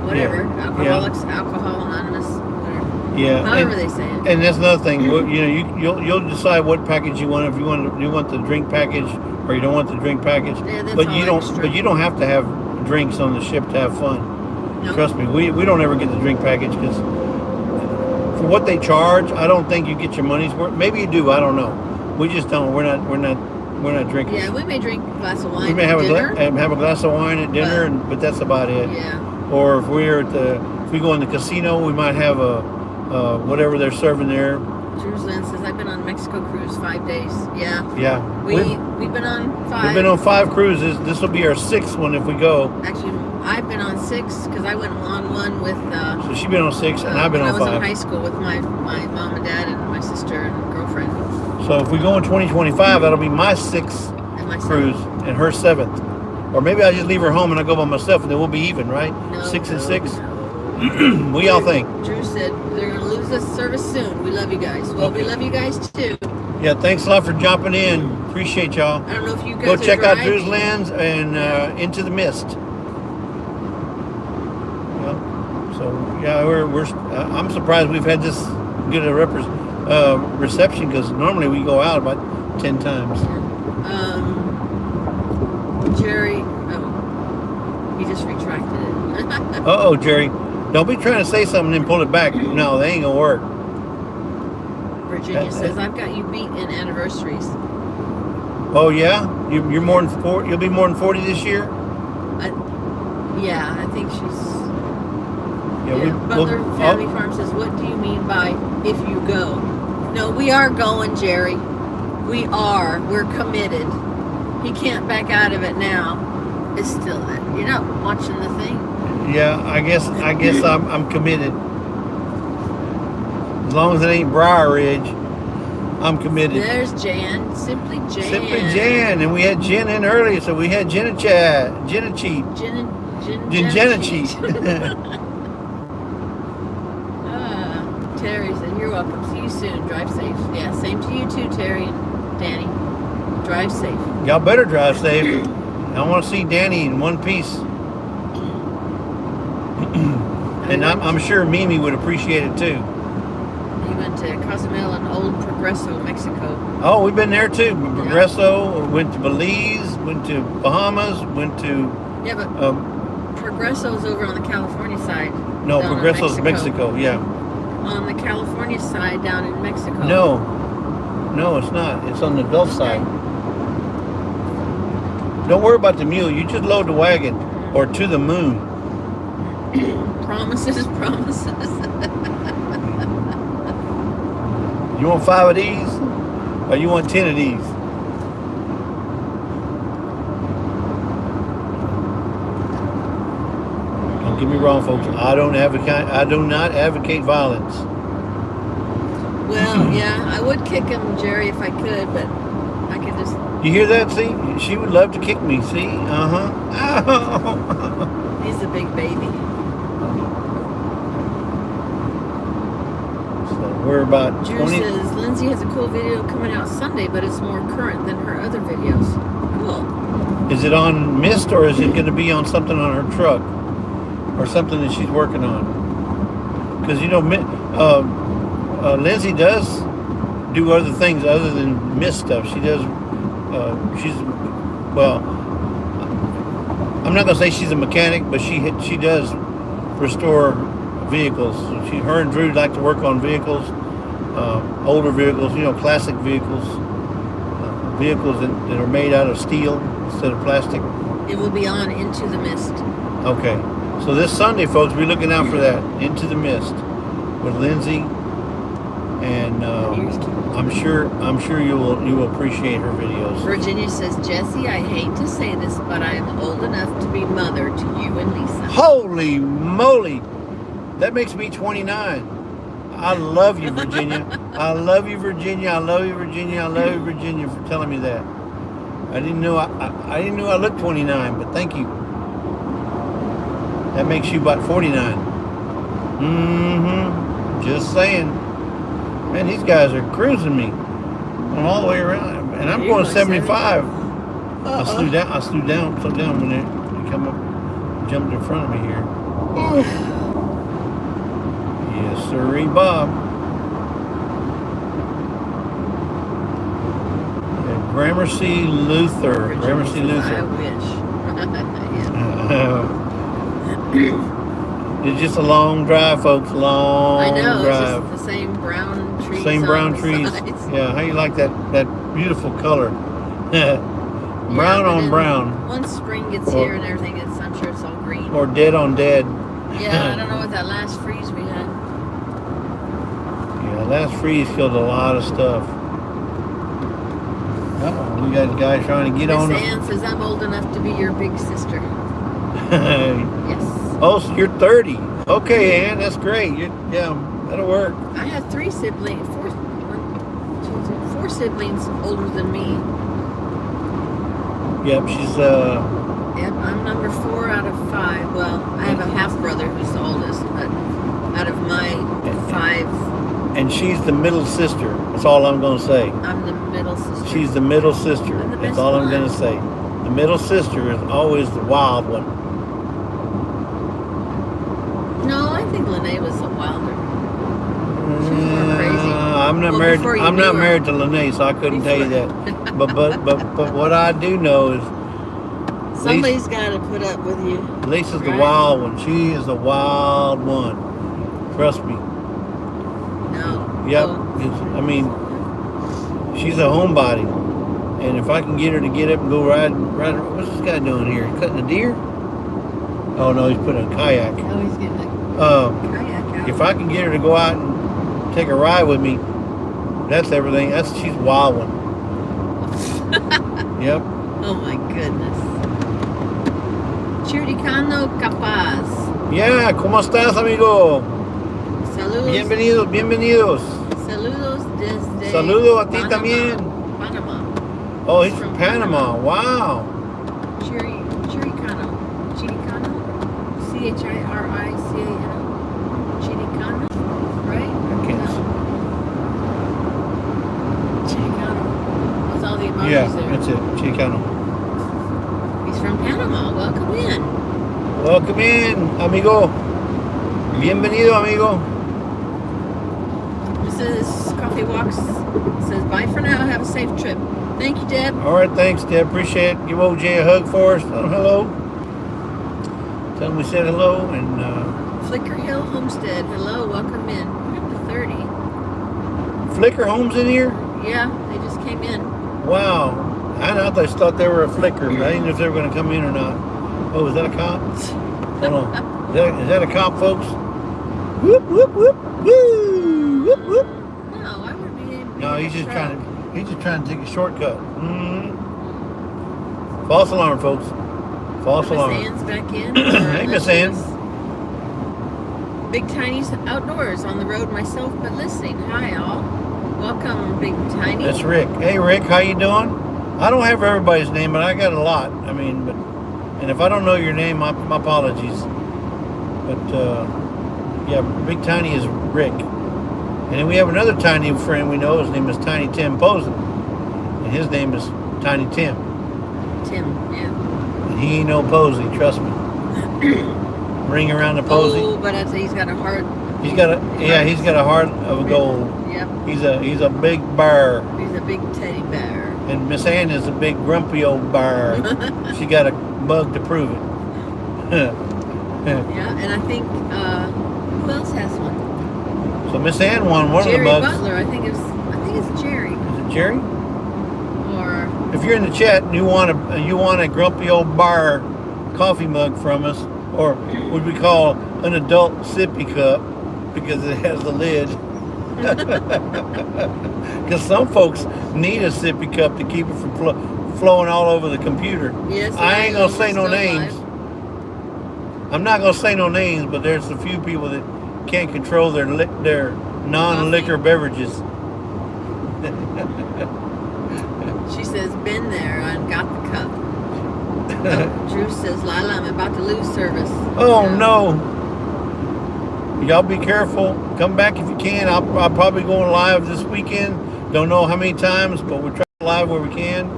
Whatever. Yeah. Alcoholics, Alcohol Anonymous, whatever. Yeah. However they say it. And that's another thing. Well, you'll decide what package you want. If you want the drink package, or you don't want the drink package. Yeah, that's but all you don't. extra. But you don't have to have drinks on the ship to have fun. Nope. Trust me. We don't ever get the drink package because for what they charge, I don't think you get your money's worth. Maybe you do. I don't know. We just don't. We're not drinking. Yeah, we may drink a glass of wine. We may have dinner, have a glass of wine at dinner, but that's about it. Yeah. Or if we go in the casino, we might have a whatever they're serving there. Jerusalem says I've been on Mexico cruise 5 days. Yeah. Yeah. We've been on 5. We've been on 5 cruises. This will be our 6th one if we go. Actually, I've been on 6 because I went on one with. So she's been on 6, and I've been on 5. I was in high school with my mom and dad and my sister and girlfriend. So if we go in 2025, that'll be my 6th And my cruise and her 7th. Or maybe I just leave her home and I go by myself, and then we'll be even, right? No, 6 and 6. No. What y'all think? Drew said they're going to lose this service soon. We love you guys. Well, Okay. we love you guys too. Yeah, thanks a lot for jumping in. Appreciate y'all. I don't know if you guys Go are check out driving. Drew's Lands and Into the Mist. Yeah. So yeah, I'm surprised we've had this good a reception because normally we go out about 10 times. Jerry, he just retracted it. Uh-oh, Jerry. Don't be trying to say something and pull it back. No, they ain't gonna work. Virginia says I've got you beat in anniversaries. Oh yeah? You're more than 40, you'll be more than 40 this year? I think she's. Yeah, Butler Family Farm says, what do you mean by if you go? No, we are going, Jerry. We are. We're committed. He can't back out of it now. It's still that. You're not watching the thing. Yeah, I guess I'm committed. As long as it ain't Briar Ridge, I'm committed. There's Jan. Simply Jan. Simply Jan. And we had Jen in earlier, so we had Jenna Cheat. Terry said, you're welcome. See you soon. Drive safe. Yeah, same to you too, Terry and Danny. Drive safe. Y'all better drive safe. I want to see Danny in one piece. And I'm sure Mimi would appreciate it too. He went to Cozumel and Old Progreso, Mexico. Oh, we've been there too. Progreso, went to Belize, went to Bahamas, went to... Yeah, but Progreso's over on the California side. No, Progreso's Mexico, yeah. On the California side down in Mexico. No, it's not. It's on the Gulf side. Don't worry about the mule. You just load the wagon or to the moon. Promises. You want 5 of these or you want 10 of these? Don't get me wrong, folks. I do not advocate violence. Well, yeah, I would kick him, Jerry, if I could, but I could just... You hear that? See? She would love to kick me. See? Uh-huh. He's a big baby. So we're about Drew 20... says, Lindsay has a cool video coming out Sunday, but it's more current than her other videos. Cool. Is it on Mist or is it going to be on something on her truck? Or something that she's working on? Because, Lindsay does do other things other than Mist stuff. She does... I'm not gonna say she's a mechanic, but she does restore vehicles. Her and Drew like to work on vehicles, older vehicles, classic vehicles, vehicles that are made out of steel instead of plastic. It will be on Into the Mist. Okay, so this Sunday, folks, be looking out for that Into the Mist with Lindsay, and I'm sure you will appreciate her videos. Virginia says, Jesse, I hate to say this, but I am old enough to be mother to you and Lisa. Holy moly! That makes me 29. I love you, Virginia. I love you, Virginia. I love you, Virginia. I love you, Virginia, for telling me that. I didn't know I looked 29, but thank you. That makes you about 49. Just saying. Man, these guys are cruising me. I'm all the way around. And I'm going 75. I slew down when they come up, jumped in front of me here. Yes, sirree, Bob. Yeah, Gramercy Luther. Gramercy Luther. I wish. It's just a long drive, folks. Long I know. drive. It's just the same brown trees. Same brown on the trees. sides. Yeah, how you like that beautiful color? Brown on brown. Once spring gets here and everything, I'm sure it's all green. Or dead on dead. Yeah, I don't know what that last freeze we had. Yeah, last freeze killed a lot of stuff. We got a guy trying to get on. Miss Ann says I'm old enough to be your big sister. Yes. Oh, so you're 30. Okay, Ann, that's great. Yeah, that'll work. I have four siblings older than me. Yep, she's Yep, I'm number 4 out of 5. Well, I have a half brother who's the oldest, but out of my 5, and she's the middle sister. That's all I'm gonna say. I'm the middle sister. She's the middle sister. I'm the That's best all I'm one. gonna say. The middle sister is always the wild one. No, I think Lene was the wilder. She was more crazy. I'm not married. I'm not married to Lene, so I couldn't tell you that. But what I do know is somebody's got to put up with you. Lisa's the wild one. She is the wild one. Trust me. No. Yep. Oh. I mean, she's a homebody, and if I can get her to get up and go ride. What's this guy doing here? Cutting a deer? Oh no, he's putting a kayak. Oh, he's getting a kayak out. If I can get her to go out and take a ride with me, that's everything. She's a wild one. Yep. Oh my goodness. Chiricano Capaz. Yeah, ¿cómo estás, amigo? Saludos. Bienvenidos. Saludos desde Saludo a ti Panama. también. Panama. Oh, he's from Panama. Wow. Chiricano. Chiricano. Chiricano. Right? I can't see. Chiricano. With all the emojis Yeah, there. that's it. Chicano. He's from Panama. Welcome in. Welcome in, amigo. Bienvenido, amigo. Mrs. Coffee Walks says, bye for now. Have a safe trip. Thank you, Deb. All right, thanks, Deb. Appreciate it. Give OJ a hug for us. Tell him hello. Tell him we said hello. And Flicker Hill Homestead. Hello. Welcome in. We're up to 30. Flicker Homes in here? Yeah, they just came in. Wow. I just thought they were a flicker, but I didn't know if they were going to come in or not. Oh, is that a cop? Hold on. Is that a cop, folks? Whoop, whoop, whoop, woo, whoop, whoop. No, I would be. No, he's just trying to take a shortcut. False alarm, folks. False alarm. Miss Ann's back in. Hey, Miss Ann. Big Tiny's outdoors on the road myself, but listening. Hi, all. Welcome, Big Tiny. That's Rick. Hey, Rick, how you doing? I don't have everybody's name, but I got a lot. I mean, and if I don't know your name, my apologies. But yeah, Big Tiny is Rick. And then we have another Tiny friend we know. His name is Tiny Tim Posen. And his name is Tiny Tim. Tim, yeah. And he ain't no Posey, trust me. Ring around the Posey. Oh, but I'd say he's got a heart. He's got a heart of a gold. Yep. He's a big bear. He's a big teddy bear. And Miss Ann is a big grumpy old bear. She got a bug to prove it. Yeah, and I think who else has one? So Miss Ann won one Jerry of the bugs. Butler. I think it's Jerry. Is it Jerry? Or If you're in the chat and you want a grumpy old bar coffee mug from us, or what we call an adult sippy cup because it has the lid. Because some folks need a sippy cup to keep it from flowing all over the computer. yes, I ain't gonna say no still names. alive. I'm not gonna say no names, but there's a few people that can't control their non-liquor beverages. She says, been there and got the cup. Oh, Drew says, Lila, I'm about to lose service. Oh no! Y'all be careful. Come back if you can. I'm probably going live this weekend. Don't know how many times, but we're trying live where we can.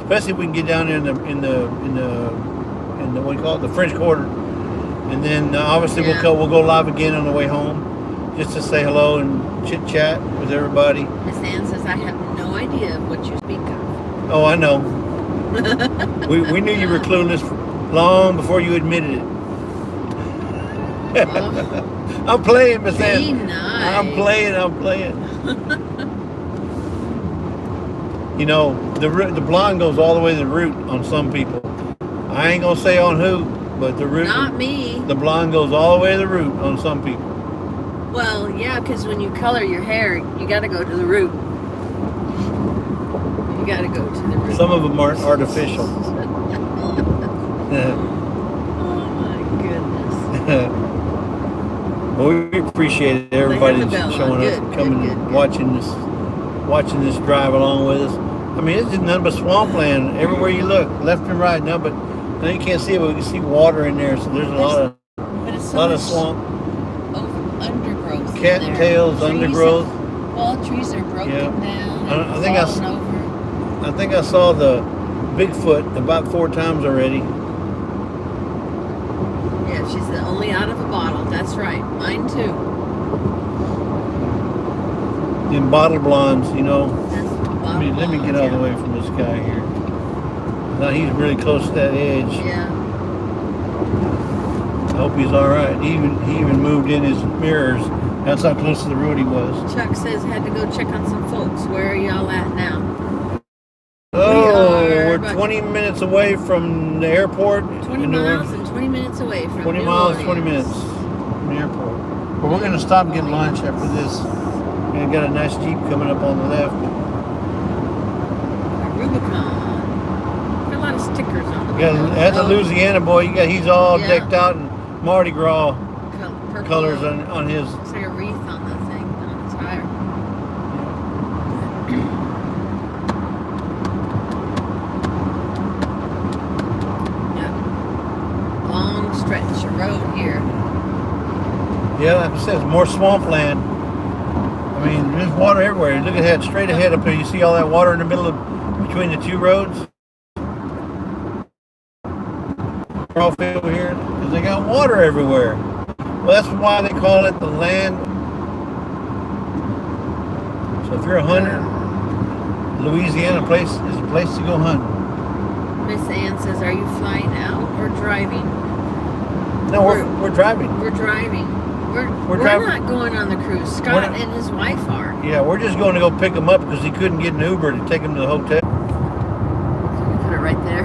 especially if we can get down there in the what do you call it, the French Quarter, and then obviously Yeah. we'll go live again on the way home, just to say hello and chit chat with everybody. Miss Ann says, I have no idea of what you speak of. Oh, I know. we knew you were clueless long before you admitted it. Oh, I'm playing, Miss be Ann. nice. I'm playing. You know, the blonde goes all the way to the root on some people. I ain't gonna say on who, but the root. Not me. The blonde goes all the way to the root on some people. Well, yeah, because when you color your hair, you got to go to the root. You got to go to the root. Some of them aren't artificial. Oh my goodness. Well, we appreciate everybody They have the bell showing on. up, Good, coming, good, good. watching this drive along with us. I mean, it's just nothing but swampland everywhere you look, left and right. Now, but now you can't see it, but we can see water in there. So there's a lot But it's so of much swamp, undergrowth. in there. cattails, Trees undergrowth. trees are broken Yeah. down. I And think I falling over. I think I saw the Bigfoot about 4 times already. Yeah, she's the only out of a bottle. That's right. Mine too. In bottle blondes, you know. That's Let me get out of the way from this guy here. Now he's really close to that edge. Yeah. I hope he's all right. He even moved in his mirrors. That's how close to the road he was. Chuck says had to go check on some folks. Where are y'all at now? Oh, we're about 20 minutes away from the airport. 20 miles and 20 minutes away from 20 New miles, Orleans. 20 minutes from the airport. But we're going to stop and get lunch after this. We got a nice Jeep coming up on the left. Rubicon. Got a lot of stickers on the window. That's a Louisiana boy. He's all Yeah. decked out in Mardi Gras Purple. colors on his. Looks like a wreath on the thing, on the tire. Yeah. Long stretch of road here. Yeah, like I said, it's more swampland. I mean, there's water everywhere. Look ahead, straight ahead up there. You see all that water in the middle of between the two roads? All over here because they got water everywhere. Well, that's why they call it the land. So if you're a hunter, Louisiana is a place to go hunt. Miss Ann says, are you flying out or driving? No, we're driving. We're driving. We're driving. not going on the cruise. Scott and his wife are. Yeah, we're just going to go pick him up because he couldn't get an Uber to take him to the hotel. So we put it right there.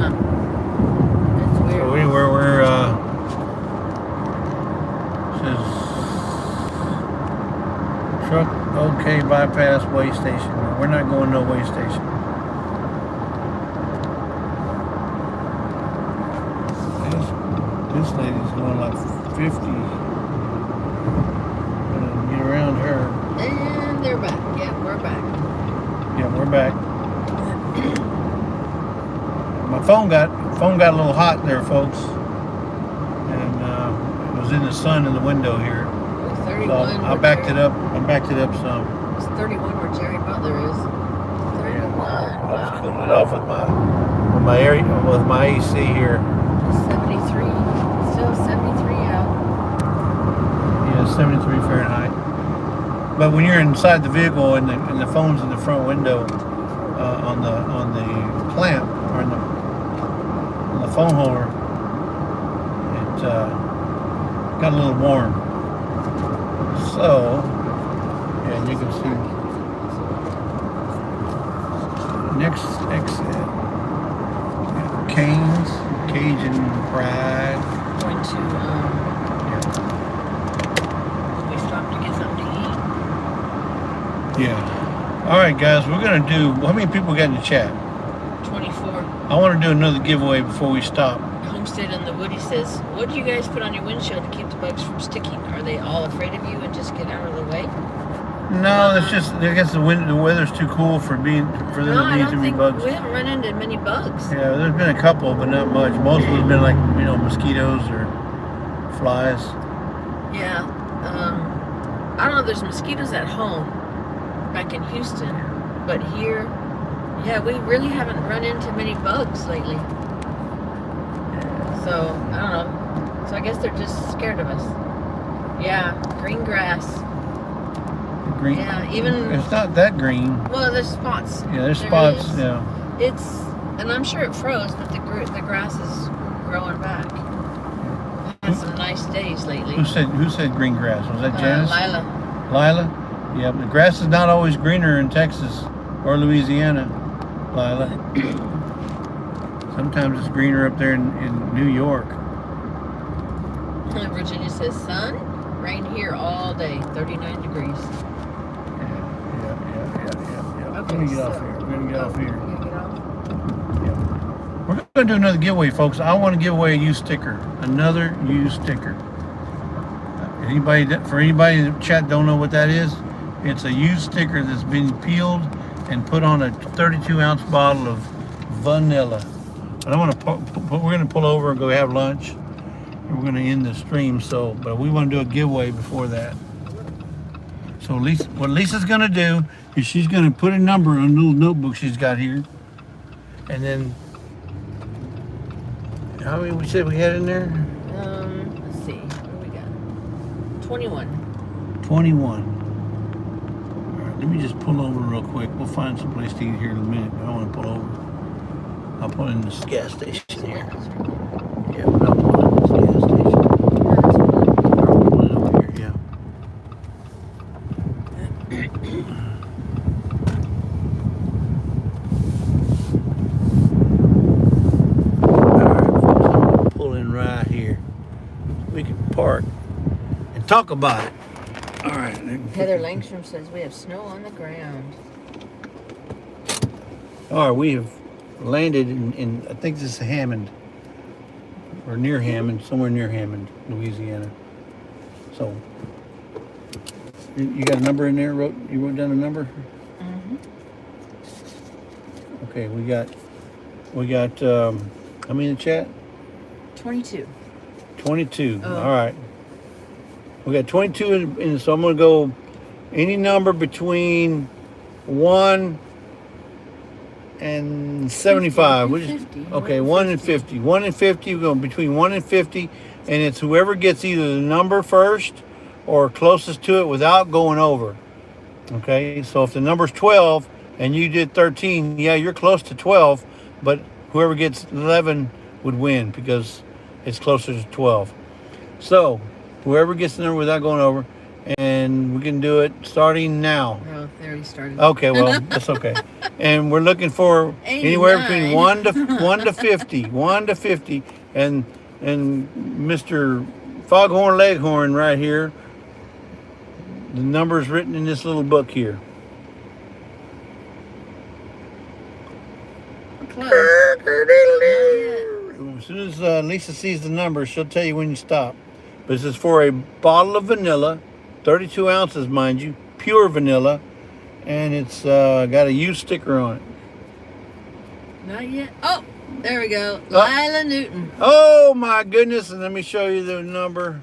That's weird. So we're says truck okay bypass way station. We're not going no way station. This lady's going like 50. Get around her. And they're back. Yeah, we're back. Yeah, we're back. My phone got a little hot there, folks, and it was in the sun in the window here. Oh, So 31. I where backed Jerry- it up. I backed it up some. It's 31 where Jerry Butler is. 31. I was Wow. cooling it off with my AC here. 73. Still 73 out. Yeah, 73 Fahrenheit. But when you're inside the vehicle and the phone's in the front window, on the clamp or on the phone holder, it got a little warm. So, yeah, you can see next exit, Cane's Cajun Pride. Going to, we stopped to get something to eat. Yeah. All right, guys, we're gonna do. How many people got in the chat? 24. I want to do another giveaway before we stop. Homestead in the Woody says, what do you guys put on your windshield to keep the bugs from sticking? Are they all afraid of you and just get out of the way? No, it's just I guess the weather's too cool for them No, to I be don't too many think bugs. we haven't run into many bugs. Yeah, there's been a couple, but not much. Most of it's been like mosquitoes or flies. Yeah. I don't know. There's mosquitoes at home, back in Houston, but here, yeah, we really haven't run into many bugs lately. So I don't know. So I guess they're just scared of us. Yeah, green grass. Green. Yeah, even it's not that green. Well, there's spots. Yeah, there's There spots. is. Yeah. It's, and I'm sure it froze, but the grass is growing back. Had some nice days lately. Who said green grass? Was that Janice? Lila. Lila? Yeah, the grass is not always greener in Texas or Louisiana, Lila. Sometimes it's greener up there in New York. Virginia says, sun, rain here all day, 39 degrees. Yeah. Okay, We're gonna get off here. We're gonna get off here. You're gonna get off? Yeah. We're gonna do another giveaway, folks. I want to give away a used sticker. Another used sticker. For anybody in the chat don't know what that is, it's a used sticker that's been peeled and put on a 32-ounce bottle of vanilla. And I want to we're gonna pull over and go have lunch. And we're gonna end the stream. But we want to do a giveaway before that. So what Lisa's gonna do is she's gonna put a number on a little notebook she's got here, and then how many we said we had in there? Let's see. What do we got? 21. 21. All right, let me just pull over real quick. We'll find some place to eat here in a minute. I don't want to pull over. I'll pull in this gas station here. Yeah, I'll pull in this gas station. I'll pull it over here, yeah. Right here, we can park and talk about it. All right. Heather Langstrom says we have snow on the ground. All right, we have landed in I think this is Hammond, or near Hammond, somewhere near Hammond, Louisiana. So, you got a number in there? You wrote down a number? Mm-hmm. Okay, we got how many in the chat? 22. 22. Oh. All right. We got 22 in, so I'm going to go any number between 1 and 75. 50. Okay, 1 and 50. 1 and 50, we're going between 1 and 50, and it's whoever gets either the number first or closest to it without going over. Okay, so if the number's 12 and you did 13, yeah, you're close to 12, but whoever gets 11 would win because it's closer to 12. So whoever gets the number without going over, and we can do it starting now. Oh, they already started. Okay, well, that's okay. And we're looking for 89. anywhere between 1 to 50, 1 to 50, and Mr. Foghorn Leghorn right here. The number's written in this little book here. Close. Not yet. As soon as Lisa sees the number, she'll tell you when you stop. But this is for a bottle of vanilla, 32 ounces, mind you, pure vanilla, and it's got a used sticker on it. Not yet. Oh, there we go. Lila Newton. Oh my goodness! And let me show you the number.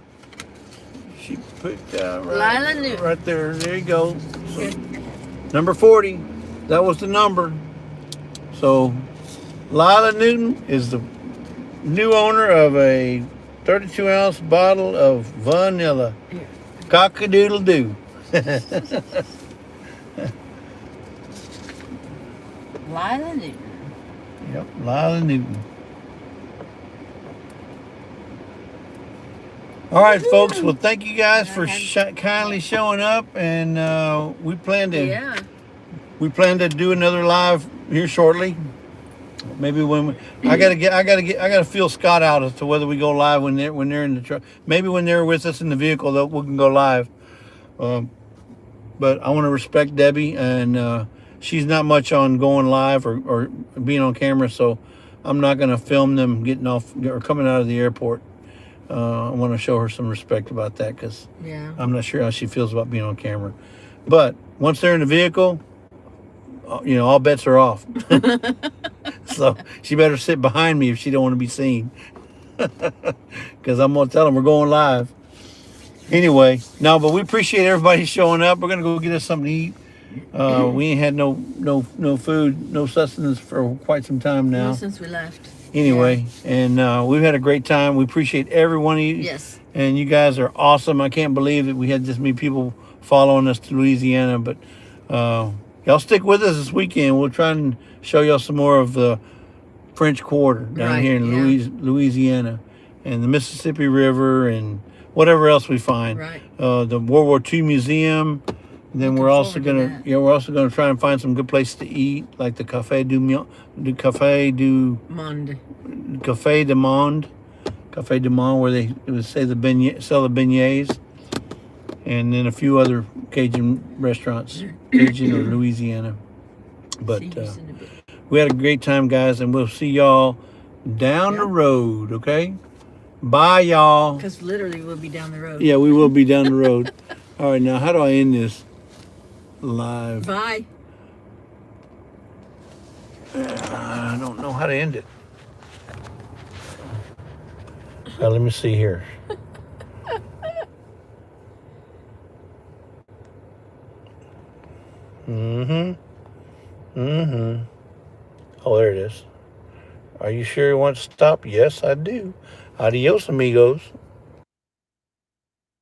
She put Lila Newton. right there. There you go. So, number 40. That was the number. So Lila Newton is the new owner of a 32-ounce bottle of vanilla. Cock-a-doodle-doo. Lila Newton. Yep, Lila Newton. All right, folks. Well, thank you guys for kindly showing up, and we plan to do another live here shortly. Maybe when I gotta feel Scott out as to whether we go live when they're in the truck. Maybe when they're with us in the vehicle, we can go live. But I want to respect Debbie, and she's not much on going live or being on camera, so I'm not gonna film them getting off or coming out of the airport. I want to show her some respect about that because I'm not sure how she feels about being on camera. But once they're in the vehicle, all bets are off. So she better sit behind me if she don't want to be seen. Because I'm going to tell them we're going live. Anyway, but we appreciate everybody showing up. We're going to go get us something to eat. We ain't had no food, no sustenance for quite some time now. No, since we left. Anyway, and we've had a great time. We appreciate every one of you. Yes. And you guys are awesome. I can't believe that we had this many people following us to Louisiana. But y'all stick with us this weekend. We'll try and show y'all some more of the French Quarter down here in Louisiana, and the Mississippi River, and whatever else we find. Right. The World War II Museum. Then we're also gonna try and find some good places to eat, like the Café du Monde, where they would say sell the beignets, and then a few other Cajun restaurants, Cajun or Louisiana. But we had a great time, guys, and we'll see y'all down the road. Okay, bye, y'all. Because literally we'll be down the road. Yeah, we will be down the road. All right, now how do I end this? Live. Bye. I don't know how to end it. Let me see here. Oh, there it is. Are you sure you want to stop? Yes, I do. Adios, amigos.